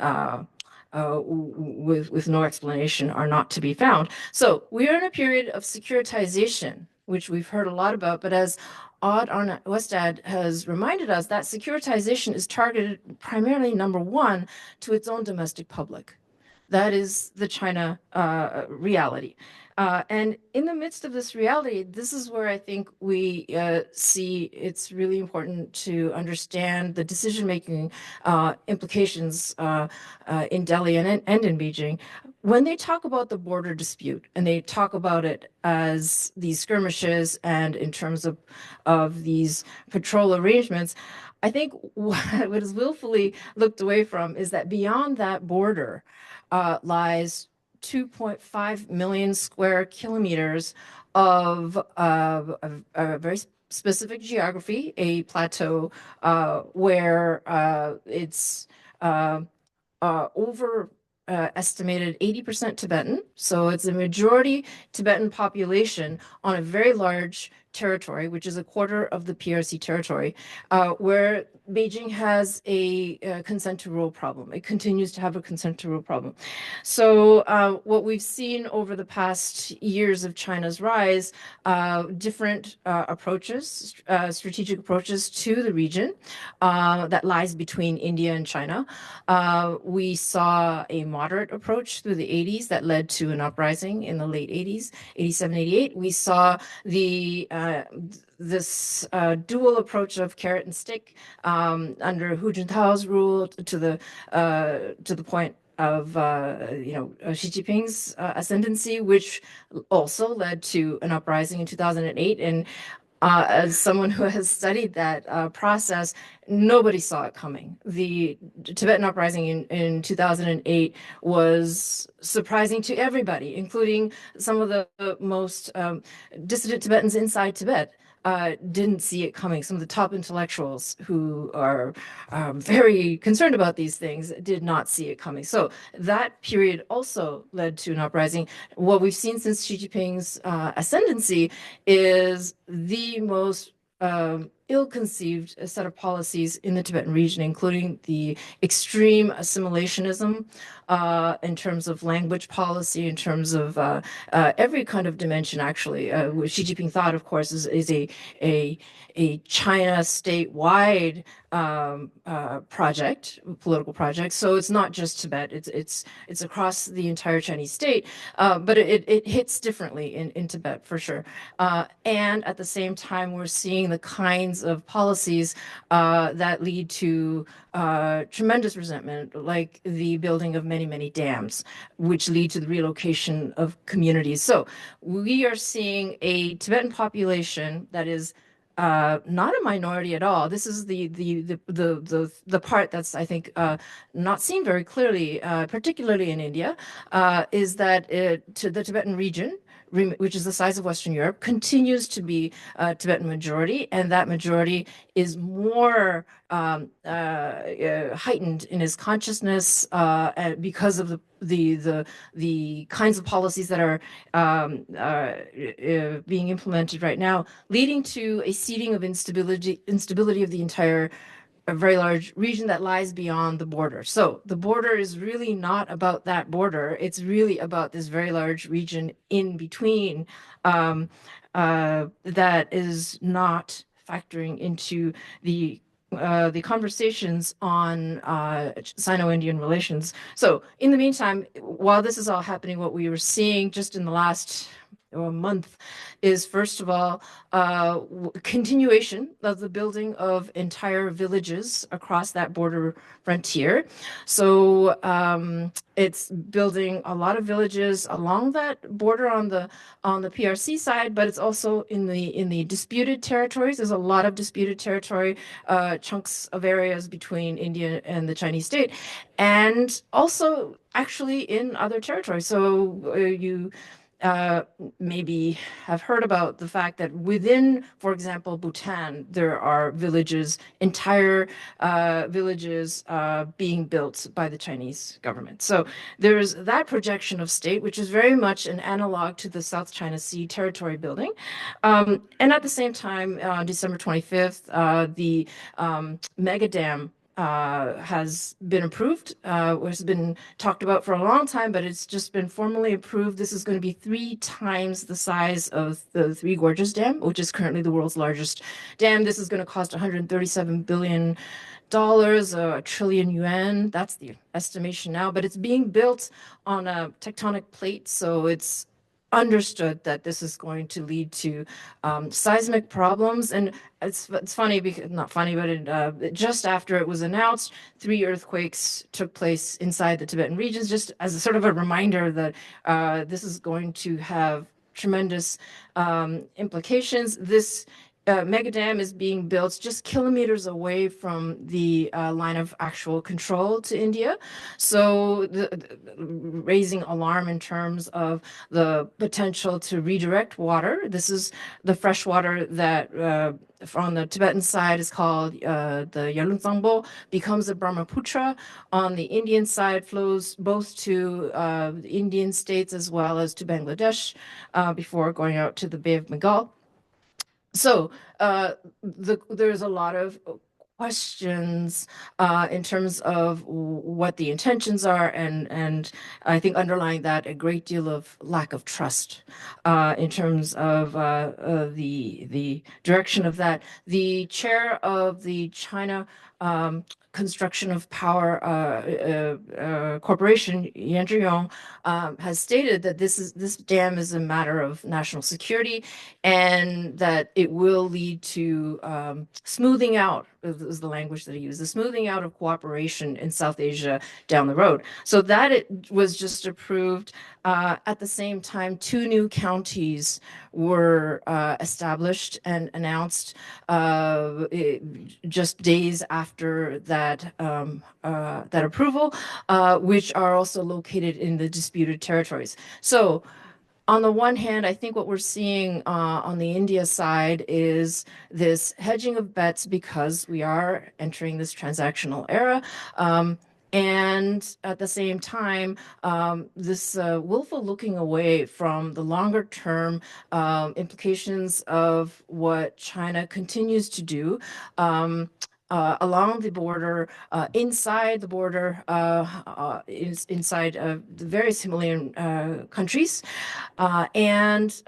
with no explanation are not to be found. So we are in a period of securitization, which we've heard a lot about, but as Odd Arne Westad has reminded us, that securitization is targeted primarily, number one, to its own domestic public. That is the China reality. And in the midst of this reality, this is where I think we see it's really important to understand the decision-making implications in Delhi and in Beijing. When they talk about the border dispute and they talk about it as these skirmishes and in terms of these patrol arrangements, I think what is willfully looked away from is that beyond that border lies 2.5 million square kilometers of a very specific geography, a plateau where it's over estimated 80% Tibetan. So it's a majority Tibetan population on a very large territory, which is a quarter of the PRC territory, where Beijing has a consent to rule problem. It continues to have a consent to rule problem. So what we've seen over the past years of China's rise, different approaches, strategic approaches to the region that lies between India and China. We saw a moderate approach through the 80s that led to an uprising in the late 80s, 87, 88. We saw this dual approach of carrot and stick under Hu Jintao's rule to the point of Xi Jinping's ascendancy, which also led to an uprising in 2008. And as someone who has studied that process, nobody saw it coming. The Tibetan uprising in 2008 was surprising to everybody, including some of the most dissident Tibetans inside Tibet. Didn't see it coming. Some of the top intellectuals who are very concerned about these things did not see it coming. So that period also led to an uprising. What we've seen since Xi Jinping's ascendancy is the most ill-conceived set of policies in the Tibetan region, including the extreme assimilationism in terms of language policy, in terms of every kind of dimension, actually. What Xi Jinping thought, of course, is a China statewide project, political project. So it's not just Tibet, it's across the entire Chinese state, but it hits differently in Tibet for sure. And at the same time, we're seeing the kinds of policies that lead to tremendous resentment, like the building of many dams, which lead to the relocation of communities. So we are seeing a Tibetan population that is not a minority at all. This is the part that's, I think, not seen very clearly, particularly in India, is that to the Tibetan region, which is the size of Western Europe, continues to be a Tibetan majority, and that majority is more heightened in his consciousness because of the kinds of policies that are being implemented right now, leading to a seeding of instability of the entire a very large region that lies beyond the border. So the border is really not about that border. It's really about this very large region in between that is not factoring into the conversations on Sino-Indian relations. So in the meantime, while this is all happening, what we were seeing just in the last month is, first of all, continuation of the building of entire villages across that border frontier. So it's building a lot of villages along that border on the PRC side, but it's also in the disputed territories. There's a lot of disputed territory, chunks of areas between India and the Chinese state, and also actually in other territories. So you maybe have heard about the fact that within, for example, Bhutan, there are villages, entire villages being built by the Chinese government. So there's that projection of state, which is very much an analog to the South China Sea territory building. And at the same time, on December 25th, the mega dam has been approved, has been talked about for a long time, but it's just been formally approved. This is going to be 3 times the size of the Three Gorges Dam, which is currently the world's largest dam. This is going to cost $137 billion, a trillion yuan. That's the estimation now, but it's being built on a tectonic plate, so it's understood that this is going to lead to seismic problems. And it's funny, because not funny, but just after it was announced, 3 earthquakes took place inside the Tibetan regions, just as a sort of a reminder that this is going to have tremendous implications. This mega dam is being built just kilometers away from the line of actual control to India. So raising alarm in terms of the potential to redirect water. This is the fresh water that on the Tibetan side is called the Yalunzangbo, becomes the Brahmaputra. On the Indian side flows both to the Indian states as well as to Bangladesh before going out to the Bay of Bengal. So there's a lot of questions in terms of what the intentions are, and I think underlying that a great deal of lack of trust in terms of the direction of that. The chair of the China Construction of Power Corporation, Yan Zhiyong, has stated that this dam is a matter of national security, and that it will lead to smoothing out, is the language that he used, the smoothing out of cooperation in South Asia down the road. So that it was just approved. At the same time, 2 new counties were established and announced just days after that that approval, which are also located in the disputed territories. So on the one hand, I think what we're seeing on the India side is this hedging of bets, because we are entering this transactional era. And at the same time, this willful looking away from the longer term implications of what China continues to do along the border, inside the border, inside the various Himalayan countries, and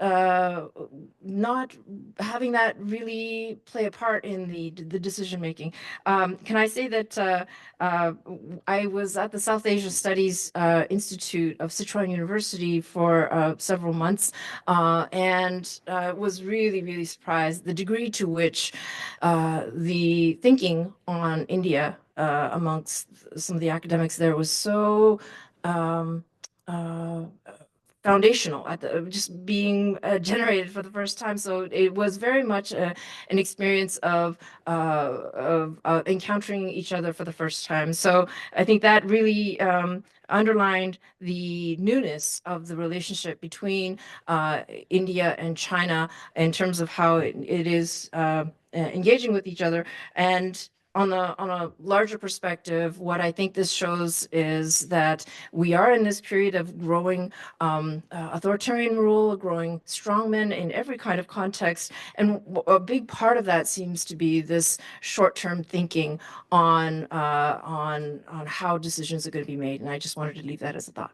not having that really play a part in the decision making. Can I say that I was at the South Asia Studies Institute of Sichuan University for several months, and was really, really surprised the degree to which the thinking on India amongst some of the academics there was so foundational, at the, just being generated for the first time. So it was very much an experience of encountering each other for the first time. So I think that really underlined the newness of the relationship between India and China in terms of how it is engaging with each other. And on a larger perspective, what I think this shows is that we are in this period of growing authoritarian rule, growing strongmen in every kind of context, and a big part of that seems to be this short-term thinking on how decisions are going to be made. And I just wanted to leave that as a thought.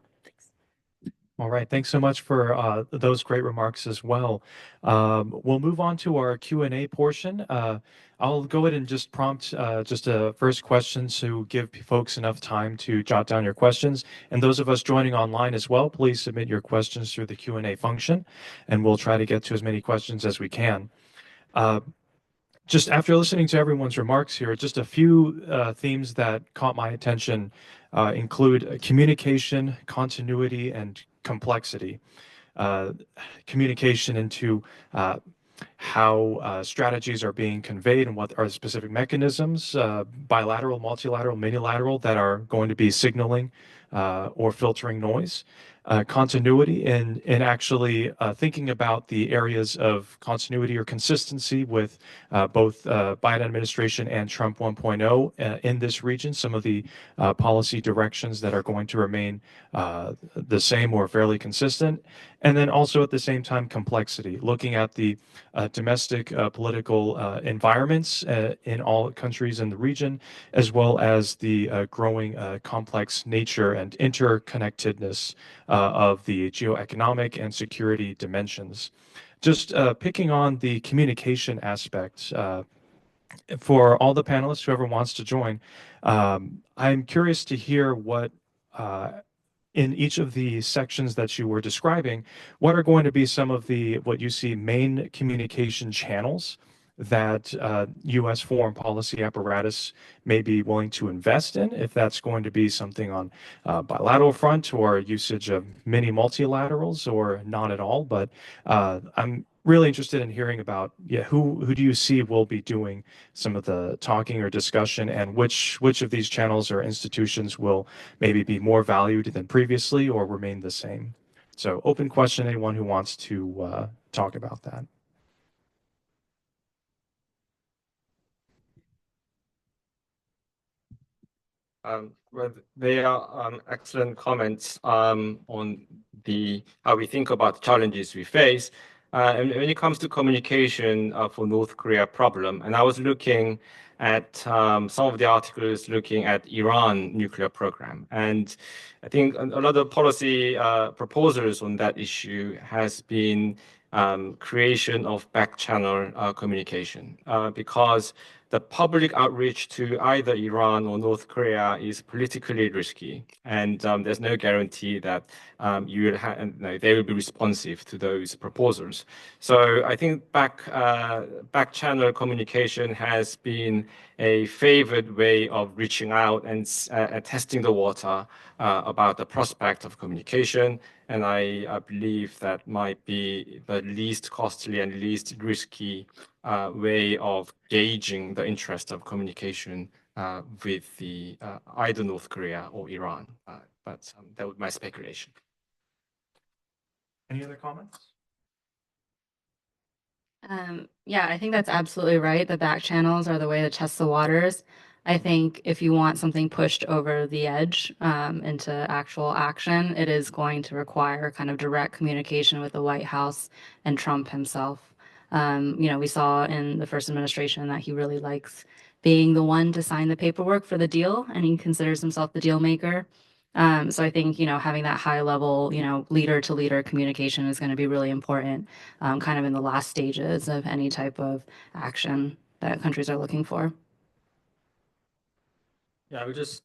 All right, thanks so much for those great remarks as well. We'll move on to our Q&A portion. I'll go ahead and just prompt just a first question to give folks enough time to jot down your questions. And those of us joining online as well, please submit your questions through the Q&A function, and we'll try to get to as many questions as we can. Just after listening to everyone's remarks here, just a few themes that caught my attention include communication, continuity, and complexity. Communication into how strategies are being conveyed and what are the specific mechanisms, bilateral, multilateral, minilateral, that are going to be signaling or filtering noise. Continuity in actually thinking about the areas of continuity or consistency with both Biden administration and Trump 1.0 in this region, some of the policy directions that are going to remain the same or fairly consistent. And then also at the same time, complexity, looking at the domestic political environments in all countries in the region, as well as the growing complex nature and interconnectedness of the geoeconomic and security dimensions. Just picking on the communication aspect, for all the panelists, whoever wants to join, I'm curious to hear what in each of the sections that you were describing, what are going to be some of the, what you see, main communication channels that U.S. foreign policy apparatus may be willing to invest in, if that's going to be something on bilateral front or usage of many multilaterals or not at all. But I'm really interested in hearing about, who do you see will be doing some of the talking or discussion, and which of these channels or institutions will maybe be more valued than previously or remain the same? So open question, anyone who wants to talk about that. Well, they are excellent comments on how we think about the challenges we face. And when it comes to communication for North Korea problem, and I was looking at some of the articles looking at Iran nuclear program, and I think a lot of policy proposals on that issue has been creation of back channel communication because the public outreach to either Iran or North Korea is politically risky, and there's no guarantee that they will be responsive to those proposals. So I think back channel communication has been a favored way of reaching out and testing the water about the prospect of communication. And I believe that might be the least costly and least risky way of gauging the interest of communication with the either North Korea or Iran. But that was my speculation. Any other comments? Yeah, I think that's absolutely right. The back channels are the way to test the waters. I think if you want something pushed over the edge into actual action, it is going to require kind of direct communication with the White House and Trump himself. We saw in the first administration that he really likes being the one to sign the paperwork for the deal, and he considers himself the deal maker. So I think, having that high level, leader to leader communication is going to be really important, kind of in the last stages of any type of action that countries are looking for. Yeah, I would just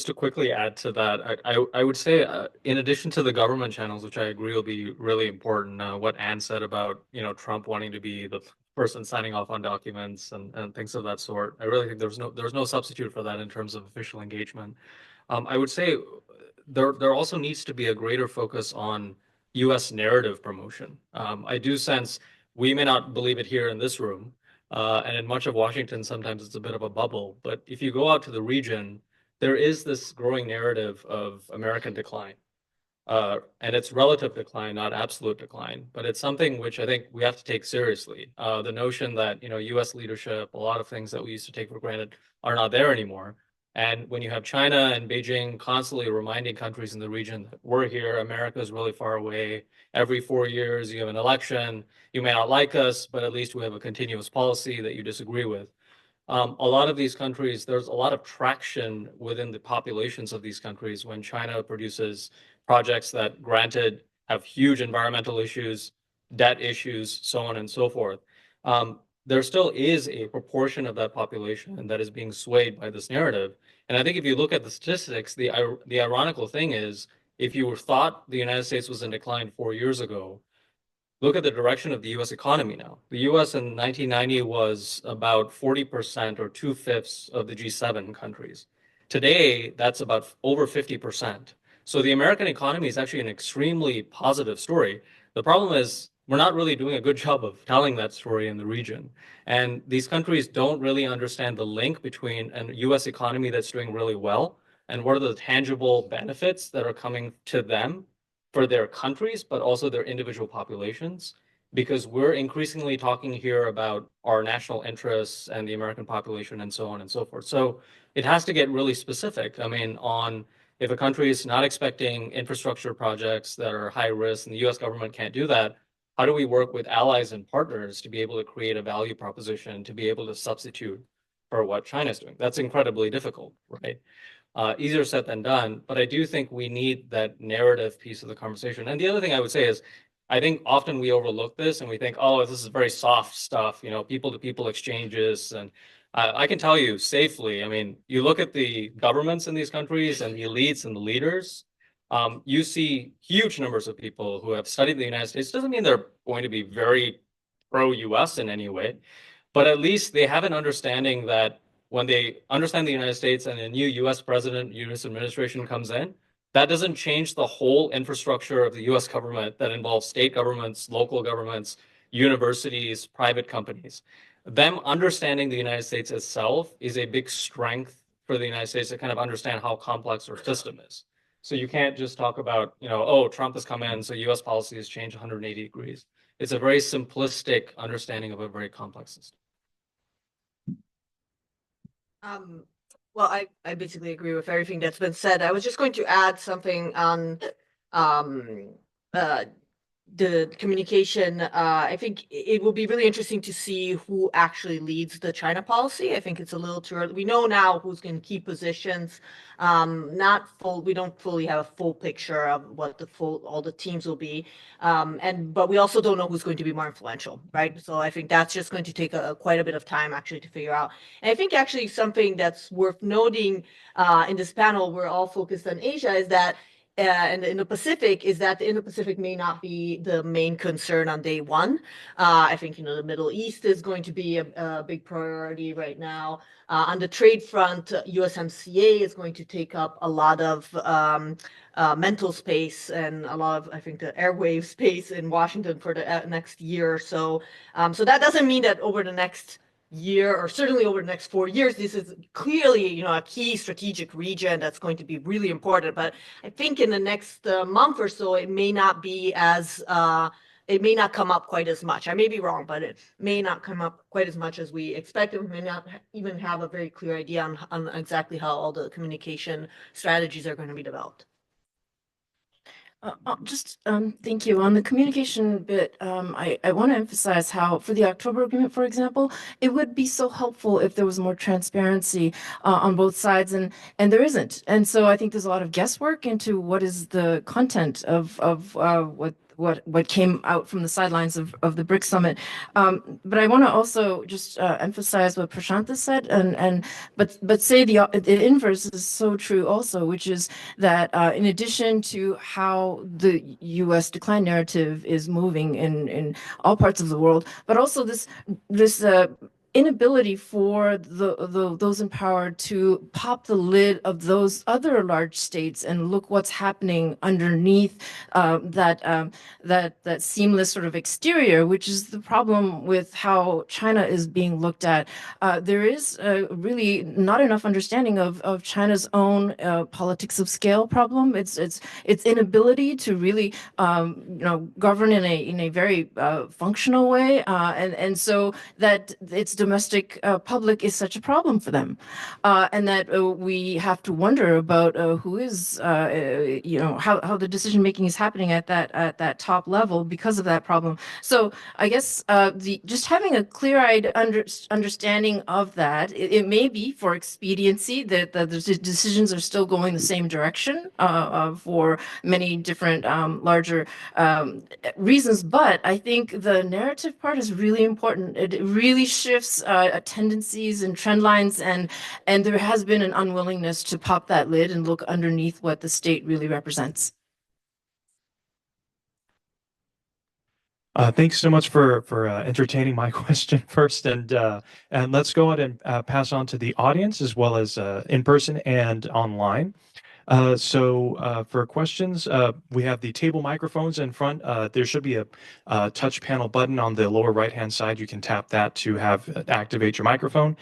to quickly add to that, I would say, in addition to the government channels, which I agree will be really important, what Anne said about, Trump wanting to be the person signing off on documents and things of that sort. I really think there's no substitute for that in terms of official engagement. I would say there also needs to be a greater focus on U.S. narrative promotion. I do sense we may not believe it here in this room, and in much of Washington, sometimes it's a bit of a bubble. But if you go out to the region, there is this growing narrative of American decline. And it's relative decline, not absolute decline, but it's something which I think we have to take seriously. The notion that, U.S. leadership, a lot of things that we used to take for granted are not there anymore. And when you have China and Beijing constantly reminding countries in the region that we're here, America is really far away. Every 4 years, you have an election. You may not like us, but at least we have a continuous policy that you disagree with. A lot of these countries, there's a lot of traction within the populations of these countries when China produces projects that, granted, have huge environmental issues, debt issues, so on and so forth. There still is a proportion of that population that is being swayed by this narrative. And I think if you look at the statistics, the ironical thing is, if you thought the United States was in decline 4 years ago, look at the direction of the U.S. economy now. The U.S. in 1990 was about 40% or 2/5 of the G7 countries. Today, that's about over 50%. So the American economy is actually an extremely positive story. The problem is we're not really doing a good job of telling that story in the region. And these countries don't really understand the link between a U.S. economy that's doing really well and what are the tangible benefits that are coming to them for their countries, but also their individual populations, because we're increasingly talking here about our national interests and the American population and so on and so forth. So it has to get really specific. I mean, on if a country is not expecting infrastructure projects that are high risk and the US government can't do that, how do we work with allies and partners to be able to create a value proposition to be able to substitute for what China's doing? That's incredibly difficult, right? Easier said than done, but I do think we need that narrative piece of the conversation. And the other thing I would say is, I think often we overlook this and we think, oh, this is very soft stuff, people-to-people exchanges. And I can tell you safely, I mean, you look at the governments in these countries and the elites and the leaders, You see huge numbers of people who have studied the United States. Doesn't mean they're going to be very pro-US in any way, but at least they have an understanding that when they understand the United States and a new US president, US administration comes in, that doesn't change the whole infrastructure of the US government that involves state governments, local governments, universities, private companies. Them understanding the United States itself is a big strength for the United States to kind of understand how complex our system is. So you can't just talk about, oh, Trump has come in, so US policy has changed 180 degrees. It's a very simplistic understanding of a very complex system. Well, I basically agree with everything that's been said. I was just going to add something on the communication. I think it will be really interesting to see who actually leads the China policy. I think it's a little too early. We know now who's in key positions. We don't fully have a full picture of what all the teams will be. But we also don't know who's going to be more influential, right? So I think that's just going to take quite a bit of time actually to figure out. And I think actually something that's worth noting in this panel, we're all focused on Asia, is that and the Indo-Pacific is that the Indo-Pacific may not be the main concern on day one. I think, the Middle East is going to be a big priority right now. On the trade front, USMCA is going to take up a lot of mental space and a lot of, I think, the airwave space in Washington for the next year or so. So that doesn't mean that over the next year, or certainly over the next 4 years, this is clearly, a key strategic region that's going to be really important. But I think in the next month or so, it may not be it may not come up quite as much. I may be wrong, but it may not come up quite as much as we expect. We may not even have a very clear idea on exactly how all the communication strategies are going to be developed. Thank you. On the communication bit, I want to emphasize how for the October agreement, for example, it would be so helpful if there was more transparency on both sides, and there isn't. And so I think there's a lot of guesswork into what is the content of what came out from the sidelines of the BRICS summit. But I want to also just emphasize what Prashanta said, but say the inverse is so true also, which is that in addition to how the U.S. decline narrative is moving in all parts of the world, but also this inability for those in power to pop the lid of those other large states and look what's happening underneath that seamless sort of exterior, which is the problem with how China is being looked at. There is really not enough understanding of China's own politics of scale problem. Its inability to really govern in a very functional way, and so that its domestic public is such a problem for them, and that we have to wonder about who is how the decision making is happening at that top level because of that problem. So I guess just having a clear-eyed understanding of that, it may be for expediency that the decisions are still going the same direction for many different larger reasons, but I think the narrative part is really important. It really shifts tendencies and trend lines, and there has been an unwillingness to pop that lid and look underneath what the state really represents. Thanks so much for entertaining my question first, and let's go ahead and pass on to the audience as well as in person and online. So for questions, we have the table microphones in front. There should be a touch panel button on the lower right-hand side. You can tap that to activate your microphone.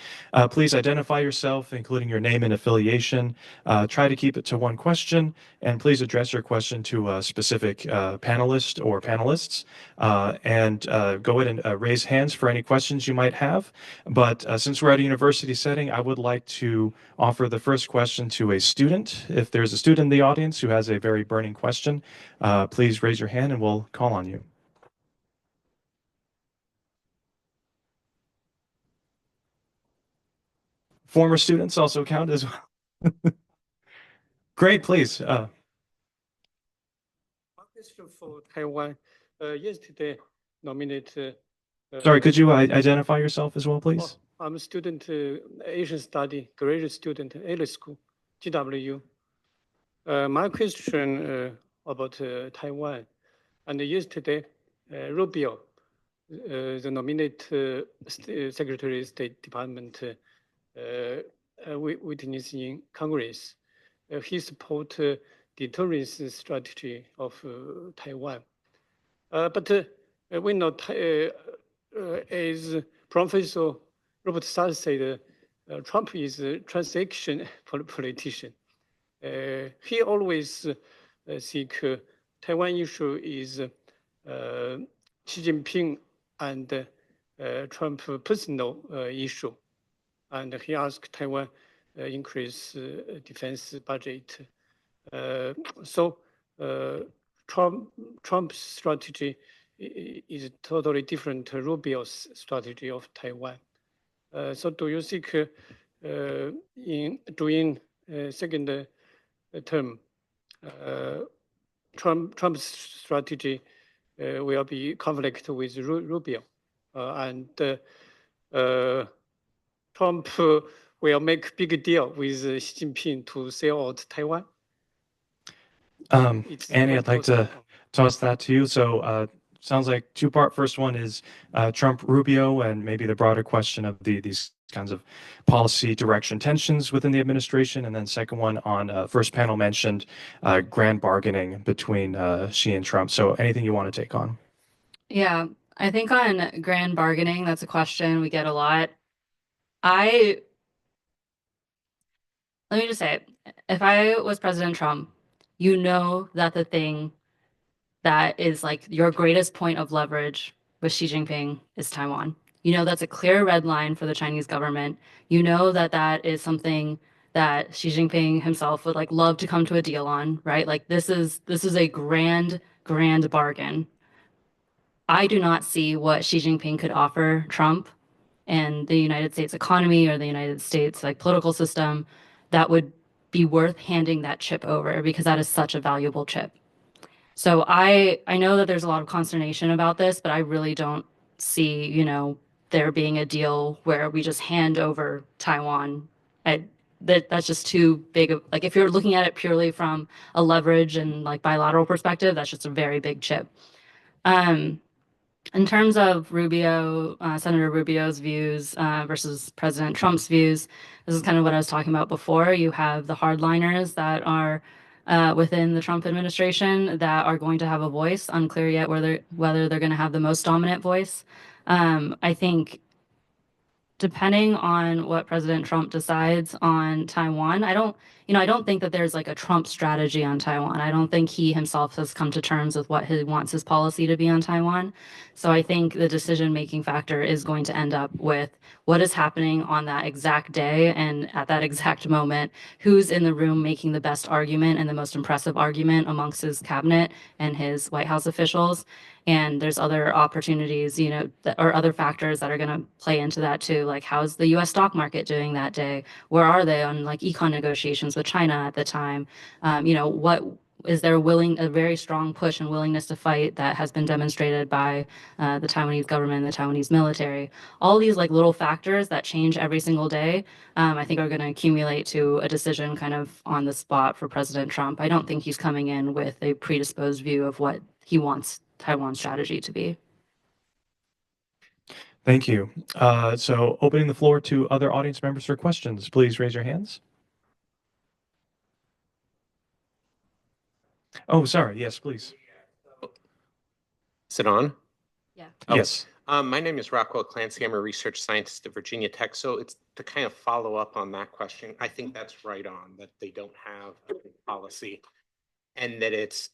Please identify yourself, including your name and affiliation. Try to keep it to one question, and please address your question to a specific panelist or panelists. And go ahead and raise hands for any questions you might have. But since we're at a university setting, I would like to offer the first question to a student. If there's a student in the audience who has a very burning question, please raise your hand and we'll call on you. Former students also count as well. Great, please. One question for Taiwan. Yesterday, nominated. Sorry, could you identify yourself as well, please? I'm a student, Asian study, graduate student, School, GW. My question about Taiwan, and yesterday, Rubio, the nominated Secretary of State Department witness in Congress, he support deterrence strategy of Taiwan. But we know, as Professor Robert Sars said, Trump is a transaction politician. He always think Taiwan issue is Xi Jinping and Trump personal issue, and he asked Taiwan increase defense budget. So Trump's strategy is totally different to Rubio's strategy of Taiwan. So do you think in during second term, Trump's strategy will be conflict with Rubio, and Trump will make big deal with Xi Jinping to sell out Taiwan? Annie, I'd like to toss that to you. So sounds like two-part. First one is Trump, Rubio, and maybe the broader question of these kinds of policy direction tensions within the administration. And then second one on first panel mentioned grand bargaining between Xi and Trump. So anything you want to take on? Yeah, I think on grand bargaining, that's a question we get a lot. Let me just say it. If I was President Trump, you know that the thing that is like your greatest point of leverage with Xi Jinping is Taiwan. You know that's a clear red line for the Chinese government. You know that that is something that Xi Jinping himself would like love to come to a deal on, right? Like this is a grand bargain. I do not see what Xi Jinping could offer Trump and the United States economy or the United States like political system that would be worth handing that chip over, because that is such a valuable chip. So I know that there's a lot of consternation about this, but I really don't see, you know, there being a deal where we just hand over Taiwan. That's just too big of, like, if you're looking at it purely from a leverage and like bilateral perspective, that's just a very big chip. In terms of Rubio, Senator Rubio's views versus President Trump's views, this is kind of what I was talking about before. You have the hardliners that are within the Trump administration that are going to have a voice. Unclear yet whether they're going to have the most dominant voice. I think depending on what President Trump decides on Taiwan, I don't think that there's like a Trump strategy on Taiwan. I don't think he himself has come to terms with what he wants his policy to be on Taiwan. So I think the decision-making factor is going to end up with what is happening on that exact day and at that exact moment, who's in the room making the best argument and the most impressive argument amongst his cabinet and his White House officials. And there's other opportunities, you know, or other factors that are going to play into that too. Like, how's the U.S. stock market doing that day? Where are they on like econ negotiations with China at the time? You know, what is there a very strong push and willingness to fight that has been demonstrated by the Taiwanese government and the Taiwanese military? All these like little factors that change every single day, I think are going to accumulate to a decision kind of on the spot for President Trump. I don't think he's coming in with a predisposed view of what he wants Taiwan's strategy to be. Thank you. So opening the floor to other audience members for questions, please raise your hands. Oh, sorry. Yes, please. Is it on? Yeah. Oh, yes. My name is Rockwell Clancy. I'm a research scientist at Virginia Tech. So it's to kind of follow up on that question. I think that's right on, that they don't have a policy, and that it's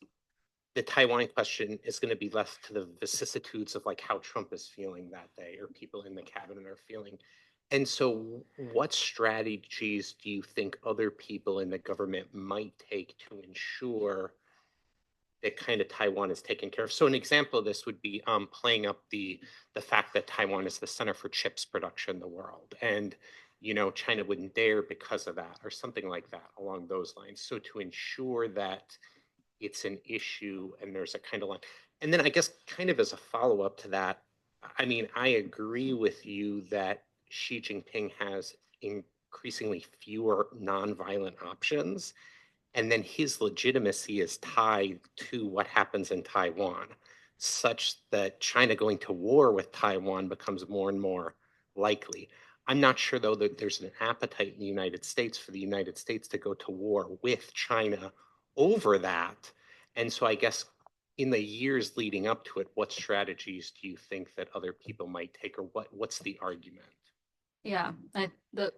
the Taiwan question is going to be left to the vicissitudes of like how Trump is feeling that day or people in the cabinet are feeling. And so what strategies do you think other people in the government might take to ensure that kind of Taiwan is taken care of? So an example of this would be playing up the fact that Taiwan is the center for chips production in the world. And, you know, China wouldn't dare because of that, or something like that along those lines. So to ensure that it's an issue and there's a kind of line. And then I guess kind of as a follow-up to that, I mean, I agree with you that Xi Jinping has increasingly fewer nonviolent options. and then his legitimacy is tied to what happens in Taiwan, such that China going to war with Taiwan becomes more and more likely. I'm not sure, though, that there's an appetite in the United States for the United States to go to war with China over that. And so I guess in the years leading up to it, what strategies do you think that other people might take, or what's the argument? Yeah, the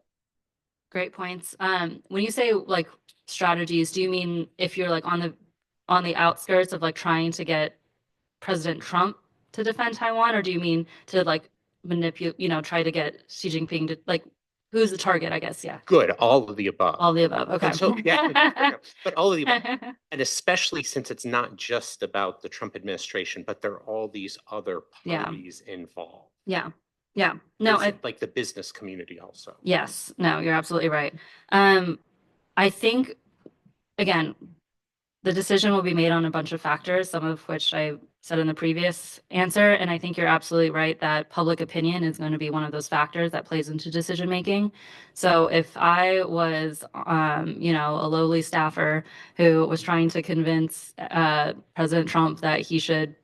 great points. When you say like strategies, do you mean if you're like on the outskirts of like trying to get President Trump to defend Taiwan, or do you mean to like manipulate, try to get Xi Jinping to like, who's the target, I guess? Yeah. Good, all of the above. All the above. Okay. And so, yeah, but all of the above. And especially since it's not just about the Trump administration, but there are all these other Yeah. parties involved. Yeah. Yeah. No, Like the business community also. yes. No, you're absolutely right. I think, again, the decision will be made on a bunch of factors, some of which I said in the previous answer. And I think you're absolutely right that public opinion is going to be one of those factors that plays into decision making. So if I was, a lowly staffer who was trying to convince President Trump that he should,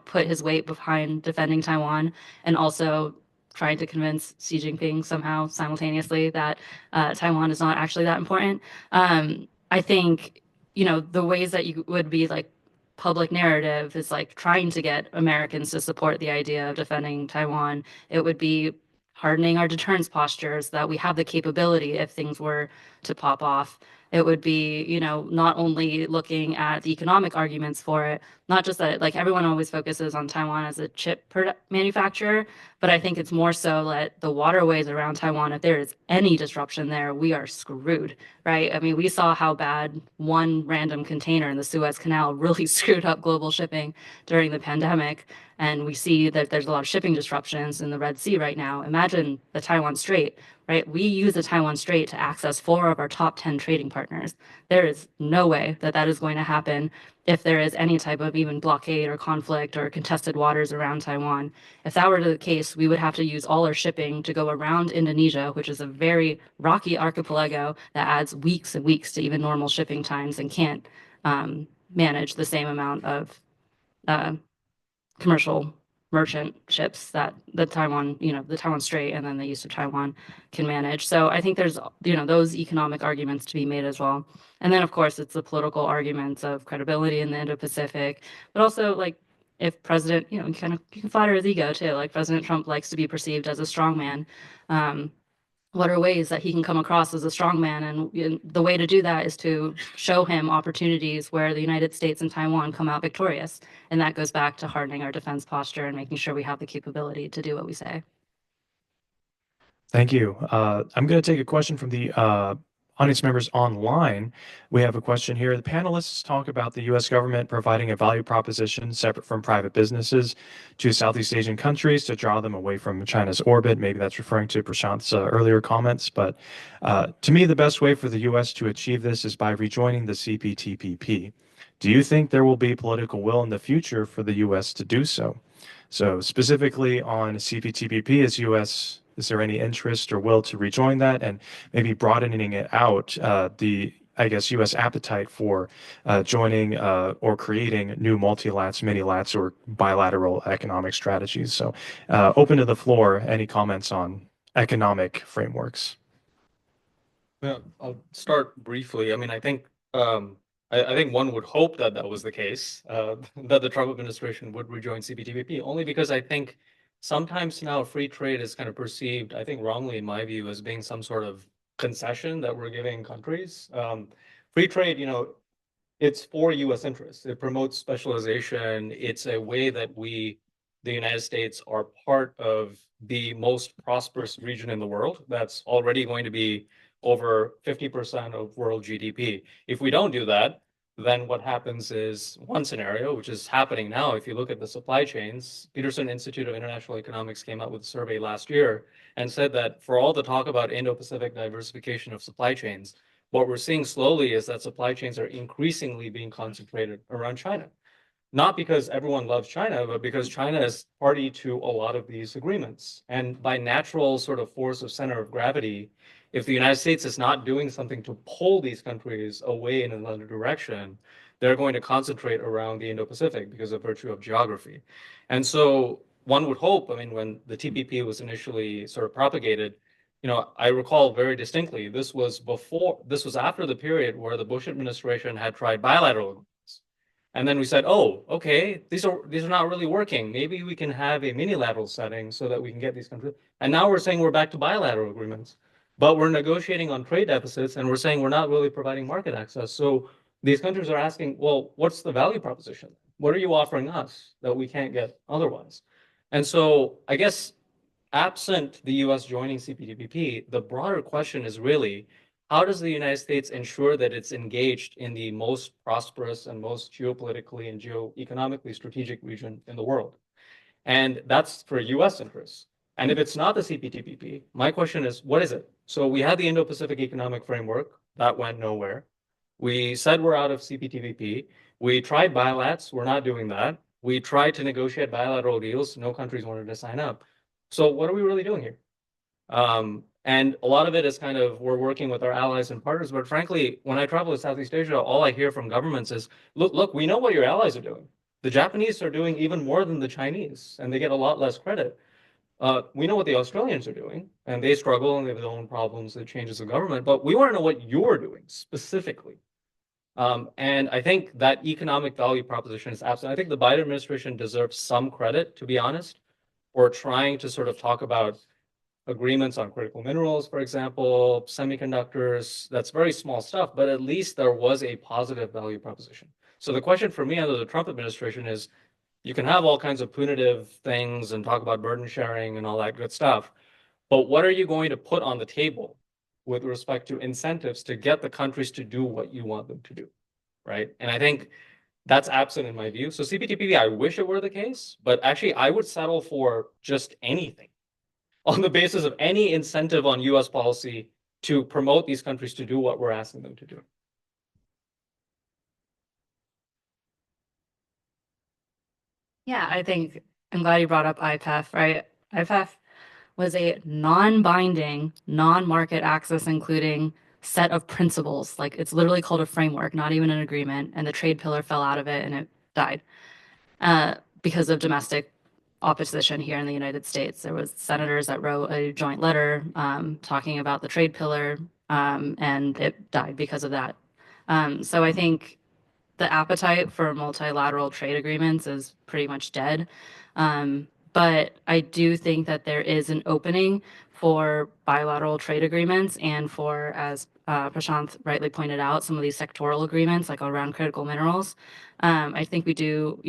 put his weight behind defending Taiwan, and also trying to convince Xi Jinping somehow simultaneously that Taiwan is not actually that important, I think the ways that you would be like public narrative is like trying to get Americans to support the idea of defending Taiwan. It would be hardening our deterrence postures so that we have the capability if things were to pop off. It would be, not only looking at the economic arguments for it, not just that like everyone always focuses on Taiwan as a chip manufacturer, but I think it's more so that the waterways around Taiwan, if there is any disruption there, we are screwed, right? I mean, we saw how bad one random container in the Suez Canal really screwed up global shipping during the pandemic. And we see that there's a lot of shipping disruptions in the Red Sea right now. Imagine the Taiwan Strait, right? We use the Taiwan Strait to access 4 of our top 10 trading partners. There is no way that that is going to happen if there is any type of even blockade or conflict or contested waters around Taiwan. If that were the case, we would have to use all our shipping to go around Indonesia, which is a very rocky archipelago that adds weeks and weeks to even normal shipping times and can't manage the same amount of commercial merchant ships that the Taiwan Strait and then the east of Taiwan can manage. So I think there's, those economic arguments to be made as well. And then of course it's the political arguments of credibility in the Indo-Pacific, but also like if President, you can flatter his ego too. Like President Trump likes to be perceived as a strongman. What are ways that he can come across as a strongman? And the way to do that is to show him opportunities where the United States and Taiwan come out victorious. And that goes back to hardening our defense posture and making sure we have the capability to do what we say. Thank you. I'm going to take a question from the audience members online. We have a question here. The panelists talk about the U.S. government providing a value proposition separate from private businesses to Southeast Asian countries to draw them away from China's orbit. Maybe that's referring to Prashant's earlier comments. But to me, the best way for the U.S. to achieve this is by rejoining the CPTPP. Do you think there will be political will in the future for the U.S. to do so? So specifically on CPTPP, is there any interest or will to rejoin that, and maybe broadening it out, U.S. appetite for joining or creating new multilats, mini-lats, or bilateral economic strategies? So open to the floor, any comments on economic frameworks? Well, I'll start briefly. I mean, I think I think one would hope that that was the case, that the Trump administration would rejoin CPTPP, only because I think sometimes now free trade is kind of perceived, I think wrongly in my view, as being some sort of concession that we're giving countries. Free trade, it's for U.S. interests. It promotes specialization. It's a way that we, the United States, are part of the most prosperous region in the world. That's already going to be over 50% of world GDP. If we don't do that, then what happens is one scenario, which is happening now. If you look at the supply chains, Peterson Institute of International Economics came out with a survey last year and said that for all the talk about Indo-Pacific diversification of supply chains, what we're seeing slowly is that supply chains are increasingly being concentrated around China. not because everyone loves China, but because China is party to a lot of these agreements. And by natural sort of force of center of gravity, if the United States is not doing something to pull these countries away in another direction, they're going to concentrate around the Indo-Pacific because of virtue of geography. And so one would hope, I mean, when the TPP was initially sort of propagated, I recall very distinctly, this was after the period where the Bush administration had tried bilateral agreements. And then we said, oh, okay, these are not really working. Maybe we can have a minilateral setting so that we can get these countries. And now we're saying we're back to bilateral agreements, but we're negotiating on trade deficits and we're saying we're not really providing market access. So these countries are asking, well, what's the value proposition? What are you offering us that we can't get otherwise? And so I guess absent the US joining CPTPP, the broader question is really, how does the United States ensure that it's engaged in the most prosperous and most geopolitically and geoeconomically strategic region in the world? And that's for US interests. And if it's not the CPTPP, my question is, what is it? So we had the Indo-Pacific Economic Framework, that went nowhere. We said we're out of CPTPP. We tried bilats, we're not doing that. We tried to negotiate bilateral deals, no countries wanted to sign up. So what are we really doing here? And a lot of it is kind of, we're working with our allies and partners, but frankly, when I travel to Southeast Asia, all I hear from governments is, look, we know what your allies are doing. The Japanese are doing even more than the Chinese, and they get a lot less credit. We know what the Australians are doing, and they struggle and they have their own problems, the changes of government, but we want to know what you're doing specifically. And I think that economic value proposition is absent. I think the Biden administration deserves some credit, to be honest, for trying to sort of talk about agreements on critical minerals, for example, semiconductors. That's very small stuff, but at least there was a positive value proposition. So the question for me under the Trump administration is, you can have all kinds of punitive things and talk about burden sharing and all that good stuff, but what are you going to put on the table with respect to incentives to get the countries to do what you want them to do, right? And I think that's absent in my view. So CPTPP, I wish it were the case, but actually I would settle for just anything on the basis of any incentive on US policy to promote these countries to do what we're asking them to do. Yeah, I think I'm glad you brought up IPEF, right? IPEF was a non-binding, non-market access including set of principles. Like it's literally called a framework, not even an agreement. And the trade pillar fell out of it and it died because of domestic opposition here in the United States. There was senators that wrote a joint letter talking about the trade pillar and it died because of that. So I think the appetite for multilateral trade agreements is pretty much dead. But I do think that there is an opening for bilateral trade agreements and for, as Prashant rightly pointed out, some of these sectoral agreements like around critical minerals. I think we do,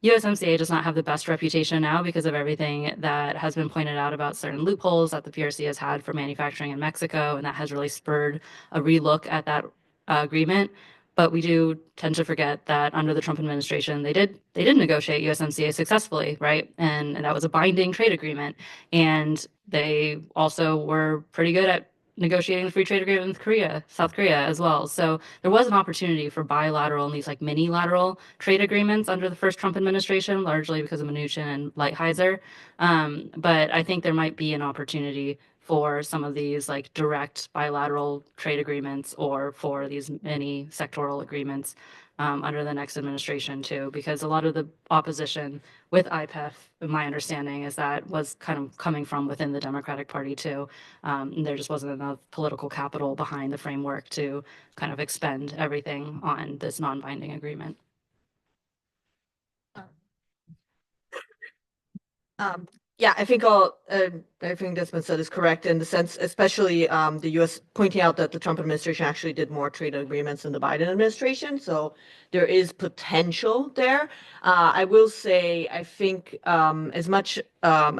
USMCA does not have the best reputation now because of everything that has been pointed out about certain loopholes that the PRC has had for manufacturing in Mexico, and that has really spurred a relook at that agreement. But we do tend to forget that under the Trump administration, they did negotiate USMCA successfully, right? And that was a binding trade agreement. And they also were pretty good at negotiating the free trade agreement with South Korea as well. So there was an opportunity for bilateral and these like mini-lateral trade agreements under the first Trump administration, largely because of Mnuchin and Lighthizer. But I think there might be an opportunity for some of these like direct bilateral trade agreements or for these mini sectoral agreements under the next administration too, because a lot of the opposition with IPEF, my understanding is that was kind of coming from within the Democratic Party too. And there just wasn't enough political capital behind the framework to kind of expend everything on this non-binding agreement. Yeah, I think everything that's been said is correct in the sense, especially the U.S. pointing out that the Trump administration actually did more trade agreements than the Biden administration. So there is potential there. I will say, I think I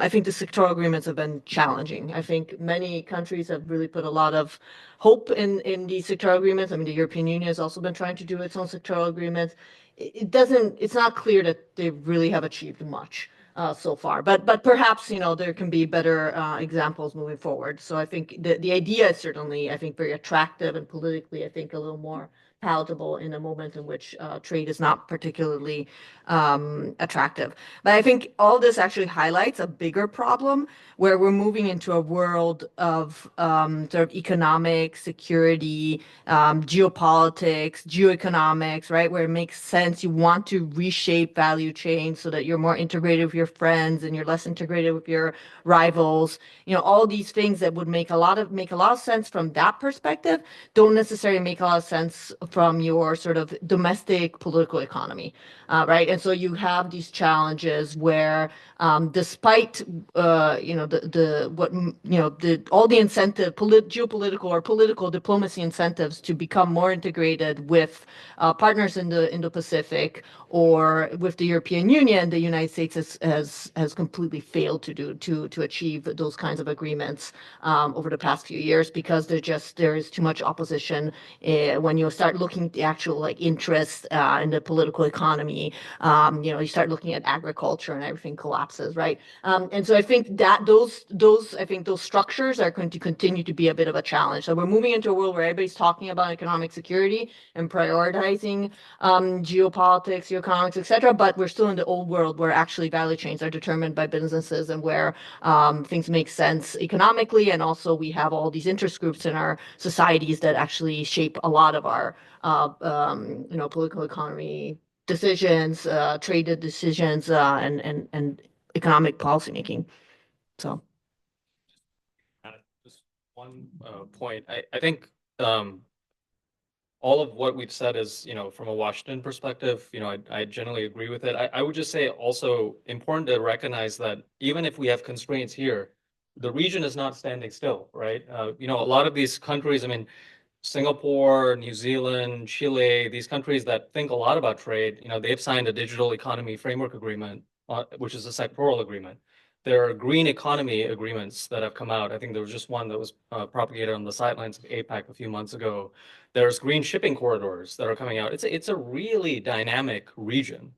think the sectoral agreements have been challenging. I think many countries have really put a lot of hope in the sectoral agreements. I mean, the European Union has also been trying to do its own sectoral agreements. It's not clear that they really have achieved much. So far, but perhaps there can be better examples moving forward. So I think the idea is certainly, I think, very attractive and politically, I think, a little more palatable in a moment in which trade is not particularly attractive. But I think all this actually highlights a bigger problem where we're moving into a world of sort of economic security, geopolitics, geoeconomics, right? Where it makes sense. You want to reshape value chains so that you're more integrated with your friends and you're less integrated with your rivals. All these things that would make a lot of sense from that perspective don't necessarily make a lot of sense from your sort of domestic political economy, right? And so you have these challenges where, despite all the incentive, geopolitical or political diplomacy incentives to become more integrated with partners in the Indo-Pacific or with the European Union, the United States has completely failed to achieve those kinds of agreements over the past few years because there is too much opposition when you start looking at the actual interests in the political economy. You start looking at agriculture and everything collapses, right? And so I think that those structures are going to continue to be a bit of a challenge. So we're moving into a world where everybody's talking about economic security and prioritizing geopolitics, geoeconomics, etc. But we're still in the old world where actually value chains are determined by businesses and where things make sense economically, and also we have all these interest groups in our societies that actually shape a lot of our political economy decisions, trade decisions, and economic policymaking. So, just one point. I think all of what we've said is, from a Washington perspective, I generally agree with it. I would just say also important to recognize that even if we have constraints here, the region is not standing still, right? A lot of these countries, I mean, Singapore, New Zealand, Chile, these countries that think a lot about trade, they've signed a digital economy framework agreement, which is a sectoral agreement. There are green economy agreements that have come out. I think there was just one that was propagated on the sidelines of APEC a few months ago. There's green shipping corridors that are coming out. It's a really dynamic region.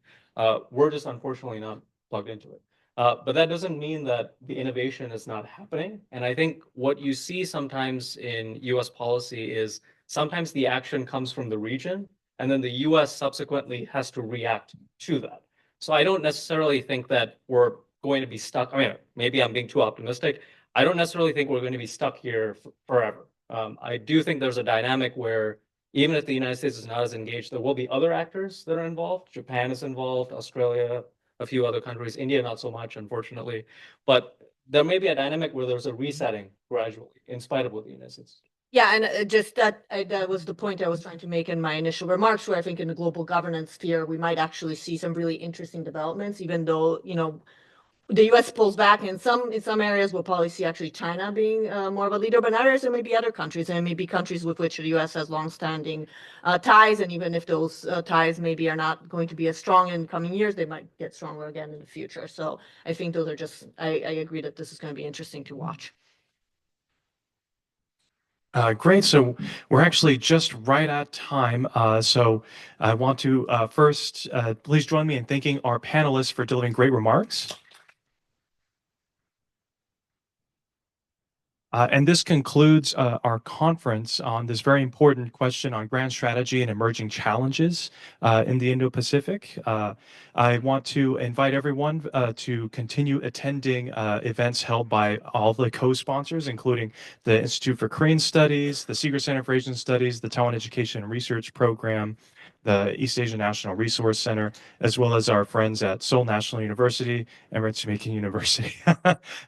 We're just unfortunately not plugged into it. But that doesn't mean that the innovation is not happening. And I think what you see sometimes in US policy is sometimes the action comes from the region, and then the US subsequently has to react to that. So I don't necessarily think that we're going to be stuck. I mean, maybe I'm being too optimistic. I don't necessarily think we're going to be stuck here forever. I do think there's a dynamic where even if the United States is not as engaged, there will be other actors that are involved. Japan is involved, Australia, a few other countries, India not so much, unfortunately. But there may be a dynamic where there's a resetting gradually, in spite of what the United States. Yeah, and just that was the point I was trying to make in my initial remarks, where I think in the global governance sphere, we might actually see some really interesting developments, even though, the U.S. pulls back in some areas. We'll probably see actually China being more of a leader, but in others there may be other countries, and there may be countries with which the U.S. has longstanding ties, and even if those ties maybe are not going to be as strong in coming years, they might get stronger again in the future. So I think those are just, I agree that this is going to be interesting to watch. Great. So we're actually just right at time. So I want to first, please join me in thanking our panelists for delivering great remarks. And this concludes our conference on this very important question on grand strategy and emerging challenges in the Indo-Pacific. I want to invite everyone to continue attending events held by all the co-sponsors, including the Institute for Korean Studies, the Sigur Center for Asian Studies, the Taiwan Education and Research Program, the East Asian National Resource Center, as well as our friends at Seoul National University and Ritsumeikan University.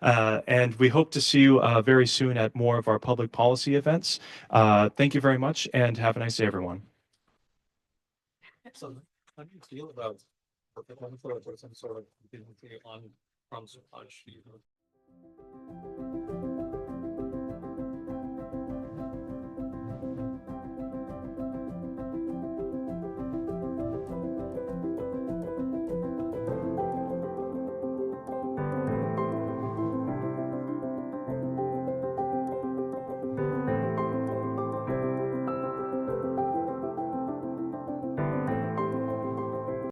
And we hope to see you very soon at more of our public policy events. Thank you very much, and have a nice day, everyone. So how do you feel about the potential for some sort of on from